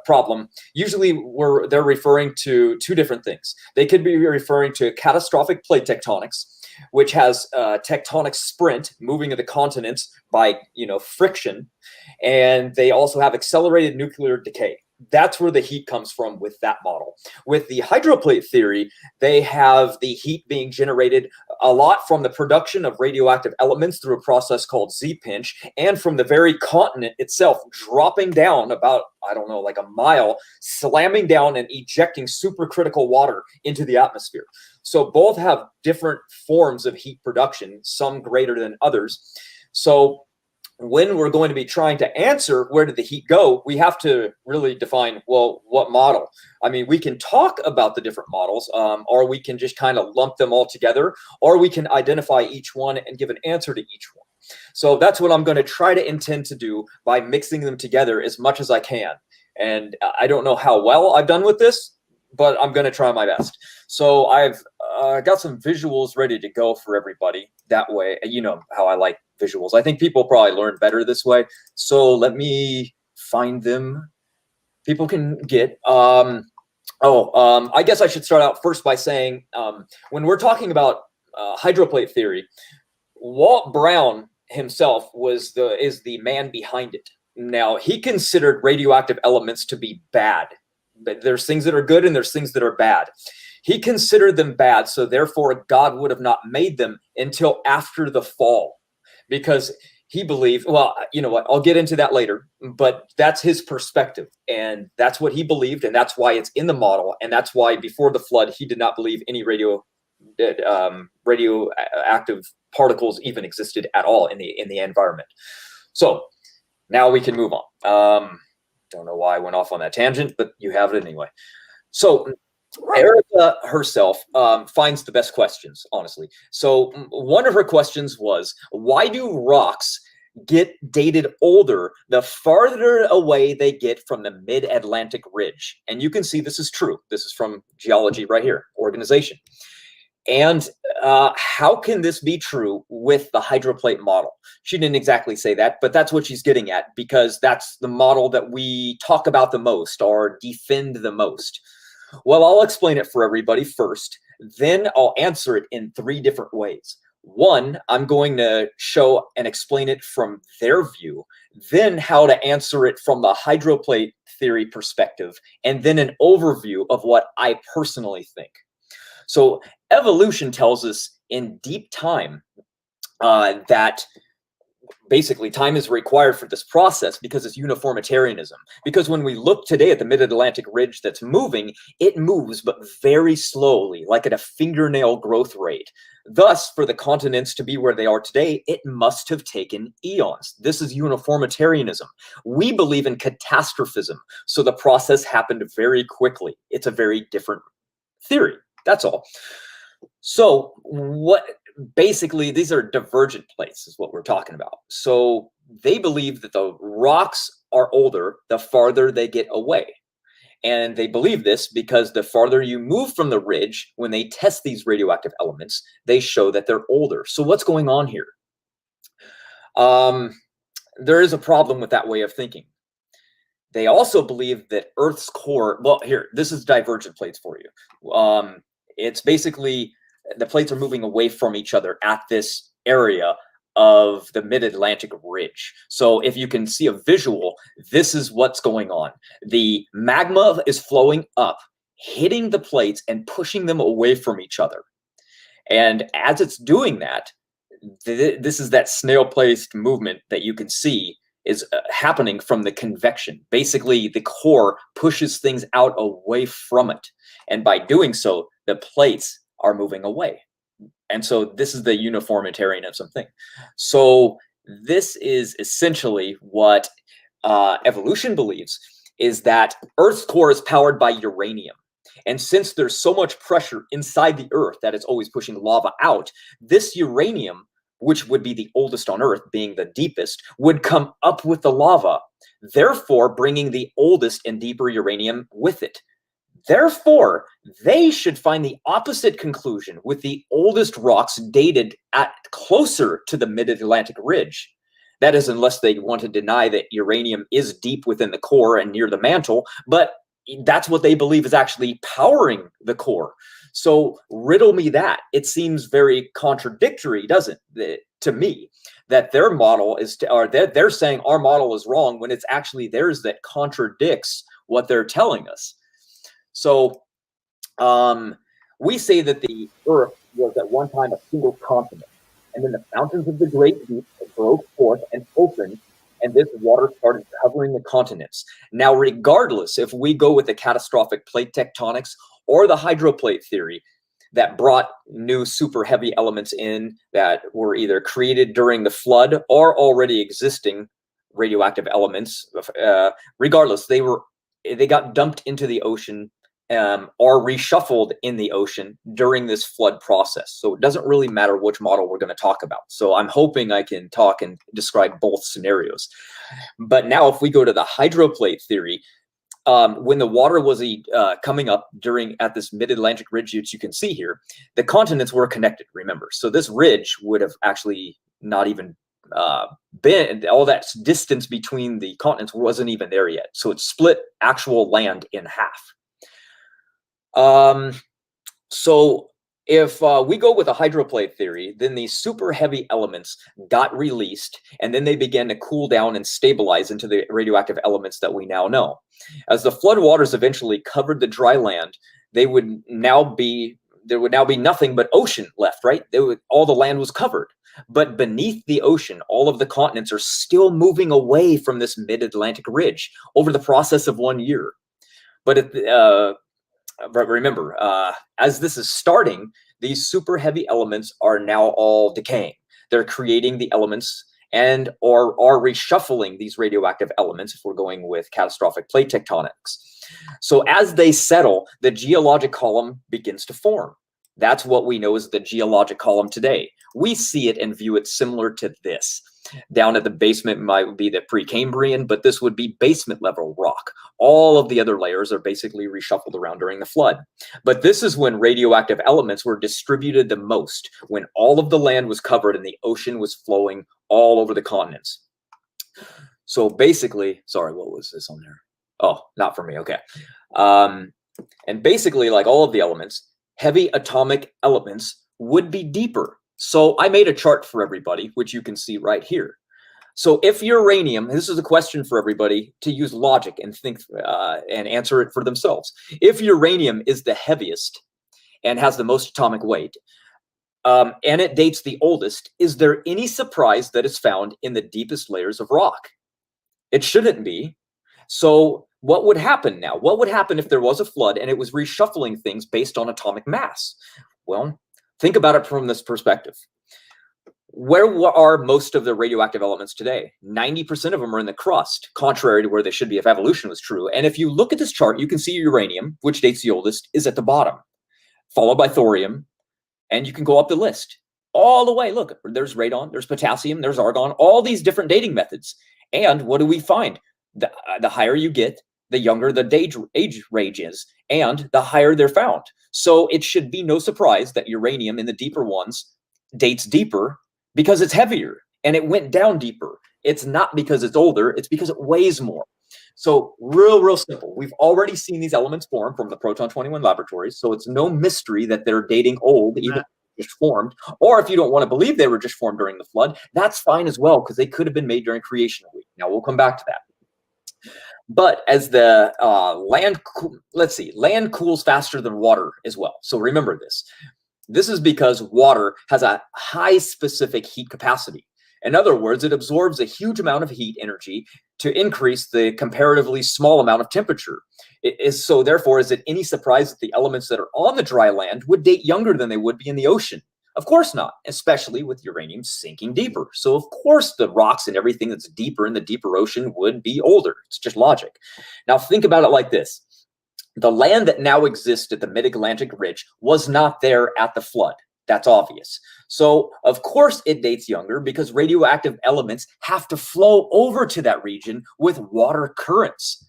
problem, usually they're referring to two different things. They could be referring to catastrophic plate tectonics, which has tectonic sprint, moving of the continents by friction, and they also have accelerated nuclear decay. That's where the heat comes from with that model. With the hydroplate theory, they have the heat being generated a lot from the production of radioactive elements through a process called Z-pinch, and from the very continent itself dropping down about, I don't know, like a mile, slamming down and ejecting supercritical water into the atmosphere. So both have different forms of heat production, some greater than others. So when we're going to be trying to answer where did the heat go, we have to really define, well, what model? I mean, we can talk about the different models, or we can just kind of lump them all together, or we can identify each one and give an answer to each one. So that's what I'm going to try to intend to do by mixing them together as much as I can. And I don't know how well I've done with this, but I'm going to try my best. So I've got some visuals ready to go for everybody. That way, you know how I like visuals. I think people probably learn better this way. So let me find them. People can get. I guess I should start out first by saying, when we're talking about hydroplate theory, Walt Brown himself is the man behind it. Now, he considered radioactive elements to be bad. There's things that are good and there's things that are bad. He considered them bad, so therefore God would have not made them until after the fall, because he believed, well, you know what, I'll get into that later, but that's his perspective, and that's what he believed, and that's why it's in the model, and that's why before the flood he did not believe any radioactive particles even existed at all in the environment. So now we can move on. Don't know why I went off on that tangent, but you have it anyway. So Erica herself finds the best questions, honestly. So one of her questions was, why do rocks get dated older the farther away they get from the mid-Atlantic ridge? And you can see this is true. This is from Geology right here, organization. And how can this be true with the hydroplate model? She didn't exactly say that, but that's what she's getting at, because that's the model that we talk about the most or defend the most. Well, I'll explain it for everybody first, then I'll answer it in 3 different ways. One, I'm going to show and explain it from their view, then how to answer it from the hydroplate theory perspective, and then an overview of what I personally think. So evolution tells us in deep time that basically time is required for this process because it's uniformitarianism. Because when we look today at the mid-Atlantic ridge that's moving, it moves but very slowly, like at a fingernail growth rate. Thus, for the continents to be where they are today, it must have taken eons. This is uniformitarianism. We believe in catastrophism, so the process happened very quickly. It's a very different theory. That's all. So basically, these are divergent plates is what we're talking about. So they believe that the rocks are older the farther they get away. And they believe this because the farther you move from the ridge, when they test these radioactive elements, they show that they're older. So what's going on here? There is a problem with that way of thinking. They also believe that Earth's core, well, here, this is divergent plates for you. It's basically the plates are moving away from each other at this area of the mid-Atlantic ridge. So if you can see a visual, this is what's going on. The magma is flowing up, hitting the plates and pushing them away from each other. And as it's doing that, this is that snail-paced movement that you can see is happening from the convection. Basically, the core pushes things out away from it. And by doing so, the plates are moving away. And so this is the uniformitarianism thing. So this is essentially what evolution believes, is that Earth's core is powered by uranium. And since there's so much pressure inside the Earth that it's always pushing lava out, this uranium, which would be the oldest on Earth, being the deepest, would come up with the lava, therefore bringing the oldest and deeper uranium with it. Therefore, they should find the opposite conclusion with the oldest rocks dated at closer to the mid-Atlantic ridge. That is, unless they want to deny that uranium is deep within the core and near the mantle, but that's what they believe is actually powering the core. So riddle me that. It seems very contradictory, doesn't it, to me, that their model is, or they're saying our model is wrong when it's actually theirs that contradicts what they're telling us. So we say that the Earth was at one time a single continent, and then the fountains of the great deep broke forth and opened, and this water started covering the continents. Now, regardless if we go with the catastrophic plate tectonics or the hydroplate theory that brought new super heavy elements in that were either created during the flood or already existing radioactive elements, regardless, they got dumped into the ocean or reshuffled in the ocean during this flood process. So it doesn't really matter which model we're going to talk about. So I'm hoping I can talk and describe both scenarios. But now if we go to the hydroplate theory, when the water was coming up at this mid-Atlantic ridge, which you can see here, the continents were connected, remember. So this ridge would have actually not even been, all that distance between the continents wasn't even there yet. So it split actual land in half. So if we go with a hydroplate theory, then these super heavy elements got released, and then they began to cool down and stabilize into the radioactive elements that we now know. As the flood waters eventually covered the dry land, there would now be nothing but ocean left, right? All the land was covered. But beneath the ocean, all of the continents are still moving away from this mid-Atlantic ridge over the process of 1 year. But remember, as this is starting, these super heavy elements are now all decaying. They're creating the elements and are reshuffling these radioactive elements if we're going with catastrophic plate tectonics. So as they settle, the geologic column begins to form. That's what we know as the geologic column today. We see it and view it similar to this. Down at the basement might be the Precambrian, but this would be basement level rock. All of the other layers are basically reshuffled around during the flood. But this is when radioactive elements were distributed the most, when all of the land was covered and the ocean was flowing all over the continents. So basically, sorry, what was this on there? Oh, not for me, okay. And basically, like all of the elements, heavy atomic elements would be deeper. So I made a chart for everybody, which you can see right here. So if uranium, this is a question for everybody to use logic and think and answer it for themselves. If uranium is the heaviest and has the most atomic weight, and it dates the oldest, is there any surprise that is found in the deepest layers of rock? It shouldn't be. So what would happen now? What would happen if there was a flood and it was reshuffling things based on atomic mass? Well, think about it from this perspective. Where are most of the radioactive elements today? 90% of them are in the crust, contrary to where they should be if evolution was true. And if you look at this chart, you can see uranium, which dates the oldest, is at the bottom, followed by thorium, and you can go up the list all the way. Look, there's radon, there's potassium, there's argon, all these different dating methods. And what do we find? The higher you get, the younger the age range is, and the higher they're found. So it should be no surprise that uranium in the deeper ones dates deeper because it's heavier and it went down deeper. It's not because it's older, it's because it weighs more. So real simple. We've already seen these elements form from the Proton 21 laboratories, so it's no mystery that they're dating old, even just formed. Or if you don't want to believe they were just formed during the flood, that's fine as well, because they could have been made during creation week. Now we'll come back to that. But as the land cools faster than water as well. So remember this. This is because water has a high specific heat capacity. In other words, it absorbs a huge amount of heat energy to increase the comparatively small amount of temperature. So therefore, is it any surprise that the elements that are on the dry land would date younger than they would be in the ocean? Of course not, especially with uranium sinking deeper. So of course the rocks and everything that's deeper in the deeper ocean would be older. It's just logic. Now think about it like this. The land that now exists at the mid-Atlantic ridge was not there at the flood. That's obvious. So of course it dates younger because radioactive elements have to flow over to that region with water currents.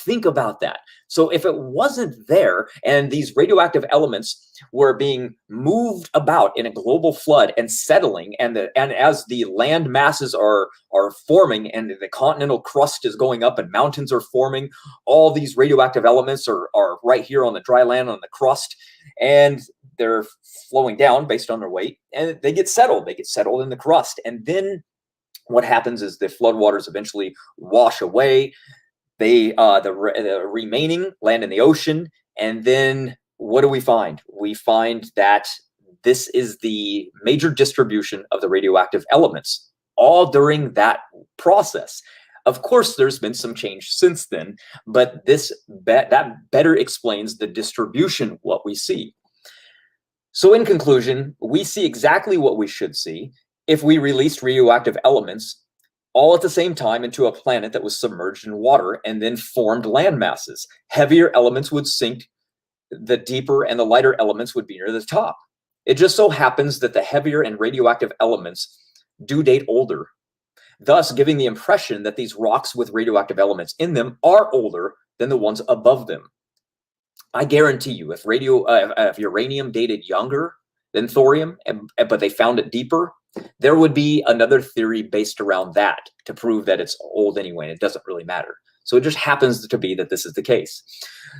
Think about that. So if it wasn't there and these radioactive elements were being moved about in a global flood and settling, and as the land masses are forming and the continental crust is going up and mountains are forming, all these radioactive elements are right here on the dry land, on the crust, and they're flowing down based on their weight, and they get settled. They get settled in the crust. And then what happens is the floodwaters eventually wash away the remaining land in the ocean. And then what do we find? We find that this is the major distribution of the radioactive elements, all during that process. Of course, there's been some change since then, but that better explains the distribution of what we see. So in conclusion, we see exactly what we should see if we released radioactive elements all at the same time into a planet that was submerged in water and then formed land masses. Heavier elements would sink, the deeper and the lighter elements would be near the top. It just so happens that the heavier and radioactive elements do date older, thus giving the impression that these rocks with radioactive elements in them are older than the ones above them. I guarantee you, if uranium dated younger than thorium, but they found it deeper, there would be another theory based around that to prove that it's old anyway, and it doesn't really matter. So it just happens to be that this is the case.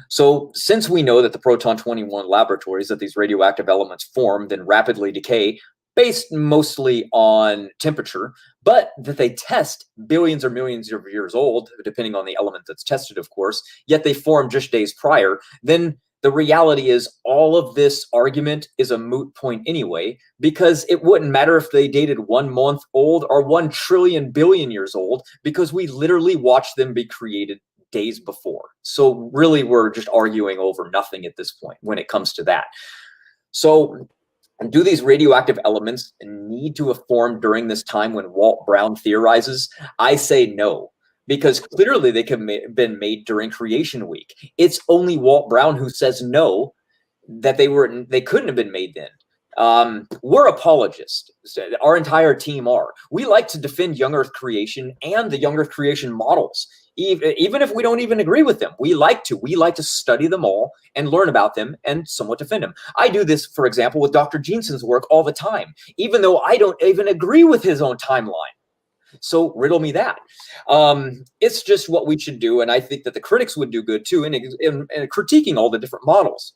So since we know that the Proton 21 laboratories that these radioactive elements formed and rapidly decay based mostly on temperature, but that they test billions or millions of years old, depending on the element that's tested, of course, yet they formed just days prior, then the reality is all of this argument is a moot point anyway, because it wouldn't matter if they dated 1 month old or 1 trillion billion years old, because we literally watched them be created days before. So really, we're just arguing over nothing at this point when it comes to that. So do these radioactive elements need to have formed during this time when Walt Brown theorizes? I say no, because clearly they could have been made during creation week. It's only Walt Brown who says no, that they couldn't have been made then. We're apologists. Our entire team are. We like to defend young Earth creation and the young Earth creation models. Even if we don't even agree with them, we like to study them all and learn about them and somewhat defend them. I do this, for example, with Dr. Jeanson's work all the time, even though I don't even agree with his own timeline. So riddle me that. It's just what we should do, and I think that the critics would do good too in critiquing all the different models.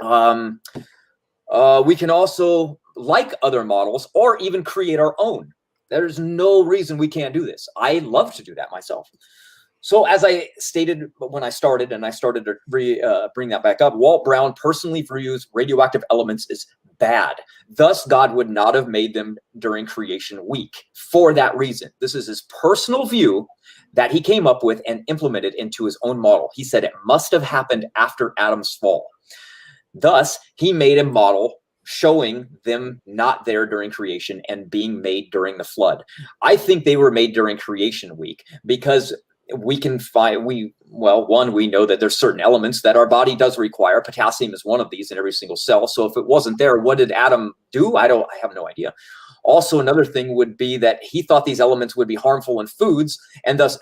We can also like other models or even create our own. There's no reason we can't do this. I love to do that myself. So as I stated when I started, and I started to bring that back up, Walt Brown personally views radioactive elements as bad. Thus, God would not have made them during creation week for that reason. This is his personal view that he came up with and implemented into his own model. He said it must have happened after Adam's fall. Thus, he made a model showing them not there during creation and being made during the flood. I think they were made during creation week because we can find, we know that there's certain elements that our body does require. Potassium is one of these in every single cell. So if it wasn't there, what did Adam do? I have no idea. Also, another thing would be that he thought these elements would be harmful in foods, and thus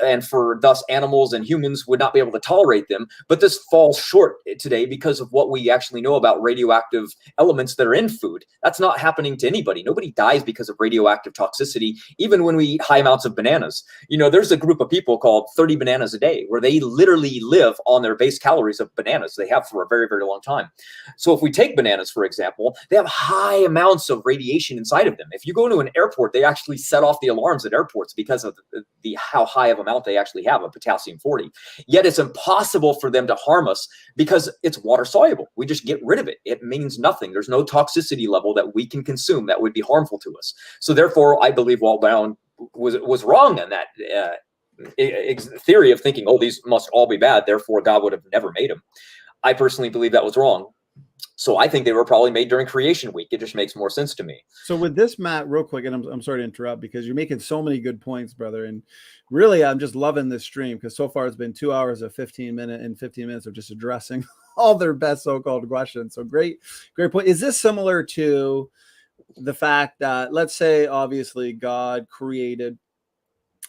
animals and humans would not be able to tolerate them. But this falls short today because of what we actually know about radioactive elements that are in food. That's not happening to anybody. Nobody dies because of radioactive toxicity, even when we eat high amounts of bananas. You know, there's a group of people called 30 bananas a day, where they literally live on their base calories of bananas. They have for a very, very long time. So if we take bananas, for example, they have high amounts of radiation inside of them. If you go to an airport, they actually set off the alarms at airports because of how high of amount they actually have of potassium-40. Yet it's impossible for them to harm us because it's water soluble. We just get rid of it. It means nothing. There's no toxicity level that we can consume that would be harmful to us. So therefore, I believe Walt Brown was wrong in that theory of thinking, oh, these must all be bad, therefore God would have never made them. I personally believe that was wrong. So I think they were probably made during creation week. It just makes more sense to me. So with this, Matt, real quick, and I'm sorry to interrupt because you're making so many good points, brother. And really, I'm just loving this stream because so far it's been 2 hours of 15 minutes of just addressing all their best so-called questions. So great point. Is this similar to the fact that, let's say, obviously God created,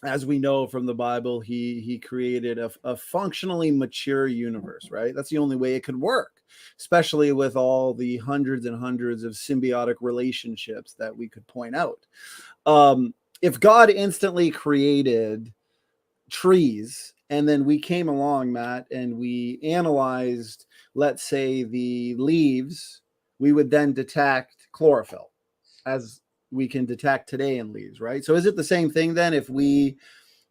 as we know from the Bible, he created a functionally mature universe, right? That's the only way it could work, especially with all the hundreds and hundreds of symbiotic relationships that we could point out. If God instantly created trees, and then we came along, Matt, and we analyzed, let's say, the leaves, we would then detect chlorophyll, as we can detect today in leaves, right? So is it the same thing then if we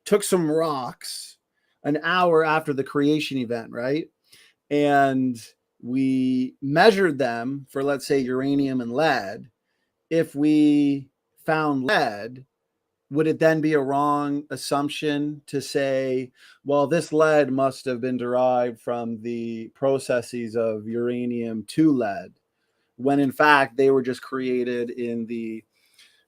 took some rocks an hour after the creation event, right? And we measured them for, let's say, uranium and lead. If we found lead, would it then be a wrong assumption to say, well, this lead must have been derived from the processes of uranium to lead, when in fact they were just created in the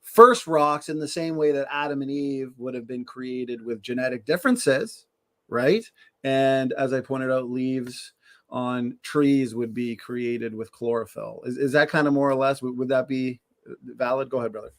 first rocks in the same way that Adam and Eve would have been created with genetic differences, right? And as I pointed out, leaves on trees would be created with chlorophyll. Is that kind of more or less, would that be valid? Go ahead, brother.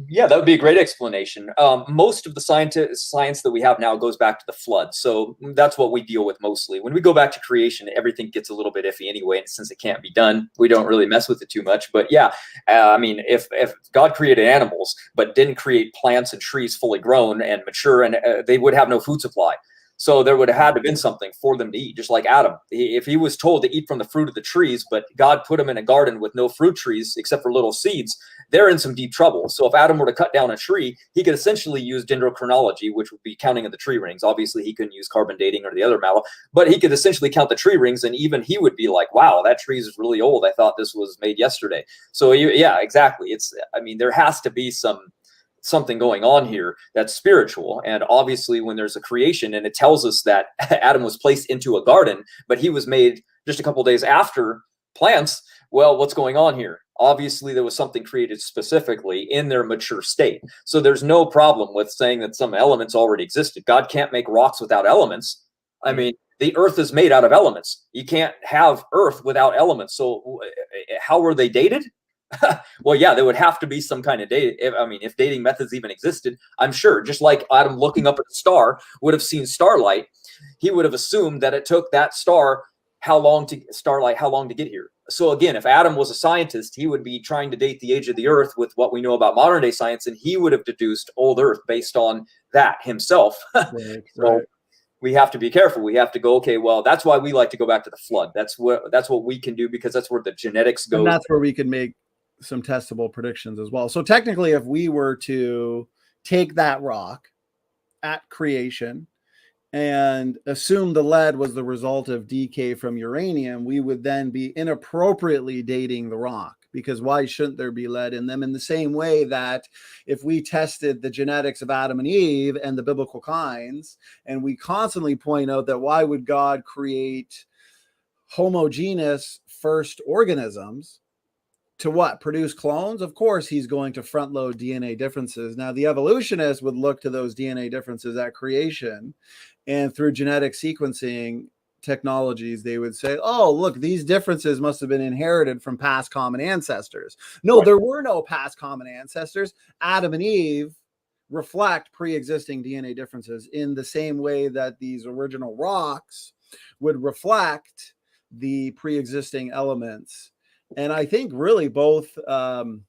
Yeah, that would be a great explanation. Most of the science that we have now goes back to the flood. So that's what we deal with mostly. When we go back to creation, everything gets a little bit iffy anyway. And since it can't be done, we don't really mess with it too much. But yeah, I mean, if God created animals, but didn't create plants and trees fully grown and mature, and they would have no food supply. So there would have had to have been something for them to eat, just like Adam. If he was told to eat from the fruit of the trees, but God put him in a garden with no fruit trees except for little seeds, they're in some deep trouble. So if Adam were to cut down a tree, he could essentially use dendrochronology, which would be counting of the tree rings. Obviously, he couldn't use carbon dating or the other mallow, but he could essentially count the tree rings, and even he would be like, wow, that tree is really old. I thought this was made yesterday. So yeah, exactly. I mean, there has to be something going on here that's spiritual. And obviously when there's a creation and it tells us that Adam was placed into a garden, but he was made just a couple of days after plants, well, what's going on here? Obviously there was something created specifically in their mature state. So there's no problem with saying that some elements already existed. God can't make rocks without elements. I mean, the earth is made out of elements. You can't have earth without elements. So how were they dated? Well, yeah, there would have to be some kind of date. If dating methods even existed, I'm sure, just like Adam looking up at a star would have seen starlight, he would have assumed that it took that star how long to get here. So again, if Adam was a scientist, he would be trying to date the age of the earth with what we know about modern day science, and he would have deduced old earth based on that himself. Right, so we have to be careful. We have to go, okay, well, that's why we like to go back to the flood. That's what we can do, because that's where the genetics goes. And that's where we can make some testable predictions as well. So technically, if we were to take that rock at creation and assume the lead was the result of decay from uranium, we would then be inappropriately dating the rock, because why shouldn't there be lead in them? In the same way that if we tested the genetics of Adam and Eve and the biblical kinds, and we constantly point out that why would God create homogeneous first organisms to what? Produce clones? Of course, he's going to front load DNA differences. Now, the evolutionists would look to those DNA differences at creation, and through genetic sequencing technologies, they would say, oh, look, these differences must have been inherited from past common ancestors. No, there were no past common ancestors. Adam and Eve reflect pre-existing DNA differences in the same way that these original rocks would reflect the pre-existing elements. And I think really both, and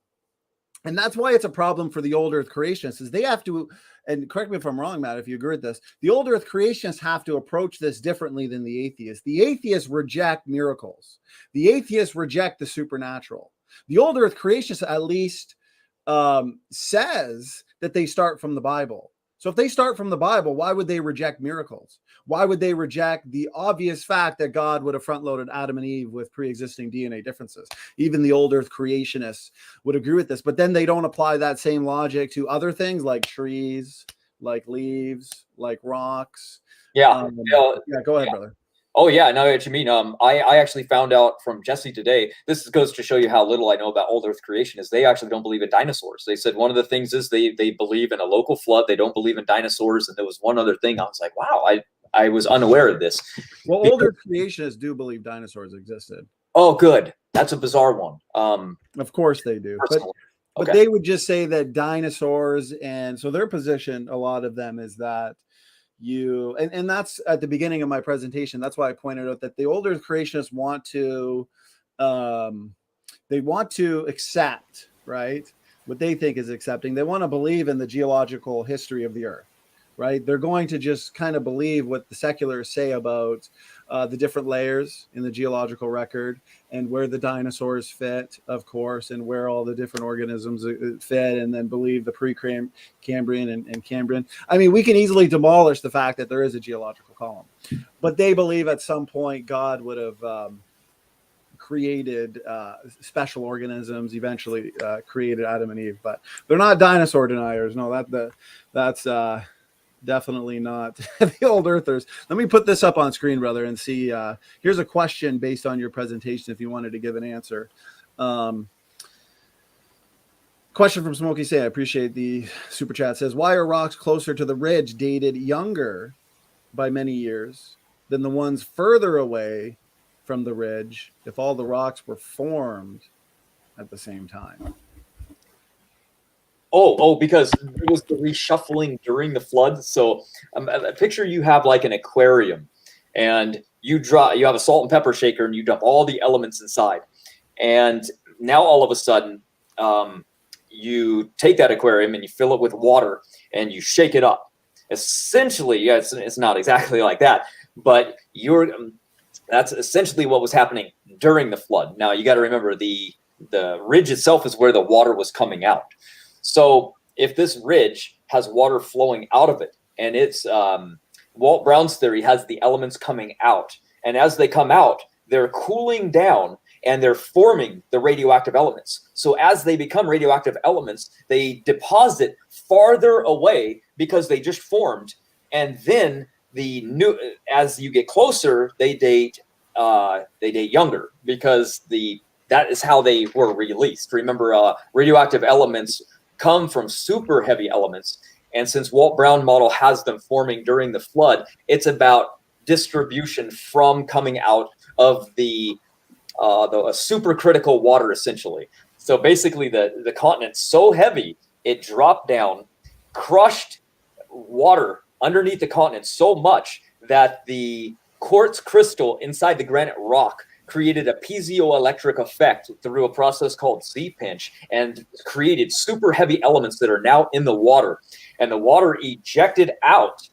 that's why it's a problem for the old earth creationists, is they have to, and correct me if I'm wrong, Matt, if you agree with this, the old earth creationists have to approach this differently than the atheists. The atheists reject miracles. The atheists reject the supernatural. The old earth creationists at least says that they start from the Bible. So if they start from the Bible, why would they reject miracles? Why would they reject the obvious fact that God would have front-loaded Adam and Eve with pre-existing DNA differences? Even the old earth creationists would agree with this, but then they don't apply that same logic to other things like trees, like leaves, like rocks. Yeah. Yeah, go ahead, brother. Oh yeah, I know what you mean. I actually found out from Jesse today. This goes to show you how little I know about old earth creation. Is they actually don't believe in dinosaurs. They said one of the things is they believe in a local flood. They don't believe in dinosaurs. And there was one other thing. I was like, wow, I was unaware of this. Well, old earth creationists do believe dinosaurs existed. Oh, good. That's a bizarre one. Of course they do. But they would just say that dinosaurs, and so their position, a lot of them, is that and that's at the beginning of my presentation. That's why I pointed out that the old earth creationists want to accept, right, what they think is accepting. They want to believe in the geological history of the earth, right? They're going to just kind of believe what the secularists say about the different layers in the geological record and where the dinosaurs fit, of course, and where all the different organisms fit, and then believe the pre-Cambrian and Cambrian. I mean, we can easily demolish the fact that there is a geological column, but they believe at some point God would have created special organisms, eventually created Adam and Eve, but they're not dinosaur deniers. No, that's definitely not the old earthers. Let me put this up on screen, brother, and see. Here's a question based on your presentation if you wanted to give an answer. Question from Smokey Say, I appreciate the super chat, says, why are rocks closer to the ridge dated younger by many years than the ones further away from the ridge if all the rocks were formed at the same time? Because there was the reshuffling during the flood. So picture you have like an aquarium, and you have a salt and pepper shaker, and you dump all the elements inside. And now all of a sudden, you take that aquarium and you fill it with water and you shake it up. Essentially, yeah, it's not exactly like that, but that's essentially what was happening during the flood. Now you got to remember the ridge itself is where the water was coming out. So if this ridge has water flowing out of it, and it's Walt Brown's theory has the elements coming out, and as they come out, they're cooling down and they're forming the radioactive elements. So as they become radioactive elements, they deposit farther away because they just formed, and then as you get closer, they date younger because that is how they were released. Remember, radioactive elements come from super heavy elements, and since Walt Brown model has them forming during the flood, it's about distribution from coming out of the supercritical water, essentially. So basically, the continent's so heavy it dropped down, crushed water underneath the continent so much that the quartz crystal inside the granite rock created a piezoelectric effect through a process called Z-pinch and created super heavy elements that are now in the water. And the water ejected out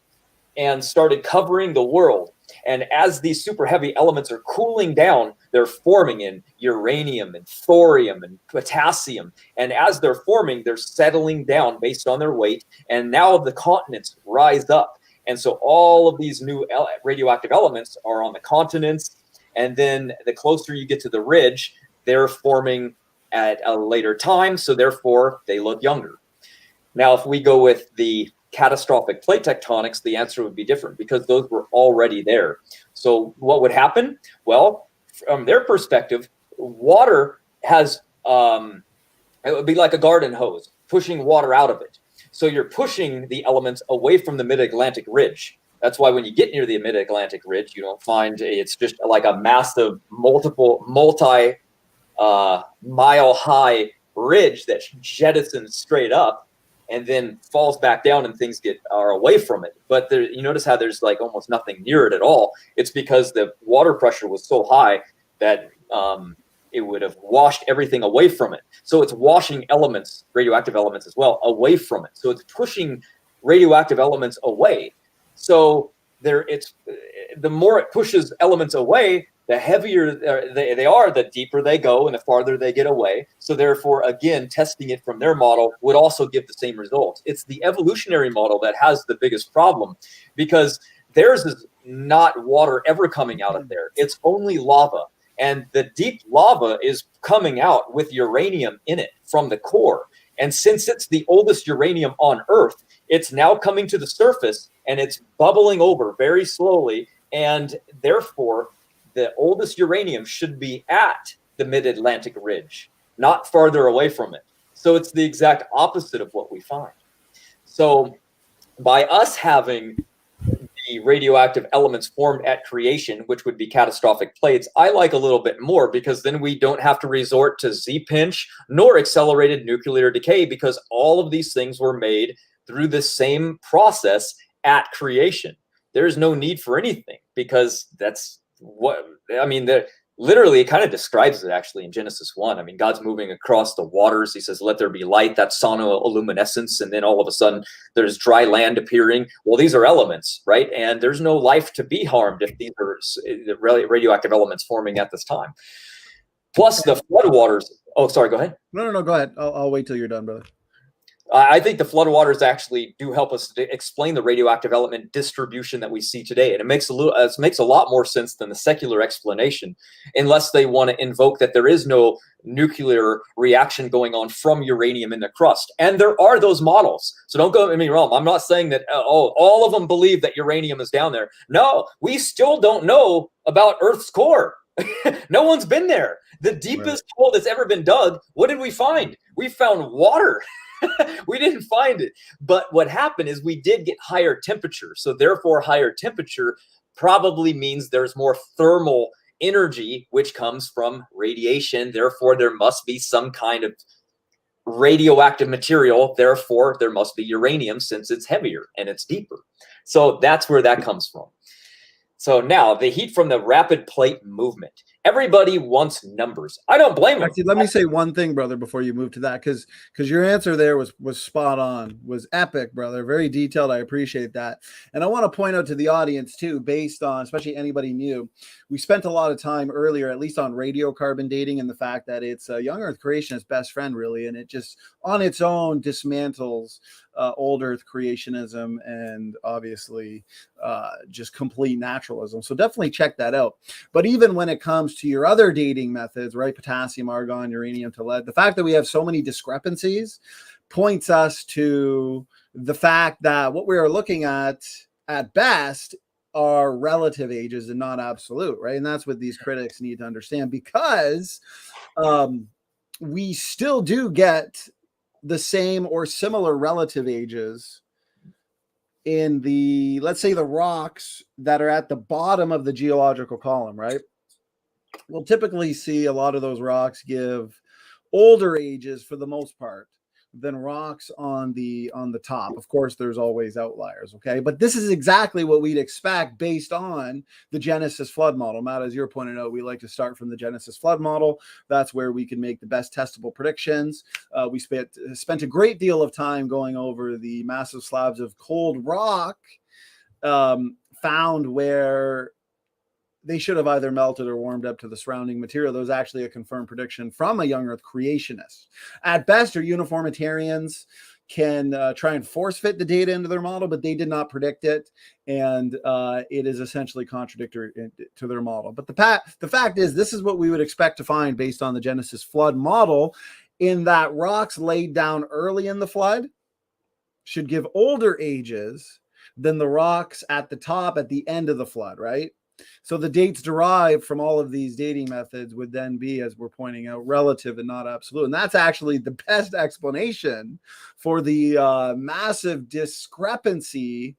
and started covering the world. And as these super heavy elements are cooling down, they're forming in uranium and thorium and potassium. And as they're forming, they're settling down based on their weight. And now the continents rise up. And so all of these new radioactive elements are on the continents. And then the closer you get to the ridge, they're forming at a later time. So therefore, they look younger. Now, if we go with the catastrophic plate tectonics, the answer would be different because those were already there. So what would happen? Well, from their perspective, water has, it would be like a garden hose, pushing water out of it. So you're pushing the elements away from the mid-Atlantic ridge. That's why when you get near the mid-Atlantic ridge, you don't find it's just like a massive multi-mile high ridge that jettisons straight up and then falls back down and things are away from it. But there, you notice how there's like almost nothing near it at all. It's because the water pressure was so high that it would have washed everything away from it. So it's washing elements, radioactive elements as well, away from it. So it's pushing radioactive elements away. So the more it pushes elements away, the heavier they are, the deeper they go and the farther they get away. So therefore, again, testing it from their model would also give the same results. It's the evolutionary model that has the biggest problem because theirs is not water ever coming out of there. It's only lava. And the deep lava is coming out with uranium in it from the core. And since it's the oldest uranium on Earth, it's now coming to the surface and it's bubbling over very slowly. And therefore, the oldest uranium should be at the mid-Atlantic ridge, not farther away from it. So it's the exact opposite of what we find. So by us having the radioactive elements formed at creation, which would be catastrophic plates, I like a little bit more because then we don't have to resort to Z-pinch nor accelerated nuclear decay because all of these things were made through the same process at creation. There's no need for anything because that's what, I mean, literally it kind of describes it actually in Genesis 1. I mean, God's moving across the waters. He says, let there be light. That's sonoluminescence. And then all of a sudden there's dry land appearing. Well, these are elements, right? And there's no life to be harmed if these are the radioactive elements forming at this time. Plus the floodwaters. Oh, sorry, go ahead. No, go ahead. I'll wait till you're done, brother. I think the floodwaters actually do help us to explain the radioactive element distribution that we see today. And it makes a lot more sense than the secular explanation, unless they want to invoke that there is no nuclear reaction going on from uranium in the crust. And there are those models. So don't get me wrong. I'm not saying that, all of them believe that uranium is down there. No, we still don't know about Earth's core. No one's been there. The deepest hole that's ever been dug, what did we find? We found water. We didn't find it. But what happened is we did get higher temperature. So therefore, higher temperature probably means there's more thermal energy, which comes from radiation. Therefore, there must be some kind of radioactive material. Therefore, there must be uranium since it's heavier and it's deeper. So that's where that comes from. So now the heat from the rapid plate movement Everybody wants numbers. I don't blame them. Actually, let me say one thing, brother, before you move to that, because your answer there was spot on, was epic, brother. Very detailed. I appreciate that. And I want to point out to the audience too, based on, especially anybody new, we spent a lot of time earlier, at least on radiocarbon dating, and the fact that it's a young Earth creationist best friend, really, and it just on its own dismantles old Earth creationism and obviously just complete naturalism. So definitely check that out. But even when it comes to your other dating methods, right, potassium, argon, uranium to lead, the fact that we have so many discrepancies points us to the fact that what we are looking at best are relative ages and not absolute, right? And that's what these critics need to understand, because we still do get the same or similar relative ages in the, let's say, the rocks that are at the bottom of the geological column, right? We'll typically see a lot of those rocks give older ages for the most part than rocks on the top. Of course, there's always outliers, okay? But this is exactly what we'd expect based on the Genesis flood model. Matt, as you're pointing out, we like to start from the Genesis flood model. That's where we can make the best testable predictions. We spent a great deal of time going over the massive slabs of cold rock found where they should have either melted or warmed up to the surrounding material. There was actually a confirmed prediction from a young Earth creationist. At best, our uniformitarians can try and force fit the data into their model, but they did not predict it, and it is essentially contradictory to their model. But the fact is, this is what we would expect to find based on the Genesis flood model, in that rocks laid down early in the flood should give older ages than the rocks at the top at the end of the flood, right? So the dates derived from all of these dating methods would then be, as we're pointing out, relative and not absolute. And that's actually the best explanation for the massive discrepancy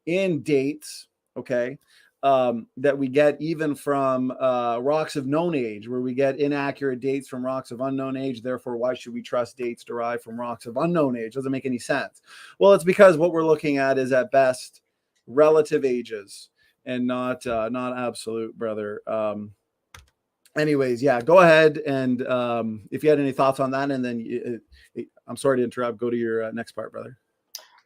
in dates, okay, that we get even from rocks of known age, where we get inaccurate dates from rocks of unknown age. Therefore, why should we trust dates derived from rocks of unknown age? Doesn't make any sense. Well, it's because what we're looking at is at best relative ages and not absolute, brother. Anyways, yeah, go ahead. And if you had any thoughts on that, and then I'm sorry to interrupt, go to your next part, brother.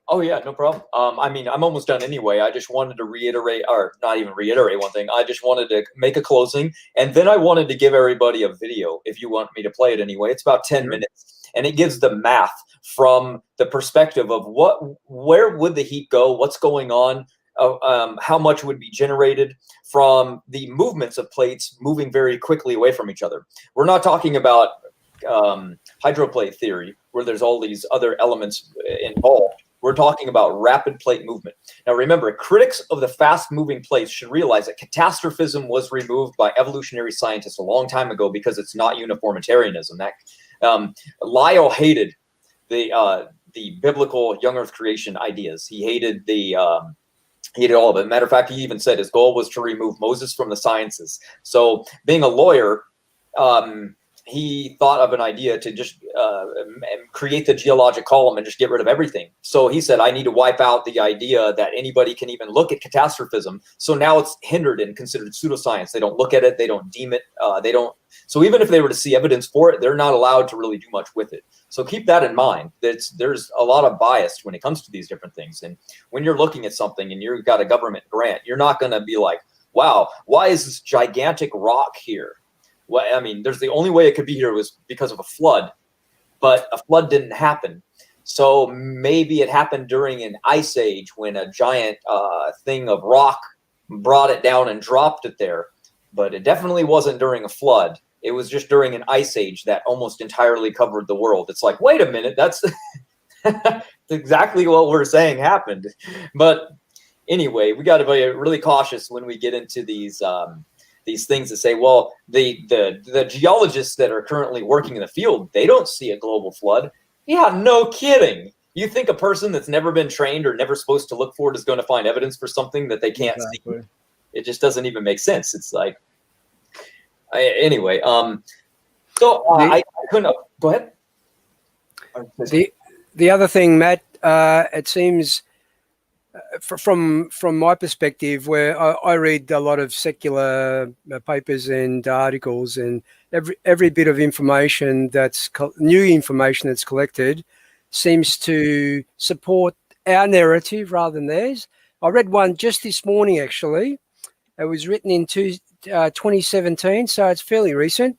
Oh yeah, no problem. I mean, I'm almost done anyway. I just wanted to reiterate, or not even reiterate one thing. I just wanted to make a closing, and then I wanted to give everybody a video, if you want me to play it anyway. It's about 10 minutes, and it gives the math from the perspective of where would the heat go, what's going on, how much would be generated from the movements of plates moving very quickly away from each other. We're not talking about hydroplate theory, where there's all these other elements involved. We're talking about rapid plate movement. Now remember, critics of the fast-moving plates should realize that catastrophism was removed by evolutionary scientists a long time ago because it's not uniformitarianism. That Lyell hated the biblical young Earth creation ideas. He hated he did all of it. Matter of fact, he even said his goal was to remove Moses from the sciences. So being a lawyer, he thought of an idea to just create the geologic column and just get rid of everything. So he said, I need to wipe out the idea that anybody can even look at catastrophism. So now it's hindered and considered pseudoscience. They don't look at it. They don't deem it. So even if they were to see evidence for it, they're not allowed to really do much with it. So keep that in mind. There's a lot of bias when it comes to these different things. And when you're looking at something and you've got a government grant, you're not going to be like, wow, why is this gigantic rock here? Well, I mean, there's the only way it could be here was because of a flood, but a flood didn't happen. So maybe it happened during an ice age when a giant thing of rock brought it down and dropped it there. But it definitely wasn't during a flood. It was just during an ice age that almost entirely covered the world. It's like, wait a minute, that's exactly what we're saying happened. But anyway, we got to be really cautious when we get into these things that say, well, the geologists that are currently working in the field, they don't see a global flood. Yeah, no kidding. You think a person that's never been trained or never supposed to look for it is going to find evidence for something that they can't see? It just doesn't even make sense. It's like, anyway. I couldn't. Go ahead. The other thing, Matt, it seems from my perspective, where I read a lot of secular papers and articles, and every bit of information new information that's collected seems to support our narrative rather than theirs. I read one just this morning, actually. It was written in 2017, so it's fairly recent.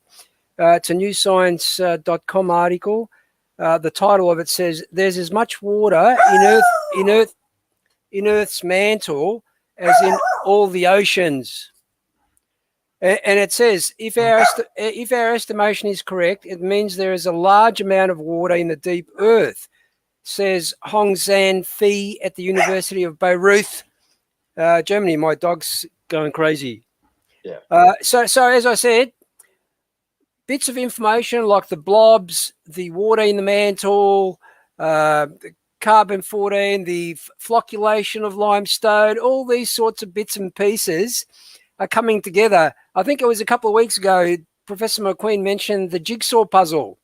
It's a newscience.com article. The title of it says, "There's as much water in Earth's mantle as in all the oceans." And it says, if our estimation is correct, it means there is a large amount of water in the deep earth, says Hong Zhan Fei at the University of Bayreuth, Germany. My dog's going crazy. Yeah. So as I said, bits of information like the blobs, the water in the mantle, carbon-14, the flocculation of limestone, all these sorts of bits and pieces are coming together. I think it was a couple of weeks ago, Professor McQueen mentioned the jigsaw puzzle.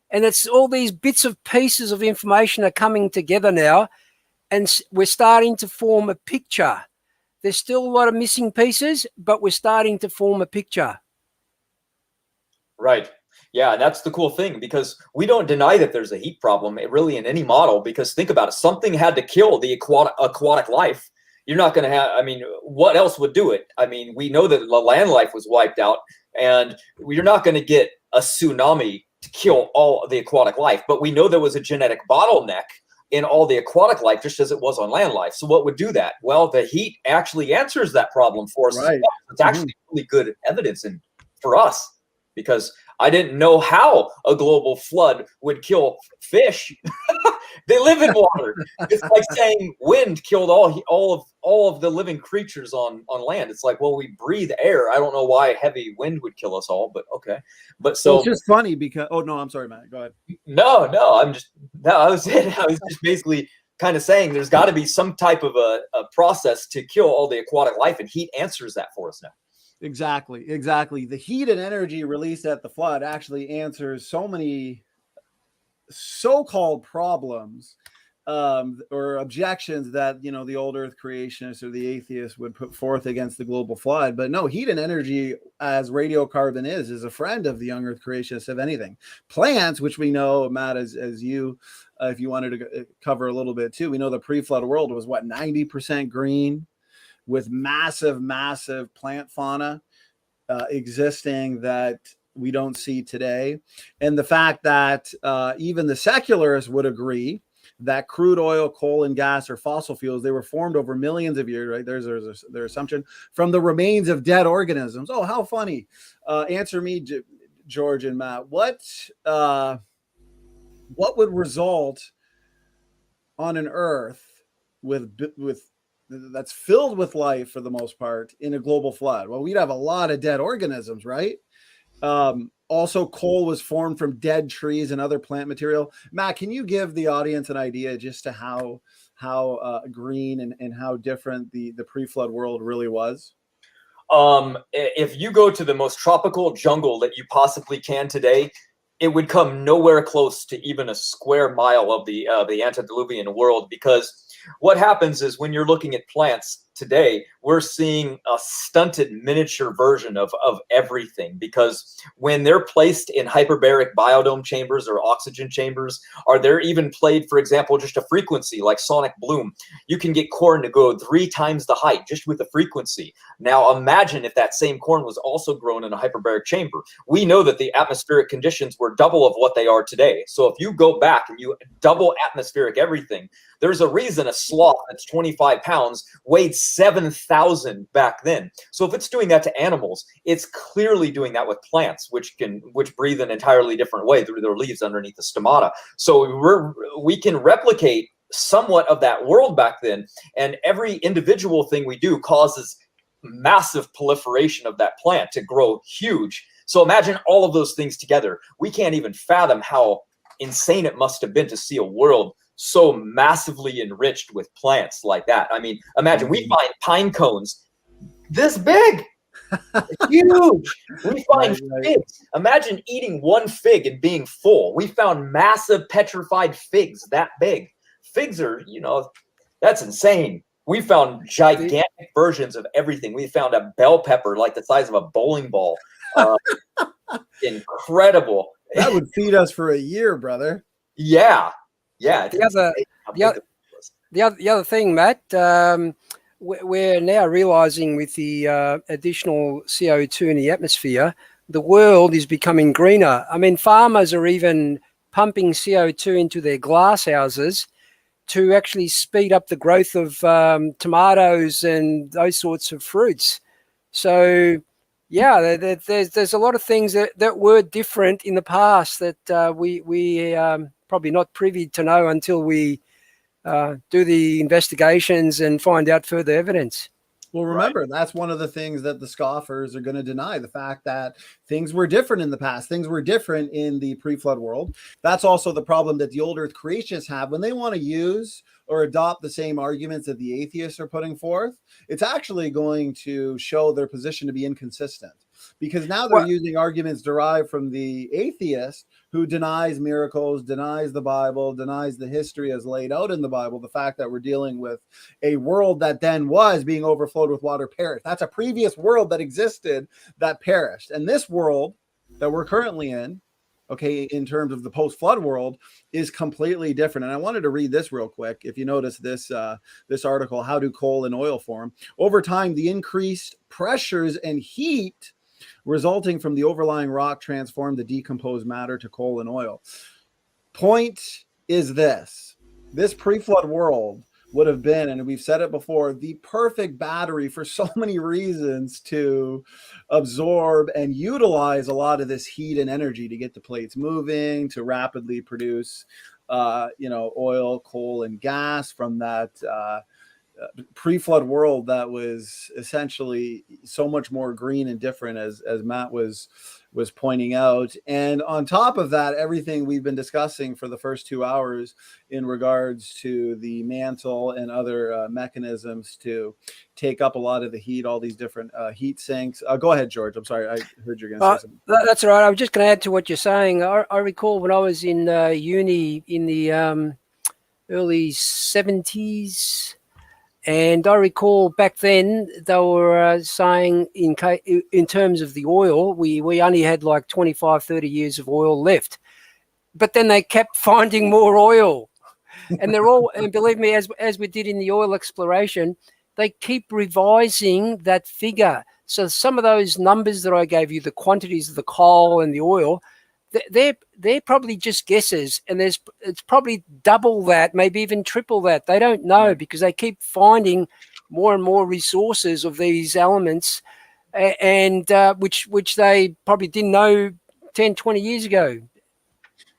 And it's all these bits of pieces of information are coming together now, and we're starting to form a picture. There's still a lot of missing pieces, but we're starting to form a picture. Right. Yeah, and that's the cool thing, because we don't deny that there's a heat problem really in any model, because think about it. Something had to kill the aquatic life. You're not going to have, I mean, what else would do it? I mean, we know that the land life was wiped out, and you're not going to get a tsunami to kill all the aquatic life. But we know there was a genetic bottleneck in all the aquatic life, just as it was on land life. So what would do that? Well, the heat actually answers that problem for us. Right. It's actually really good evidence for us, because I didn't know how a global flood would kill fish. They live in water. It's like saying wind killed all of the living creatures on land. It's like, well, we breathe air. I don't know why heavy wind would kill us all, but okay. But so it's just funny because I'm sorry, Matt. Go ahead. No, I was just basically kind of saying there's got to be some type of a process to kill all the aquatic life, and heat answers that for us now. Exactly. The heat and energy released at the flood actually answers so many so-called problems or objections that, the old earth creationists or the atheists would put forth against the global flood. But no, heat and energy, as radiocarbon is a friend of the young earth creationists, if anything. Plants, which we know, Matt, as you, if you wanted to cover a little bit too, we know the pre-flood world was 90% green, with massive plant fauna existing that we don't see today. And the fact that even the secularists would agree that crude oil, coal, and gas are fossil fuels. They were formed over millions of years, right? There's their assumption from the remains of dead organisms. Oh, how funny. Answer me, George and Matt. What would result on an Earth with that's filled with life for the most part in a global flood? Well, we'd have a lot of dead organisms, right? Also, coal was formed from dead trees and other plant material. Matt, can you give the audience an idea just to how green and how different the pre-flood world really was? If you go to the most tropical jungle that you possibly can today, it would come nowhere close to even a square mile of the antediluvian world, because what happens is when you're looking at plants today, we're seeing a stunted miniature version of everything, because when they're placed in hyperbaric biodome chambers or oxygen chambers, or they're even played, for example, just a frequency like sonic bloom, you can get corn to grow 3 times the height just with the frequency. Now imagine if that same corn was also grown in a hyperbaric chamber. We know that the atmospheric conditions were double of what they are today. So if you go back and you double atmospheric everything, there's a reason a sloth that's 25 pounds weighed 7,000 back then. So if it's doing that to animals, it's clearly doing that with plants, which breathe an entirely different way through their leaves underneath the stomata. So we can replicate somewhat of that world back then, and every individual thing we do causes massive proliferation of that plant to grow huge. So imagine all of those things together. We can't even fathom how insane it must have been to see a world so massively enriched with plants like that. I mean, imagine we find pine cones this big, huge. We find figs. Imagine eating one fig and being full. We found massive petrified figs that big. Figs are, That's insane. We found gigantic versions of everything. We found a bell pepper like the size of a bowling ball. Incredible. That would feed us for a year, brother. Yeah. It's the other thing, Matt, we're now realizing with the additional CO2 in the atmosphere, the world is becoming greener. I mean, farmers are even pumping CO2 into their glass houses to actually speed up the growth of tomatoes and those sorts of fruits. So, yeah, there's a lot of things that were different in the past that we probably not privy to know until we do the investigations and find out further evidence. Well, remember, that's one of the things that the scoffers are going to deny, the fact that things were different in the past. Things were different in the pre-flood world. That's also the problem that the old earth creationists have when they want to use or adopt the same arguments that the atheists are putting forth. It's actually going to show their position to be inconsistent, because now they're using arguments derived from the atheist who denies miracles, denies the Bible, denies the history as laid out in the Bible. The fact that we're dealing with a world that then was being overflowed with water perished. That's a previous world that existed that perished. And this world that we're currently in, okay, in terms of the post-flood world, is completely different. And I wanted to read this real quick. If you notice this, this article, How Do Coal and Oil Form? Over time, the increased pressures and heat resulting from the overlying rock transformed the decomposed matter to coal and oil. Point is this pre-flood world would have been, and we've said it before, the perfect battery for so many reasons to absorb and utilize a lot of this heat and energy to get the plates moving, to rapidly produce, oil, coal, and gas from that pre-flood world that was essentially so much more green and different, as Matt was pointing out. And on top of that, everything we've been discussing for the first 2 hours in regards to the mantle and other mechanisms to take up a lot of the heat, all these different heat sinks. Go ahead, George. I'm sorry. I heard you're going to say something. That's all right. I was just going to add to what you're saying. I recall when I was in uni in the early 70s, and I recall back then they were saying in terms of the oil, we only had like 25, 30 years of oil left. But then they kept finding more oil. And and believe me, as we did in the oil exploration, they keep revising that figure. So some of those numbers that I gave you, the quantities of the coal and the oil, they're probably just guesses, and it's probably double that, maybe even triple that. They don't know, because they keep finding more and more resources of these elements, and which they probably didn't know 10, 20 years ago.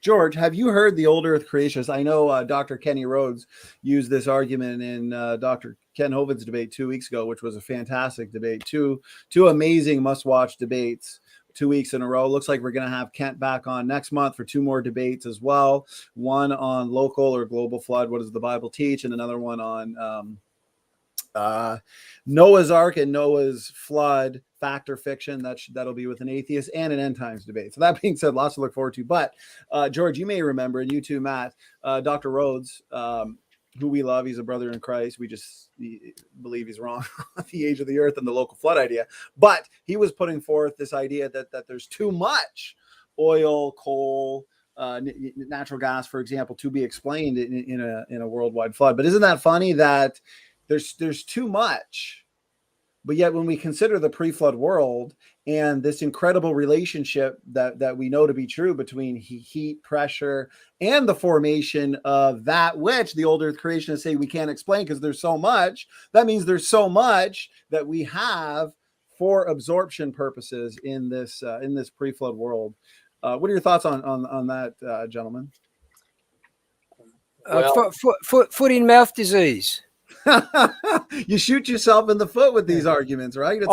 George, have you heard the old earth creationists? I know Dr. Kenny Rhodes used this argument in Dr. Ken Hovitt's debate 2 weeks ago, which was a fantastic debate. Two amazing must-watch debates 2 weeks in a row. Looks like we're going to have Kent back on next month for 2 more debates as well. One on local or global flood, what does the Bible teach? And another one on Noah's Ark and Noah's flood, fact or fiction. That'll be with an atheist, and an end times debate. So that being said, lots to look forward to. But George, you may remember, and you too, Matt, Dr. Rhodes, who we love. He's a brother in Christ. We just believe he's wrong on the age of the earth and the local flood idea. But he was putting forth this idea that there's too much oil, coal, natural gas, for example, to be explained in a worldwide flood. But isn't that funny that there's too much? But yet when we consider the pre-flood world and this incredible relationship that we know to be true between heat, pressure, and the formation of that which the old earth creationists say we can't explain because there's so much, that means there's so much that we have for absorption purposes in this pre-flood world. What are your thoughts on that, gentlemen? Foot in mouth disease. You shoot yourself in the foot with these arguments, right? It's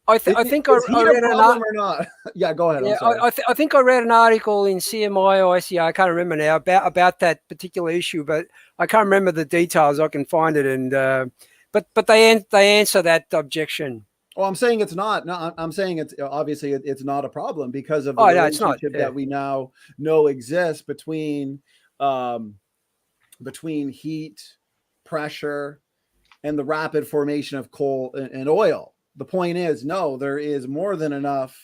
I think I read an article or not. Yeah, go ahead. Yeah, I think I read an article in CMI or ICI, I can't remember now, about that particular issue, but I can't remember the details. I can find it, and but they answer that objection. Oh, I'm saying it's not. No, I'm saying it's obviously it's not a problem because of the relationship that we now know exists between heat, pressure and the rapid formation of coal and oil. The point is, no, there is more than enough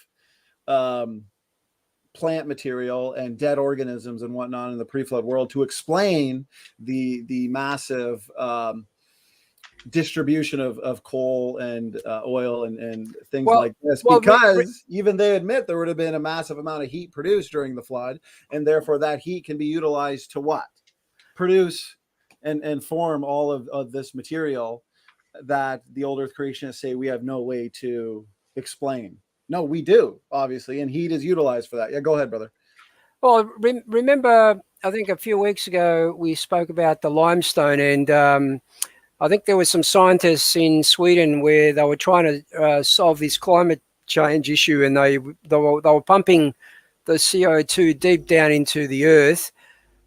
plant material and dead organisms and whatnot in the pre-flood world to explain the massive distribution of coal and oil and things like this, because even they admit there would have been a massive amount of heat produced during the flood, and therefore that heat can be utilized to what? Produce and form all of this material that the old earth creationists say we have no way to explain. No, we do, obviously, and heat is utilized for that. Yeah, go ahead, brother. Well, remember, I think a few weeks ago we spoke about the limestone, and I think there were some scientists in Sweden where they were trying to solve this climate change issue, and they were pumping the CO2 deep down into the earth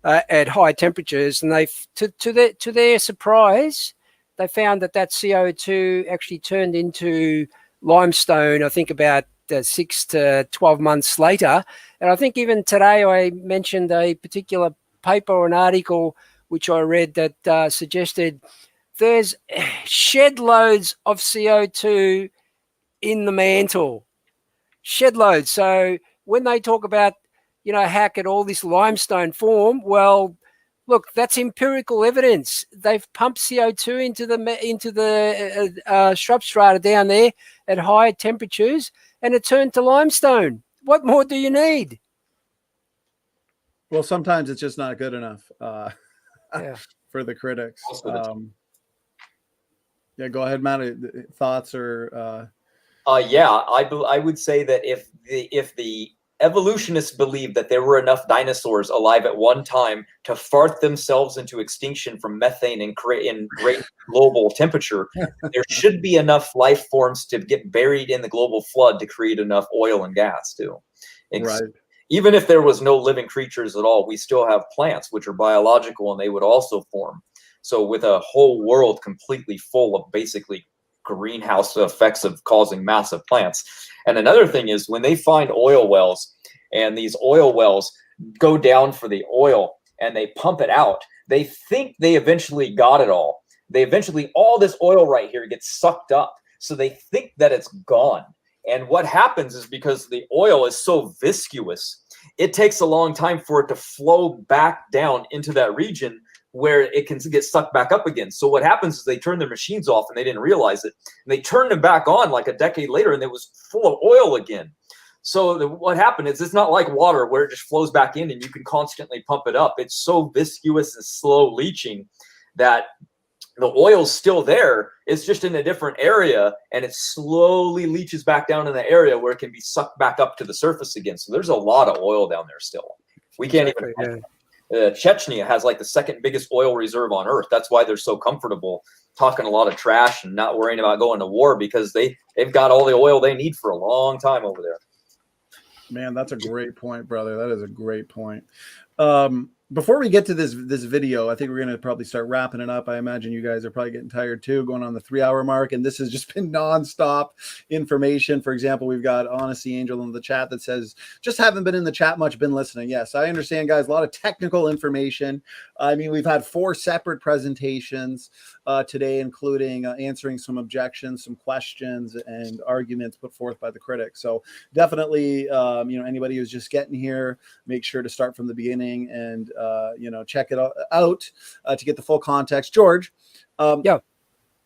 at high temperatures, and they, to their surprise, they found that CO2 actually turned into limestone, I think about 6 to 12 months later. And I think even today I mentioned a particular paper or an article which I read that suggested there's shed loads of CO2 in the mantle. Shed loads. So when they talk about, how could all this limestone form? Well, look, that's empirical evidence. They've pumped CO2 into the shrub strata down there at high temperatures, and it turned to limestone. What more do you need? Well, sometimes it's just not good enough for the critics. Yeah, go ahead, Matt. Thoughts or? I would say that if the evolutionists believed that there were enough dinosaurs alive at one time to fart themselves into extinction from methane in great global temperature, there should be enough life forms to get buried in the global flood to create enough oil and gas too. Right. Even if there was no living creatures at all, we still have plants which are biological, and they would also form. So with a whole world completely full of basically greenhouse effects of causing massive plants. And another thing is when they find oil wells, and these oil wells go down for the oil and they pump it out, they think they eventually got it all. All this oil right here gets sucked up. So they think that it's gone. And what happens is, because the oil is so viscous, it takes a long time for it to flow back down into that region where it can get sucked back up again. So what happens is they turn their machines off and they didn't realize it. And they turned them back on like a decade later, and it was full of oil again. So what happened is, it's not like water where it just flows back in and you can constantly pump it up. It's so viscous and slow leaching that the oil's still there. It's just in a different area, and it slowly leaches back down in the area where it can be sucked back up to the surface again. So there's a lot of oil down there still. We can't even. Chechnya has like the second biggest oil reserve on earth. That's why they're so comfortable talking a lot of trash and not worrying about going to war, because they've got all the oil they need for a long time over there. Man, that's a great point, brother. That is a great point. Before we get to this video, I think we're going to probably start wrapping it up. I imagine you guys are probably getting tired too, going on the 3-hour mark. And this has just been nonstop information. For example, we've got Honesty Angel in the chat that says, just haven't been in the chat much, been listening. Yes, I understand, guys. A lot of technical information. I mean, we've had 4 separate presentations today, including answering some objections, some questions, and arguments put forth by the critics. So definitely, anybody who's just getting here, make sure to start from the beginning and check it out to get the full context. George,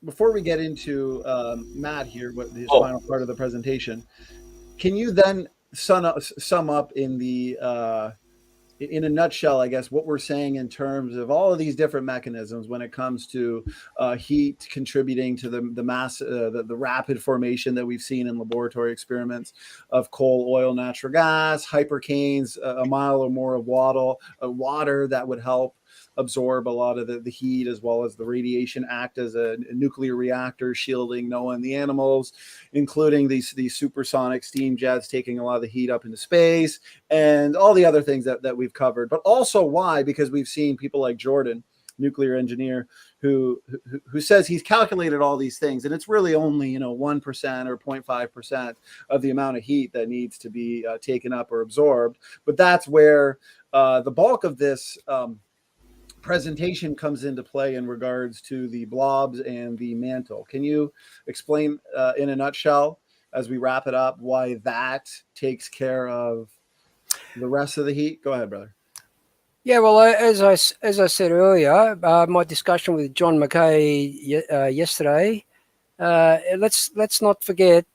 before we get into Matt here, his final part of the presentation, can you then sum up in a nutshell, I guess, what we're saying in terms of all of these different mechanisms when it comes to heat contributing to the mass, the rapid formation that we've seen in laboratory experiments of coal, oil, natural gas, hypercanes, a mile or more of water that would help absorb a lot of the heat, as well as the radiation act as a nuclear reactor, shielding Noah and the animals, including these supersonic steam jets taking a lot of the heat up into space, and all the other things that we've covered. But also why? Because we've seen people like Jordan, nuclear engineer, who says he's calculated all these things, and it's really only 1% or 0.5% of the amount of heat that needs to be taken up or absorbed. But that's where the bulk of this presentation comes into play in regards to the blobs and the mantle. Can you explain in a nutshell, as we wrap it up, why that takes care of the rest of the heat? Go ahead, brother. Yeah, well, as I said earlier, my discussion with John McKay yesterday, let's not forget,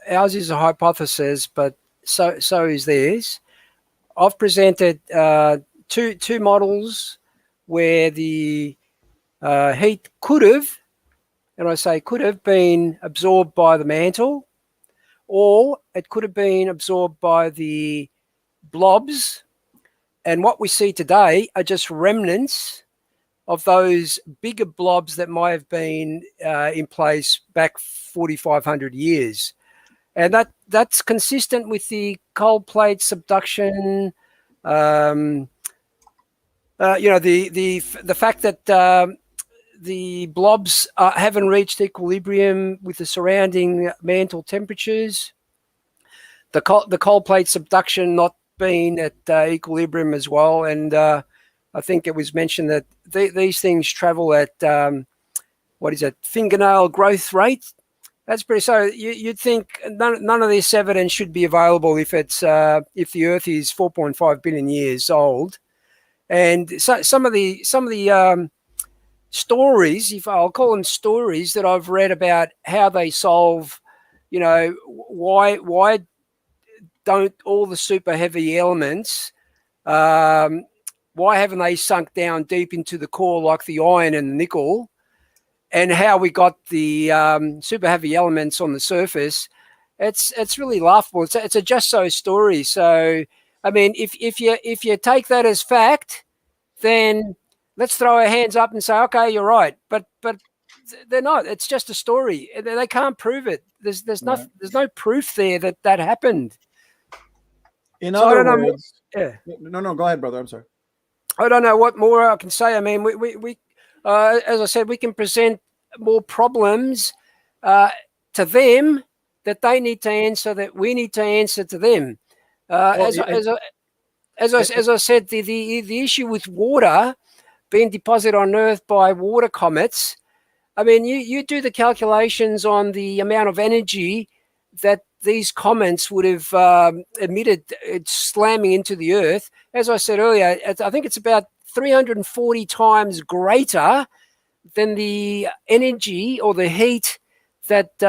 ours is a hypothesis, but so is theirs. I've presented two models where the heat could have, and I say could have, been absorbed by the mantle, or it could have been absorbed by the blobs. And what we see today are just remnants of those bigger blobs that might have been in place back 4,500 years. And that's consistent with the cold plate subduction, the fact that the blobs haven't reached equilibrium with the surrounding mantle temperatures, the cold plate subduction not being at equilibrium as well. And I think it was mentioned that these things travel at fingernail growth rate. That's pretty. So you'd think none of this evidence should be available if the Earth is 4.5 billion years old. And so some of the stories, if I'll call them stories, that I've read about how they solve, why don't all the super heavy elements, why haven't they sunk down deep into the core like the iron and the nickel, and how we got the super heavy elements on the surface? It's really laughable. It's a just so story. So I mean, if you take that as fact, then let's throw our hands up and say, okay, you're right. But they're not. It's just a story. They can't prove it. There's no proof there that happened. In other words, yeah. No, go ahead, brother. I'm sorry. I don't know what more I can say. I mean, we as I said, we can present more problems to them that they need to answer, that we need to answer to them. As I said, the issue with water being deposited on Earth by water comets. I mean, you do the calculations on the amount of energy that these comets would have emitted slamming into the Earth. As I said earlier, I think it's about 340 times greater than the energy or the heat that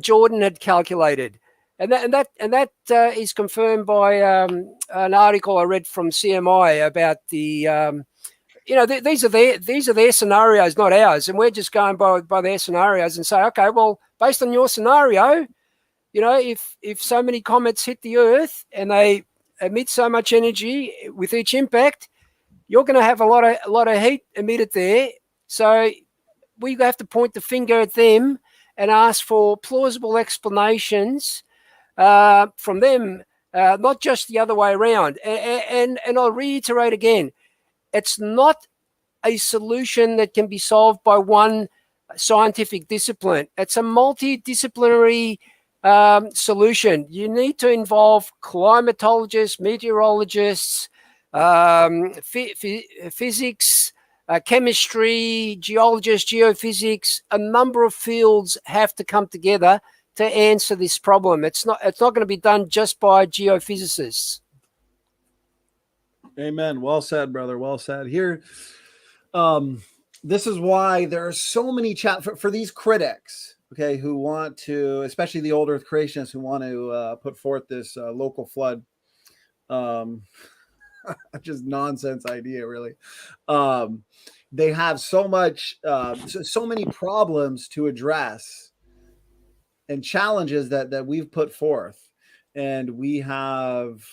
Jordan had calculated. And that is confirmed by an article I read from CMI about the these are their scenarios, not ours, and we're just going by their scenarios and say, okay, well, based on your scenario, if so many comets hit the Earth and they emit so much energy with each impact, you're going to have a lot of heat emitted there. So we have to point the finger at them and ask for plausible explanations from them, not just the other way around. And I'll reiterate again, it's not a solution that can be solved by one scientific discipline. It's a multidisciplinary solution. You need to involve climatologists, meteorologists, physics, chemistry, geologists, geophysics. A number of fields have to come together to answer this problem. It's not going to be done just by geophysicists. Amen. Well said, brother. Well said. Here, this is why there are so many for these critics, okay, who want to, especially the old Earth creationists, who want to put forth this local flood, just nonsense idea, really. They have so many problems to address and challenges that we've put forth, and we have.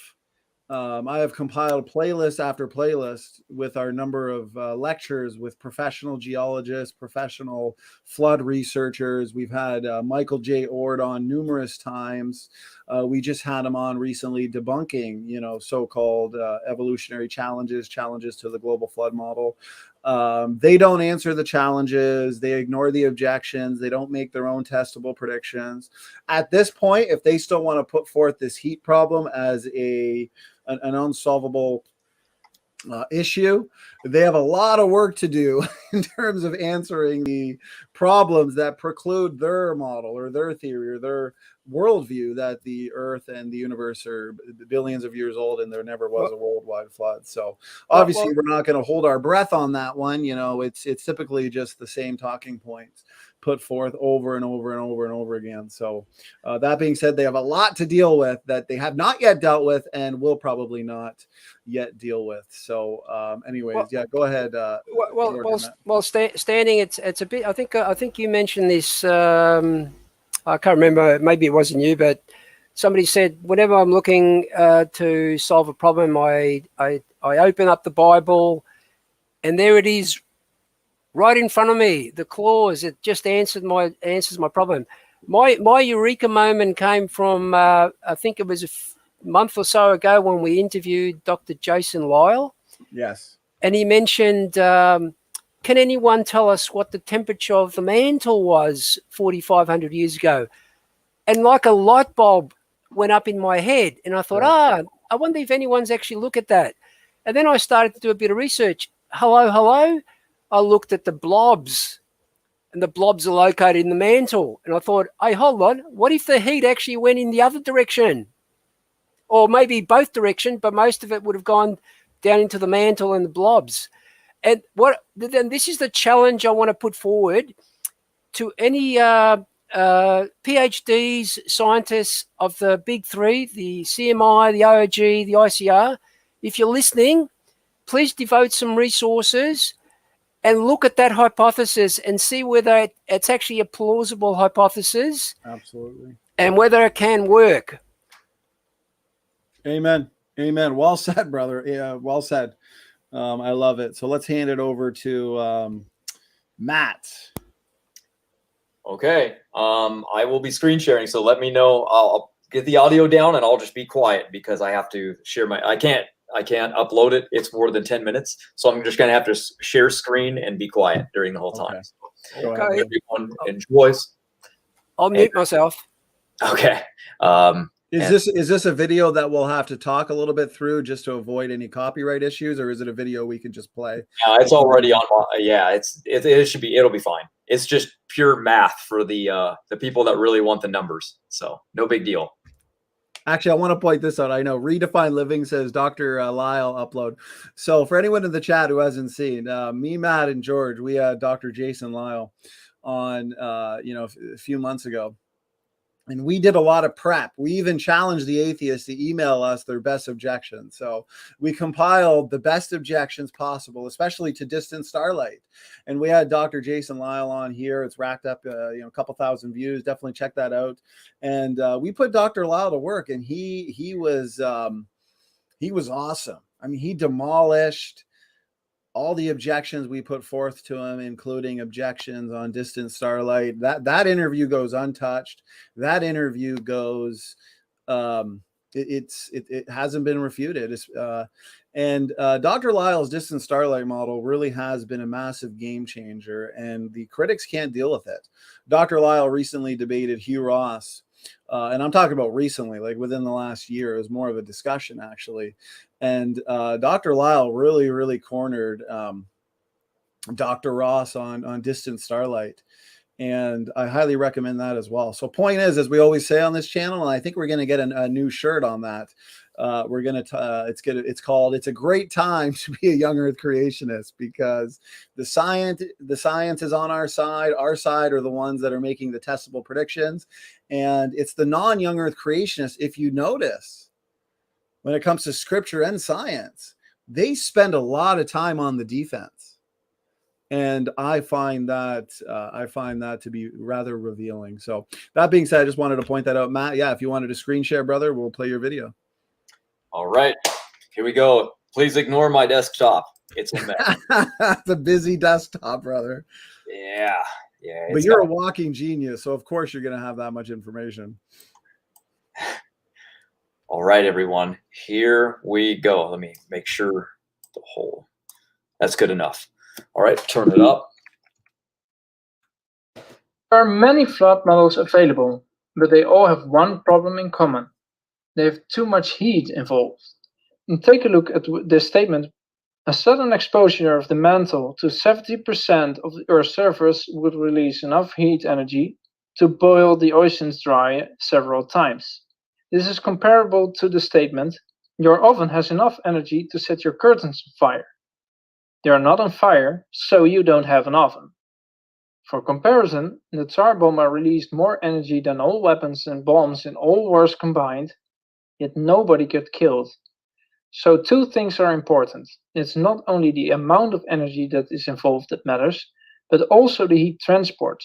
I have compiled playlist after playlist with our number of lectures with professional geologists, professional flood researchers. We've had Michael J. Ord on numerous times. We just had him on recently debunking, so-called evolutionary challenges to the global flood model. They don't answer the challenges. They ignore the objections. They don't make their own testable predictions. At this point, if they still want to put forth this heat problem as an unsolvable issue. They have a lot of work to do in terms of answering the problems that preclude their model or their theory or their worldview that the Earth and the universe are billions of years old and there never was a worldwide flood. So obviously we're not going to hold our breath on that one. You know, it's typically just the same talking points put forth over and over and over and over again. So that being said, they have a lot to deal with that they have not yet dealt with and will probably not yet deal with. So anyways, yeah, go ahead. Standing, it's a bit, I think you mentioned this, I can't remember, maybe it wasn't you, but somebody said whenever I'm looking to solve a problem, I open up the Bible and there it is right in front of me, the clause. It just answers my problem. My eureka moment came from I think it was a month or so ago when we interviewed Dr. Jason Lyell. Yes. And he mentioned, can anyone tell us what the temperature of the mantle was 4,500 years ago? And like a light bulb went up in my head. And I thought, I wonder if anyone's actually looked at that. And then I started to do a bit of research. Hello. I looked at the blobs, and the blobs are located in the mantle. And I thought, hey, hold on. What if the heat actually went in the other direction? Or maybe both directions, but most of it would have gone down into the mantle and the blobs. And then this is the challenge I want to put forward to any PhDs, scientists of the big three, the CMI, the IOG, the ICR. If you're listening, please devote some resources and look at that hypothesis and see whether it's actually a plausible hypothesis. Absolutely. And whether it can work. Amen. Well said, brother. Yeah, well said. I love it. So let's hand it over to Matt. Okay. I will be screen sharing, so let me know. I'll get the audio down and I'll just be quiet because I have to share I can't upload it. It's more than 10 minutes. So I'm just going to have to share screen and be quiet during the whole time. Okay. Everyone enjoys. I'll mute myself. Okay. Is this a video that we'll have to talk a little bit through just to avoid any copyright issues, or is it a video we can just play? It's already on. It'll be fine. It's just pure math for the people that really want the numbers. So no big deal. Actually, I want to point this out. I know Redefine Living says Dr. Lyell upload. So for anyone in the chat who hasn't seen, me, Matt, and George, we had Dr. Jason Lyell on, a few months ago. And we did a lot of prep. We even challenged the atheists to email us their best objections. So we compiled the best objections possible, especially to distant starlight. And we had Dr. Jason Lyell on here. It's racked up, a couple thousand views. Definitely check that out. And we put Dr. Lyell to work, and he was awesome. I mean, he demolished all the objections we put forth to him, including objections on distant starlight. That interview goes untouched. That interview goes, it hasn't been refuted. And Dr. Lyell's distant starlight model really has been a massive game changer, and the critics can't deal with it. Dr. Lyell recently debated Hugh Ross. And I'm talking about recently, like within the last year. It was more of a discussion, actually. And Dr. Lyell really, really cornered Dr. Ross on distant starlight. And I highly recommend that as well. So point is, as we always say on this channel, and I think we're going to get a new shirt on that. We're going to, it's called, "It's a Great Time to Be a Young Earth Creationist," because the science is on our side. Our side are the ones that are making the testable predictions. And it's the non-young Earth creationists, if you notice, when it comes to scripture and science, they spend a lot of time on the defense. And I find that to be rather revealing. So that being said, I just wanted to point that out. Matt, yeah, if you wanted to screen share, brother, we'll play your video. All right, here we go. Please ignore my desktop. It's a mess. It's a busy desktop, brother. Yeah. But you're a walking genius, so of course you're going to have that much information. All right, everyone, here we go. Let me make sure that's good enough. All right, turn it up. There are many flood models available, but they all have one problem in common. They have too much heat involved. And take a look at the statement A sudden exposure of the mantle to 70% of the Earth's surface would release enough heat energy to boil the oceans dry several times. This is comparable to the statement, your oven has enough energy to set your curtains on fire. They are not on fire, so you don't have an oven. For comparison, the Tsar Bomba released more energy than all weapons and bombs in all wars combined, yet nobody got killed. So two things are important. It's not only the amount of energy that is involved that matters, but also the heat transport.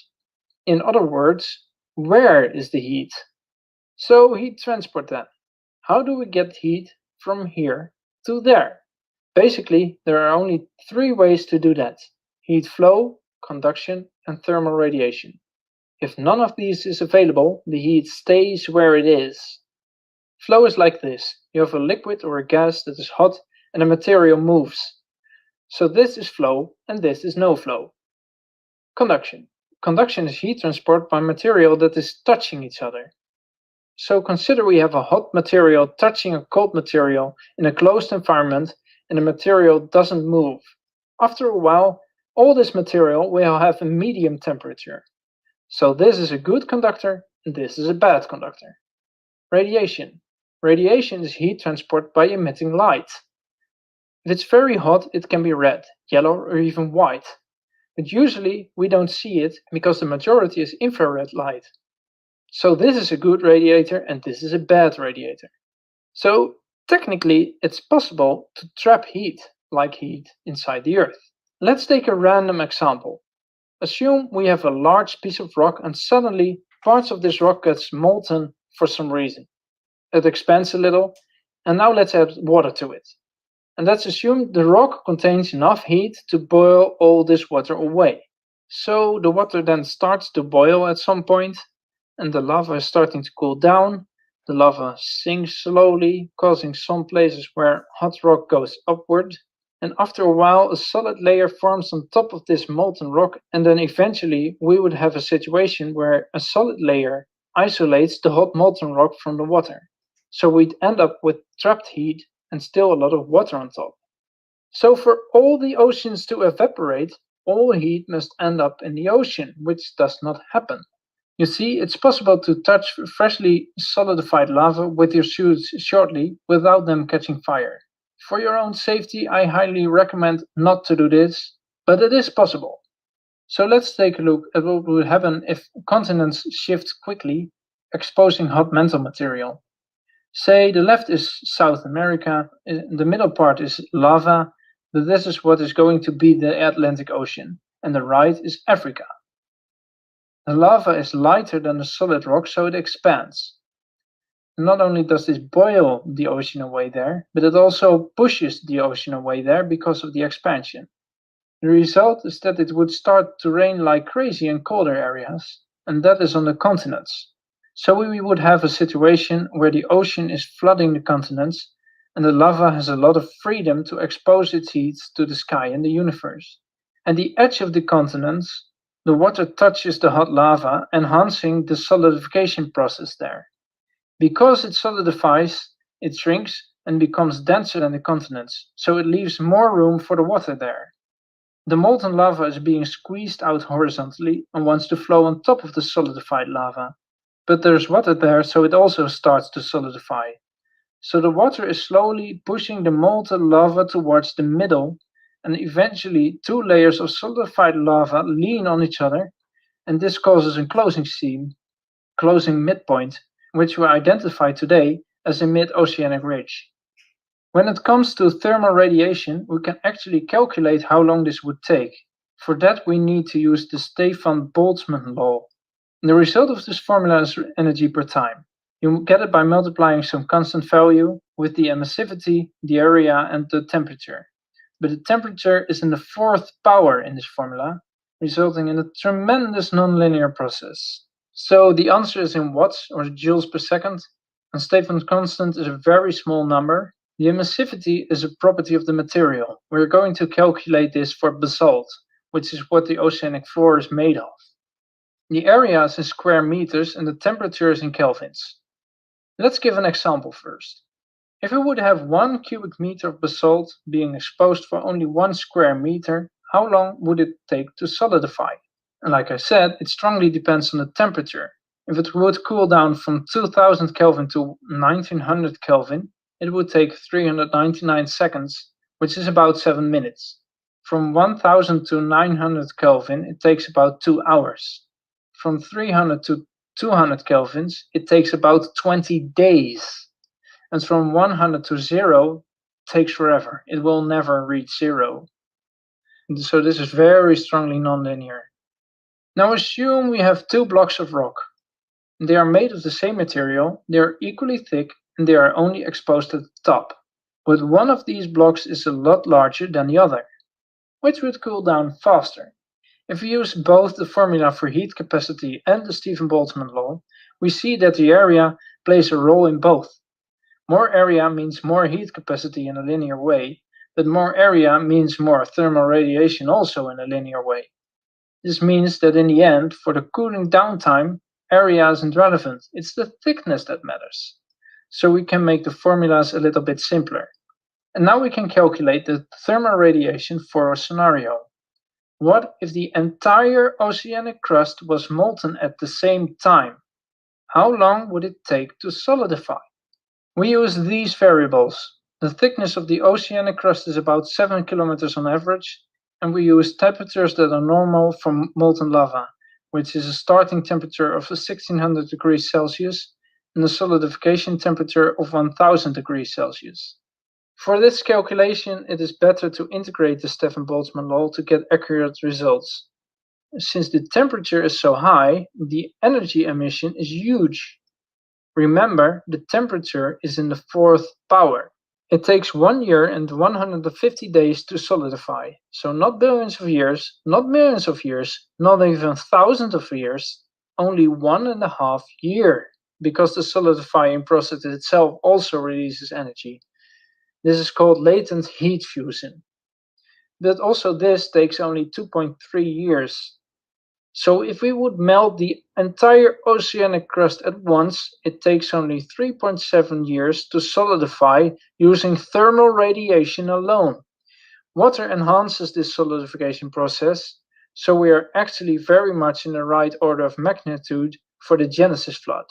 In other words, where is the heat? So heat transport then. How do we get heat from here to there? Basically, there are only three ways to do that: heat flow, conduction, and thermal radiation. If none of these is available, the heat stays where it is. Flow is like this. You have a liquid or a gas that is hot and a material moves. So this is flow and this is no flow. Conduction. Conduction is heat transport by material that is touching each other. So consider we have a hot material touching a cold material in a closed environment and the material doesn't move. After a while, all this material will have a medium temperature. So this is a good conductor and this is a bad conductor. Radiation. Radiation is heat transport by emitting light. If it's very hot, it can be red, yellow, or even white. But usually we don't see it because the majority is infrared light. So this is a good radiator and this is a bad radiator. So technically it's possible to trap heat, like heat, inside the Earth. Let's take a random example. Assume we have a large piece of rock and suddenly parts of this rock gets molten for some reason. It expands a little, and now let's add water to it. And let's assume the rock contains enough heat to boil all this water away. So the water then starts to boil at some point, and the lava is starting to cool down. The lava sinks slowly, causing some places where hot rock goes upward. And after a while, a solid layer forms on top of this molten rock, and then eventually we would have a situation where a solid layer isolates the hot molten rock from the water. So we'd end up with trapped heat and still a lot of water on top. So for all the oceans to evaporate, all heat must end up in the ocean, which does not happen. You see, it's possible to touch freshly solidified lava with your shoes shortly without them catching fire. For your own safety, I highly recommend not to do this, but it is possible. So let's take a look at what would happen if continents shift quickly, exposing hot mantle material. Say the left is South America, the middle part is lava, but this is what is going to be the Atlantic Ocean, and the right is Africa. The lava is lighter than the solid rock, so it expands. Not only does this boil the ocean away there, but it also pushes the ocean away there because of the expansion. The result is that it would start to rain like crazy in colder areas, and that is on the continents. So we would have a situation where the ocean is flooding the continents, and the lava has a lot of freedom to expose its heat to the sky and the universe. At the edge of the continents, the water touches the hot lava, enhancing the solidification process there. Because it solidifies, it shrinks and becomes denser than the continents, so it leaves more room for the water there. The molten lava is being squeezed out horizontally and wants to flow on top of the solidified lava. But there's water there, so it also starts to solidify. So the water is slowly pushing the molten lava towards the middle, and eventually two layers of solidified lava lean on each other, and this causes a closing seam, closing midpoint, which we identify today as a mid-oceanic ridge. When it comes to thermal radiation, we can actually calculate how long this would take. For that, we need to use the Stefan-Boltzmann law. The result of this formula is energy per time. You get it by multiplying some constant value with the emissivity, the area, and the temperature. But the temperature is in the fourth power in this formula, resulting in a tremendous nonlinear process. So the answer is in watts or joules per second, and Stefan's constant is a very small number. The emissivity is a property of the material. We're going to calculate this for basalt, which is what the oceanic floor is made of. The area is in square meters and the temperature is in kelvins. Let's give an example first. If we would have 1 cubic meter of basalt being exposed for only 1 square meter, how long would it take to solidify? And like I said, it strongly depends on the temperature. If it would cool down from 2000 Kelvin to 1900 Kelvin, it would take 399 seconds, which is about 7 minutes. From 1000 to 900 Kelvin, it takes about 2 hours. From 300 to 200 Kelvins, it takes about 20 days. And from 100 to 0 takes forever. It will never reach 0. So this is very strongly nonlinear. Now assume we have 2 blocks of rock. They are made of the same material, they are equally thick, and they are only exposed at the top. But one of these blocks is a lot larger than the other. Which would cool down faster? If we use both the formula for heat capacity and the Stephen-Boltzmann law, we see that the area plays a role in both. More area means more heat capacity in a linear way, but more area means more thermal radiation also in a linear way. This means that in the end, for the cooling down time, area isn't relevant, it's the thickness that matters. So we can make the formulas a little bit simpler. And now we can calculate the thermal radiation for a scenario. What if the entire oceanic crust was molten at the same time? How long would it take to solidify? We use these variables. The thickness of the oceanic crust is about 7 kilometers on average, and we use temperatures that are normal for molten lava, which is a starting temperature of 1600 degrees Celsius and a solidification temperature of 1000 degrees Celsius. For this calculation, it is better to integrate the Stephen-Boltzmann law to get accurate results. Since the temperature is so high, the energy emission is huge. Remember, the temperature is in the 4th power. It takes 1 year and 150 days to solidify. So not billions of years, not millions of years, not even thousands of years, only 1.5 years, because the solidifying process itself also releases energy. This is called latent heat fusion. But also this takes only 2.3 years. So if we would melt the entire oceanic crust at once, it takes only 3.7 years to solidify using thermal radiation alone. Water enhances this solidification process, so we are actually very much in the right order of magnitude for the Genesis flood.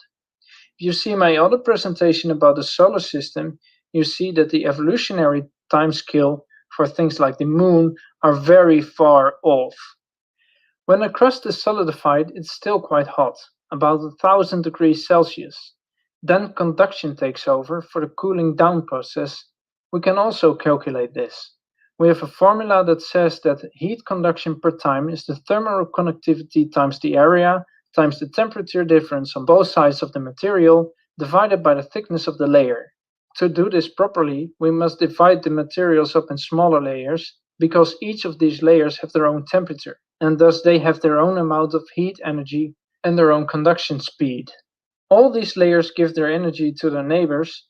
If you see my other presentation about the solar system, you see that the evolutionary timescale for things like the moon are very far off. When a crust is solidified, it's still quite hot, about 1000 degrees Celsius. Then conduction takes over for the cooling down process. We can also calculate this. We have a formula that says that heat conduction per time is the thermal conductivity times the area times the temperature difference on both sides of the material divided by the thickness of the layer. To do this properly, we must divide the materials up in smaller layers because each of these layers have their own temperature, and thus they have their own amount of heat energy and their own conduction speed. All these layers give their energy to their neighbors,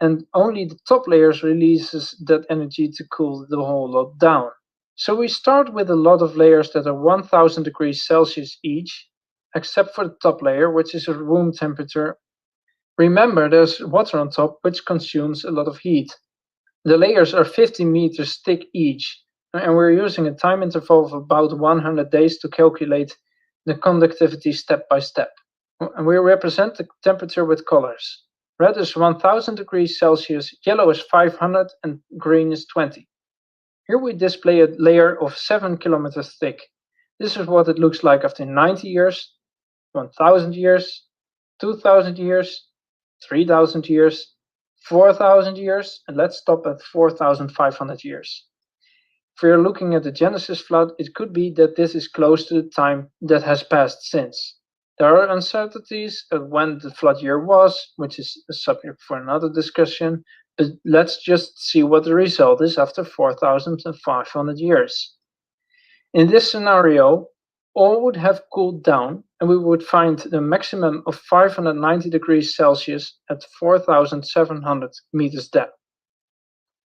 and only the top layers releases that energy to cool the whole lot down. So we start with a lot of layers that are 1000 degrees Celsius each, except for the top layer, which is at room temperature. Remember, there's water on top, which consumes a lot of heat. The layers are 50 meters thick each, and we're using a time interval of about 100 days to calculate the conductivity step by step. And we represent the temperature with colors. Red is 1000 degrees Celsius, yellow is 500, and green is 20. Here we display a layer of 7 kilometers thick. This is what it looks like after 90 years, 1000 years, 2000 years, 3000 years, 4000 years, and let's stop at 4500 years. If we are looking at the Genesis flood, it could be that this is close to the time that has passed since. There are uncertainties of when the flood year was, which is a subject for another discussion, but let's just see what the result is after 4500 years. In this scenario, all would have cooled down, and we would find the maximum of 590 degrees Celsius at 4,700 meters depth.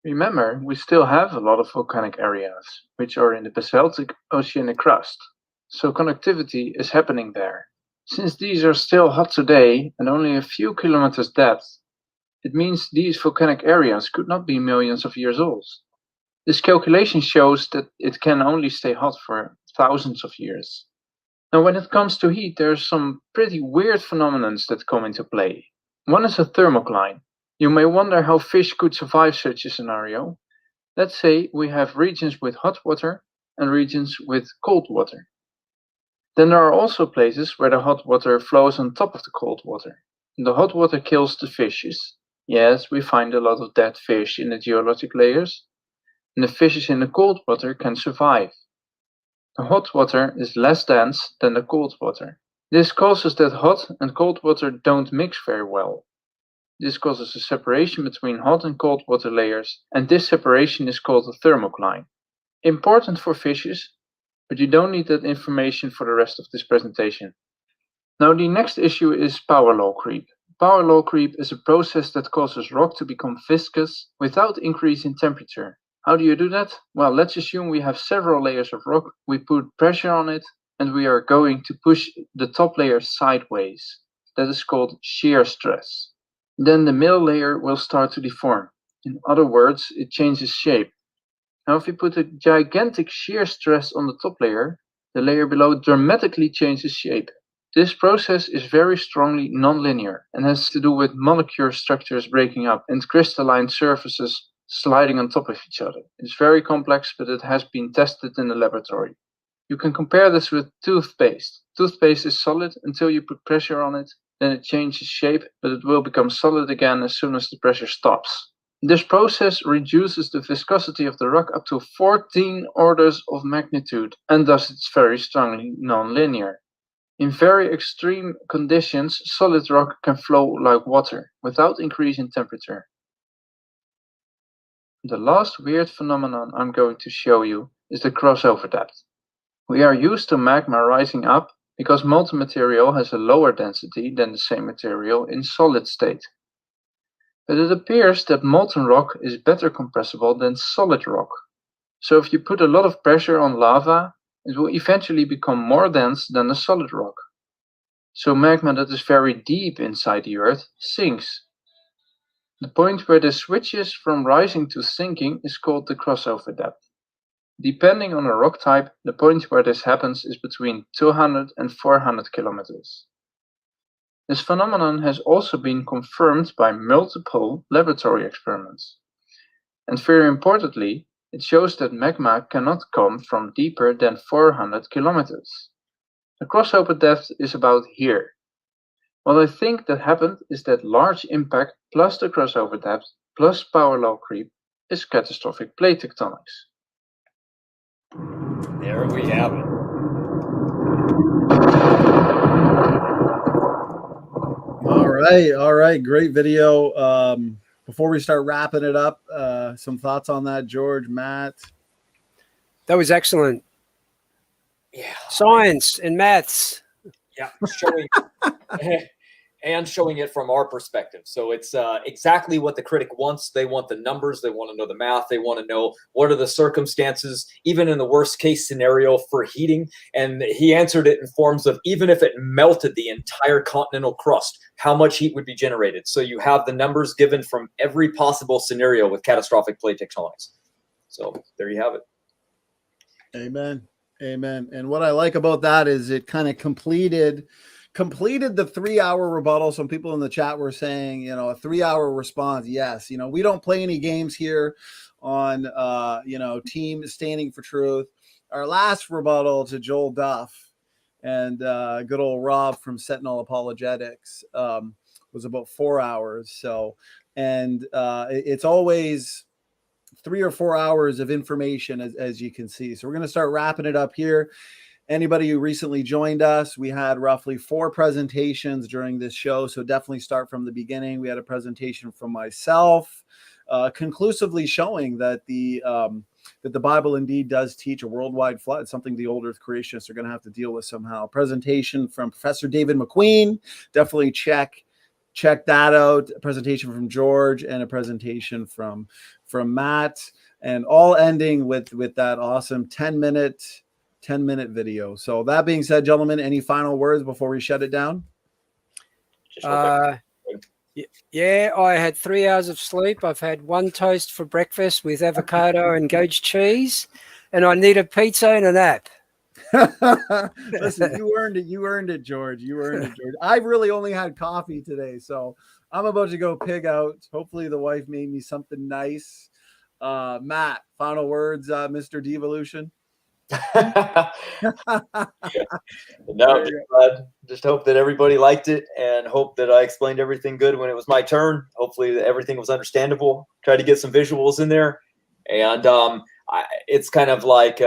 Remember, we still have a lot of volcanic areas, which are in the basaltic oceanic crust, so conductivity is happening there. Since these are still hot today and only a few kilometers depth, It means these volcanic areas could not be millions of years old. This calculation shows that it can only stay hot for thousands of years. Now, when it comes to heat, there are some pretty weird phenomena that come into play. One is a thermocline. You may wonder how fish could survive such a scenario. Let's say we have regions with hot water and regions with cold water. Then there are also places where the hot water flows on top of the cold water. The hot water kills the fishes. Yes, we find a lot of dead fish in the geologic layers, and the fishes in the cold water can survive. The hot water is less dense than the cold water. This causes that hot and cold water don't mix very well. This causes a separation between hot and cold water layers, and this separation is called a thermocline. Important for fishes, but you don't need that information for the rest of this presentation. Now, the next issue is power law creep. Power law creep is a process that causes rock to become viscous without increasing temperature. How do you do that? Well, let's assume we have several layers of rock, we put pressure on it, and we are going to push the top layer sideways. That is called shear stress. Then the middle layer will start to deform. In other words, it changes shape. Now, if you put a gigantic shear stress on the top layer, the layer below dramatically changes shape. This process is very strongly nonlinear and has to do with molecular structures breaking up and crystalline surfaces sliding on top of each other. It's very complex, but it has been tested in the laboratory. You can compare this with toothpaste. Toothpaste is solid until you put pressure on it, then it changes shape, but it will become solid again as soon as the pressure stops. This process reduces the viscosity of the rock up to 14 orders of magnitude, and thus it's very strongly nonlinear. In very extreme conditions, solid rock can flow like water without increasing temperature. The last weird phenomenon I'm going to show you is the crossover depth. We are used to magma rising up because molten material has a lower density than the same material in solid state. But it appears that molten rock is better compressible than solid rock. So if you put a lot of pressure on lava, it will eventually become more dense than a solid rock. So magma that is very deep inside the earth sinks. The point where this switches from rising to sinking is called the crossover depth. Depending on the rock type, the point where this happens is between 200 and 400 kilometers. This phenomenon has also been confirmed by multiple laboratory experiments. And very importantly, it shows that magma cannot come from deeper than 400 kilometers. The crossover depth is about here. What I think that happened is that large impact plus the crossover depth plus power law creep is catastrophic plate tectonics. There we have it. All right, great video. Before we start wrapping it up, some thoughts on that, George, Matt? That was excellent. Yeah. Science and maths. Yeah, showing it from our perspective. So it's exactly what the critic wants. They want the numbers. They want to know the math. They want to know what are the circumstances, even in the worst case scenario for heating. And he answered it in forms of even if it melted the entire continental crust, how much heat would be generated. So you have the numbers given from every possible scenario with catastrophic plate tectonics. So there you have it. Amen. Amen. And what I like about that is it kind of completed the 3-hour rebuttal. Some people in the chat were saying, a 3-hour response. Yes. We don't play any games here on, team standing for truth. Our last rebuttal to Joel Duff and good old Rob from Sentinel Apologetics was about 4 hours. So, and it's always 3 or 4 hours of information, as you can see. So we're going to start wrapping it up here. Anybody who recently joined us, we had roughly 4 presentations during this show. So definitely start from the beginning. We had a presentation from myself, conclusively showing that the Bible indeed does teach a worldwide flood, something the old earth creationists are going to have to deal with somehow. Presentation from Professor David McQueen. Definitely check that out. A presentation from George and a presentation from Matt, and all ending with that awesome 10-minute video. So that being said, gentlemen, any final words before we shut it down? Yeah, I had 3 hours of sleep. I've had one toast for breakfast with avocado and goat's cheese, and I need a pizza and a nap. Listen, you earned it. You earned it, George. You earned it, George. I've really only had coffee today, so I'm about to go pig out. Hopefully, the wife made me something nice. Matt, final words, Mr. Devolution. No, just hope that everybody liked it, and hope that I explained everything good when it was my turn. Hopefully everything was understandable. Tried to get some visuals in there, and it's kind of like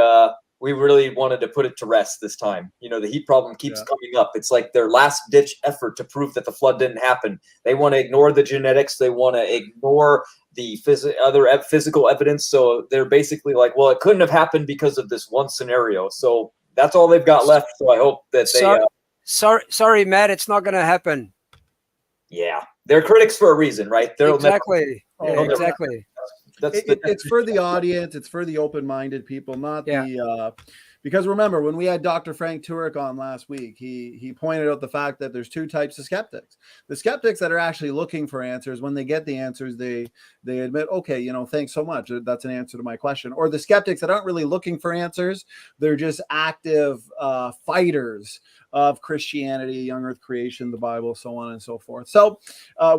we really wanted to put it to rest this time. You know, the heat problem keeps coming up. It's like their last ditch effort to prove that the flood didn't happen. They want to ignore the genetics. They want to ignore the physical evidence. So they're basically like, well, it couldn't have happened because of this one scenario. So that's all they've got left. So I hope that they. Sorry, Matt, it's not going to happen. Yeah, they're critics for a reason, right? Exactly. Exactly. It's for the audience. It's for the open-minded people, not the. Because remember, when we had Dr. Frank Turek on last week, he pointed out the fact that there's two types of skeptics. The skeptics that are actually looking for answers, when they get the answers, they admit, okay, you know, thanks so much. That's an answer to my question. Or the skeptics that aren't really looking for answers, they're just active fighters of Christianity, young earth creation, the Bible, so on and so forth. So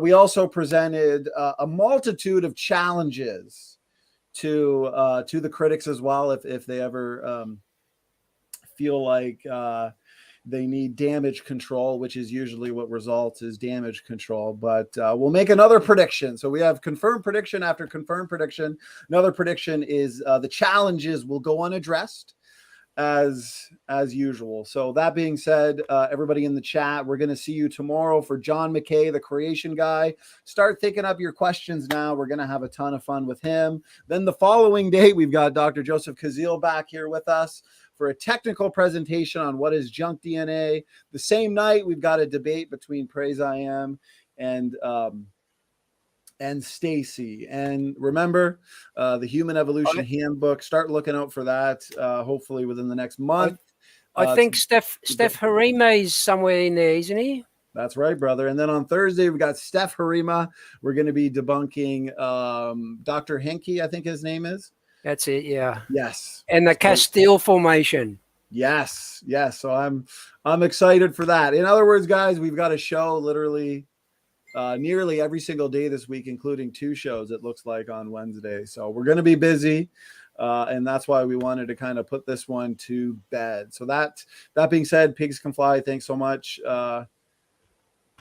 we also presented a multitude of challenges to the critics as well, if they ever feel like they need damage control, which is usually what results is damage control. But we'll make another prediction. So we have confirmed prediction after confirmed prediction. Another prediction is the challenges will go unaddressed as usual. So that being said, everybody in the chat, we're going to see you tomorrow for John McKay, the creation guy. Start thinking up your questions now. We're going to have a ton of fun with him. Then the following day, we've got Dr. Joseph Kazil back here with us for a technical presentation on what is junk DNA. The same night, we've got a debate between Praise I Am and Stacy. And remember, the Human Evolution Handbook. Start looking out for that. Hopefully within the next month. I think Steph Harima is somewhere in there, isn't he? That's right, brother. And then on Thursday, we've got Steph Harima. We're going to be debunking Dr. Henke, I think his name is. That's it, yeah. Yes. And the Castile Formation. Yes. So I'm excited for that. In other words, guys, we've got a show literally nearly every single day this week, including 2 shows, it looks like, on Wednesday. So we're going to be busy. And that's why we wanted to kind of put this one to bed. So that being said, pigs can fly. Thanks so much,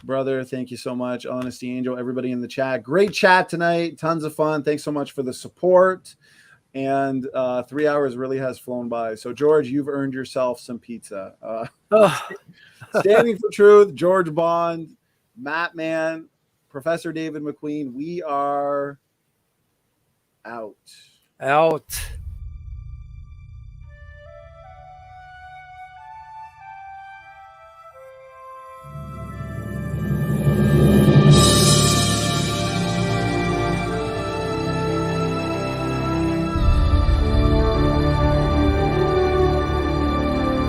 brother. Thank you so much. Honesty Angel, everybody in the chat. Great chat tonight. Tons of fun. Thanks so much for the support. And 3 hours really has flown by. So, George, you've earned yourself some pizza. Standing for Truth, George Bond, Matt Mann, Professor David McQueen. We are out.